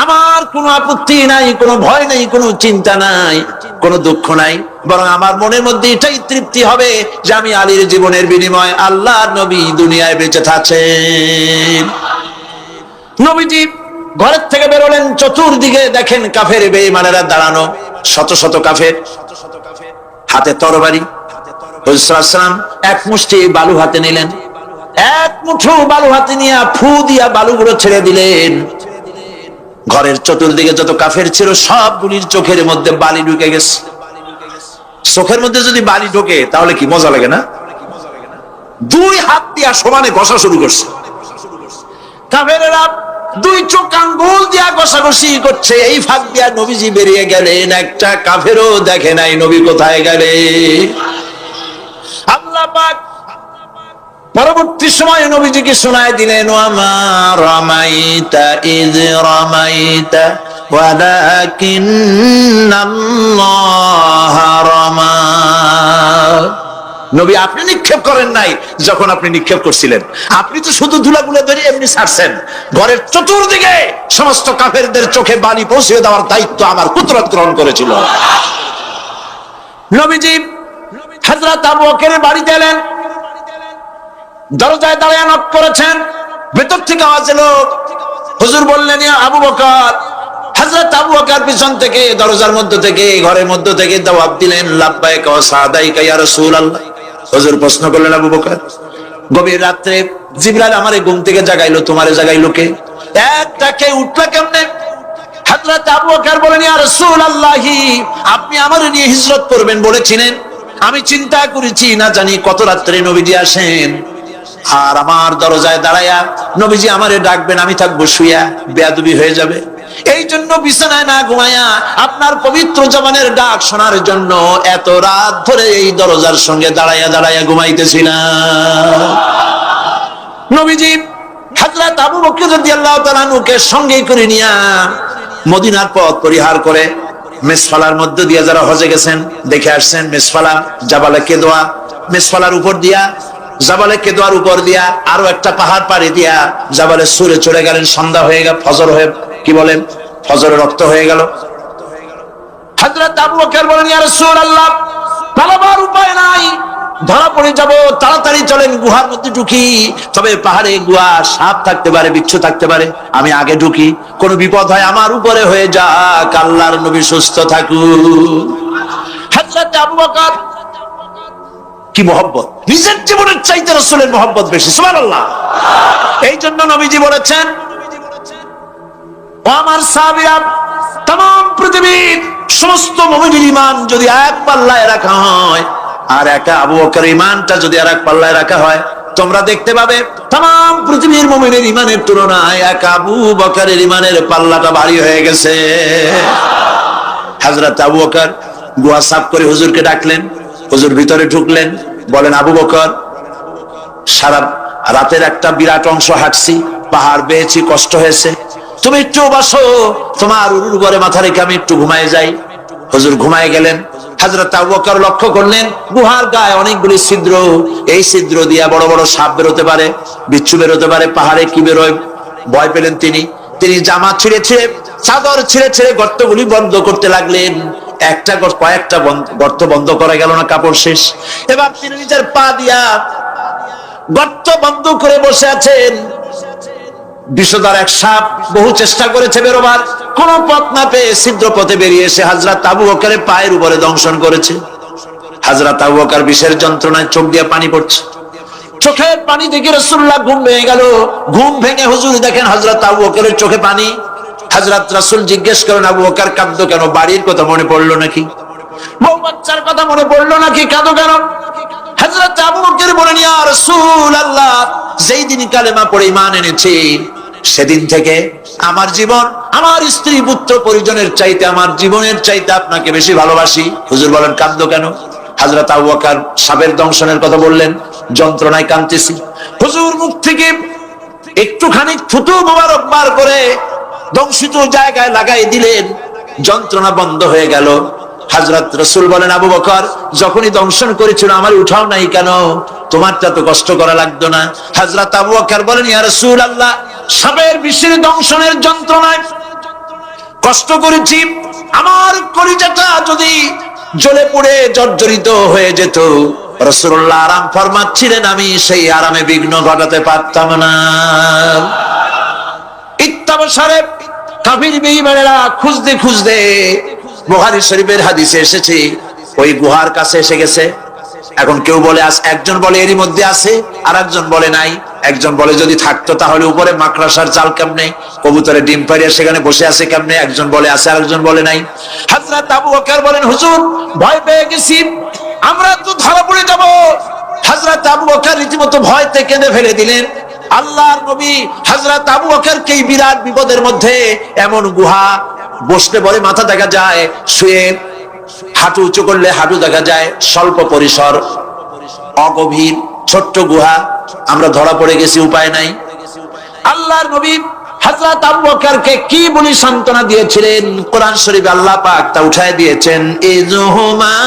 আমার কোনো আপত্তি নাই, কোনো ভয় নাই, কোনো চিন্তা নাই, কোনো দুঃখ নাই, বরং আমার মনের মধ্যে এটাই তৃপ্তি হবে যে আমি আলীর জীবনের বিনিময়ে আল্লাহর নবী দুনিয়ায় বেঁচে থাকেন। নবীজি ঘরের থেকে বেরোলেন, চতুর্দিকে দেখেন কাফের বেঈমানেরা দাঁড়ানো, শত শত কাফের, হাতে তরবারি। রাসূল সাল্লাল্লাহু আলাইহি ওয়াসাল্লাম এক মুষ্টি বালু হাতে নিলেন, এক মুঠো বালু হাতে নিয়ে ফু দিয়া বালুগুলো ছেড়ে দিলেন। ঘরের চতুর্দিকে যত কাফের ছিল সবগুলির চোখের মধ্যে বালি ঢুকে গেছে। চোখের মধ্যে যদি বালি ঢোকে তাহলে কি মজা লাগে না? দুই হাত দিয়া সমানে ঘষা শুরু করছে কাফেরেরা, দুই চোখ আঙ্গুল দিয়া ঘষাঘষি করছে। এই ফাঁক দিয়া নবীজি বেরিয়ে গেলেন, একটা কাফেরও দেখে নাই নবী কোথায় গেলে। আল্লাহ পাক পরবর্তী সময় নবীজিকে শোনায় দিলেন, ওয়া মা রামাইতা ইয রামাইতা ওয়ালাকিন্নাল্লাহা রামা। নবী আপনি নিক্ষেপ করেন নাই, যখন আপনি নিক্ষেপ করছিলেন আপনি তো শুধু ধুলাগুলো ধরে এমনি ছাড়ছেন। ঘরের চতুর্দিকে সমস্ত কাফেরদের চোখে বালি পৌঁছে দেওয়ার দায়িত্ব আমার কুদরত গ্রহণ করেছিল। নবীজি হযরত আবু বকরের বাড়িতে এলেন, দরজায় দাঁড়িয়ে নক করেছেন। ভেতর থেকে আওয়াজ এলো, হুজুর বললেন ইয়া আবু বকর। হযরত আবু বকর পিছন থেকে দরজার মধ্য থেকে ঘরের মধ্য থেকে জবাব দিলেন লাব্বাইকা ওয়া সাদাইকা ইয়া রাসূলুল্লাহ। হুজুর প্রশ্ন করলেন আবু বকর, গভীর রাত্রে জিবরাইল আমারে ঘুম থেকে জাগাইলো, তোমারে জাগাইলো কে? একটাকে উঠলা কেমনে? হযরত আবু বকর বলেন ইয়া রাসূলুল্লাহ, আপনি আমারে নিয়ে হিজরত করবেন বলেছিলেন, আমি চিন্তা করেছি না জানি কত রাত্রে নবীজি আসেন, আর আমার দরজায় দাঁড়ায়া নবীজি আমারে ডাকবেন, আমি থাকবো শুয়া, বেয়াদবি হয়ে যাবে। এই জন্য বিছানায় না ঘুমায়া আপনার পবিত্র জবানের ডাক শোনার জন্য এত রাত ধরে এই দরজার সঙ্গে দাঁড়ায়া দাঁড়ায়া ঘুমাইতেছিলাম। নবীজি হযরত আবু বকর রাদিয়াল্লাহু তাআলা আনহুকে সঙ্গে করে নিয়া মদিনার পথ পরিহার করে মেসফালার মধ্য দিয়ে যারা হজে গেছেন দেখে আসছেন, মেসফালা জাবালে কেদোয়া, মেসফালার উপর দিয়া জাবালে কেদোয়ার উপর দিয়া আরো একটা পাহাড় পাড়ি দিয়া জাবালে সুরে চলে গেলেন। সন্ধ্যা হয়ে গেল, ফজর হয়ে কি বলেন ফজরের রক্ত হয়ে গেল। হযরত আবু বকর বলেন ইয়া রাসূলুল্লাহ, পালাবার উপায় নাই, ধরা পড়ে যাব, তাড়াতাড়ি চলেন গুহার মধ্যে ঢুকি। তবে পাহাড়ে গুহা, সাপ থাকতে পারে, বিচ্ছু থাকতে পারে, আমি আগে ঢুকি, কোনো বিপদ হয় আমার উপরে হয়ে যাক, আল্লাহর নবী সুস্থ থাকুন। হযরত আবু বকর কি মহব্বত, নিজের জীবনের চাইতে রাসূলের মহব্বত বেশি, সুবহানাল্লাহ। এই জন্য নবীজি বলেছেন, ও আমার সাহাবীরা, तमाम পৃথিবীর সমস্ত মুমিনের ঈমান যদি এক পাল্লায় রাখা হয় আর একা আবু বকরের ঈমানটা যদি আর এক পাল্লায় রাখা হয়, তোমরা দেখতে পাবে तमाम পৃথিবীর মুমিনের ঈমানের তুলনায় একা আবু বকরের ঈমানের পাল্লাটা ভারী হয়ে গেছে। হযরত আবু বকর গুহা সাফ করে হুজুরকে ডাকলেন, হুজুর ভিতরে ঢুকলেন, বলেন আবু বকর, সারা রাতের একটা বিরাট অংশ হাঁটছি, পাহাড় বেয়েছি, কষ্ট হয়েছে, তুমি একটু বসো, তোমার উরুর উপরে মাথা রেখে আমি একটু ঘুমায় যাই। হুজুর ঘুমায় গেলেন। হযরত আবু বকর লক্ষ্য করলেন গুহার গায়ে অনেকগুলি ছিদ্র, এই ছিদ্র দিয়া বড় বড় সাপ বেরোতে পারে, বিচ্ছু বেরোতে পারে, পাহাড়ে কি বেরোয় ভয় পেলেন তিনি। তিনি জামা ছিঁড়ে ছিঁড়ে, চাদর ছিঁড়ে ছিঁড়ে গর্তগুলি বন্ধ করতে লাগলেন। একটা কয়েকটা গর্ত বন্ধ করা গেল না, কাপড় শেষ। এবার তিনি নিজের পা দিয়া গর্ত বন্ধ করে বসে আছেন। বিষধর এক সাপ বহু চেষ্টা করেছে বেরোবার, কোন পথ না পেয়ে ছিদ্র পথে বেরিয়ে এসে হযরত আবু বকরের পায়ের উপরে দংশন করেছে। হযরত আবু বকর বিষের যন্ত্রণায় চোখ দিয়ে পানি পড়ছে, চোখের পানি দেখে রাসূলুল্লাহ ঘুম ভেঙে গেল। ঘুম ভেঙে হুজুর দেখেন হযরত আবু বকরের চোখে পানি। হযরত রাসূল জিজ্ঞেস করেন, আবু বকর কাঁদো কেন? বাড়ির কথা মনে পড়লো নাকি? বউ বাচ্চার কথা মনে পড়লো নাকি? কাঁদো কেন? হযরত আবু বকর বলেন, ইয়া রাসূলুল্লাহ, যেই দিন কালেমা পড়ে ঈমান এনেছি সেদিন থেকে আমার জীবন, আমার স্ত্রী পুত্র পরিজনের চাইতে, আমার জীবনের চাইতে আপনাকে বেশি ভালোবাসি। হুজুর বলেন, কাঁদো কেন? হযরত আবু বকর সাপের দংশনের কথা বললেন, যন্ত্রণায় কাঁদতেছি। হুজুর মুখ থেকে একটুখানি থুতু মোবারক বার করে দংশিত জায়গায় লাগাই দিলেন, যন্ত্রণা বন্ধ হয়ে গেল। হযরত রাসূল বলেন, আবু বকর, যখনই দংশন করেছিল আমার উঠাও নাই কেন? তোমারটা তো কষ্ট করা লাগতো না? হযরত আবু বকর বলেন, ইয়া রাসূলুল্লাহ, সাপের বিষের দংশনের যন্ত্রণায় কষ্ট করেছি, আমার কলিজাটা যদি জ্বলে পুড়ে জর্জরিত হয়ে যেত, রাসূলুল্লাহ আরাম ফরমাচ্ছিলেন, আমি সেই আরামে বিঘ্ন ঘটাতে পারতাম না। ইত্তাবসারে কাফির বেঈমানেরা খুঁজতে খুঁজতে, বুখারী শরীফের হাদিসে এসেছে, ওই গুহার কাছে এসে গেছে। এখন কেউ বলে একজন বলে এরই মধ্যে আছে, আর একজন বলে নাই। একজন বলে যদি থাকতো তাহলে উপরে মাকড়াসার জাল কেমনে, কবুতরের ডিম পাড়িয়া সেখানে বসে আছে কেমনে? একজন বলে আছে, আরেকজন বলে নাই। হযরত আবু বকর বলেন, হুজুর ভয় পেয়ে গেছি, আমরা তো ধরা পড়ে যাব। হযরত আবু বকর রীতিমতো ভয়তে কেঁদে ফেলে দিলেন। আল্লাহর নবী হযরত আবু বকরকে এই বিরাট বিপদের মধ্যে, এমন গুহা, বসলে পরে মাথা দেখা যায়, শুয়ে হাঁটু উঁচু করলে হাঁটু দেখা যায়, স্বল্প পরিসর, অগভীর ছোট্ট গুহা, আমরা ধরা পড়ে গেছি, উপায় নাই। আল্লাহর নবী হযরত আবু বকরকে কি বলে সান্ত্বনা দিয়েছিলেন, কোরআন শরীফে আল্লাহ পাক তা উঠায় দিয়েছেন। ইযহুমা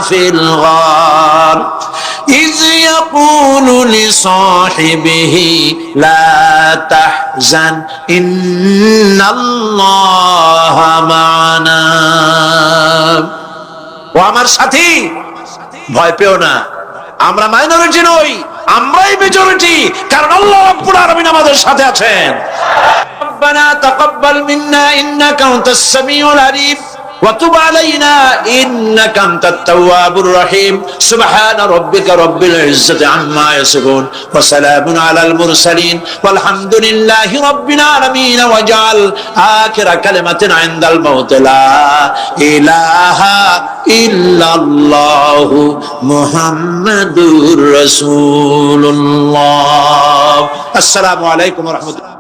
ফিল গার ইয ইয়াকুলু লিসাহিবিহি লা তাহজান ইন্নাল্লাহা মা'ানা। ও আমার সাথী, ভয় পেও না, আমরা মাইনরিটি নই, আমরাই মেজরিটি, কারণ আল্লাহ রাব্বুল আলামিন আমাদের সাথে আছেন। ربنا تقبل منا إنك أنت السميع العليم وتب علينا إنك أنت التواب الرحيم سبحان ربك رب العزة عما يصفون وسلام على المرسلين والحمد لله رب العالمين واجعل آخر كلمة عند الموت لا إله إلا الله محمد رسول الله. السلام عليكم ورحمة الله.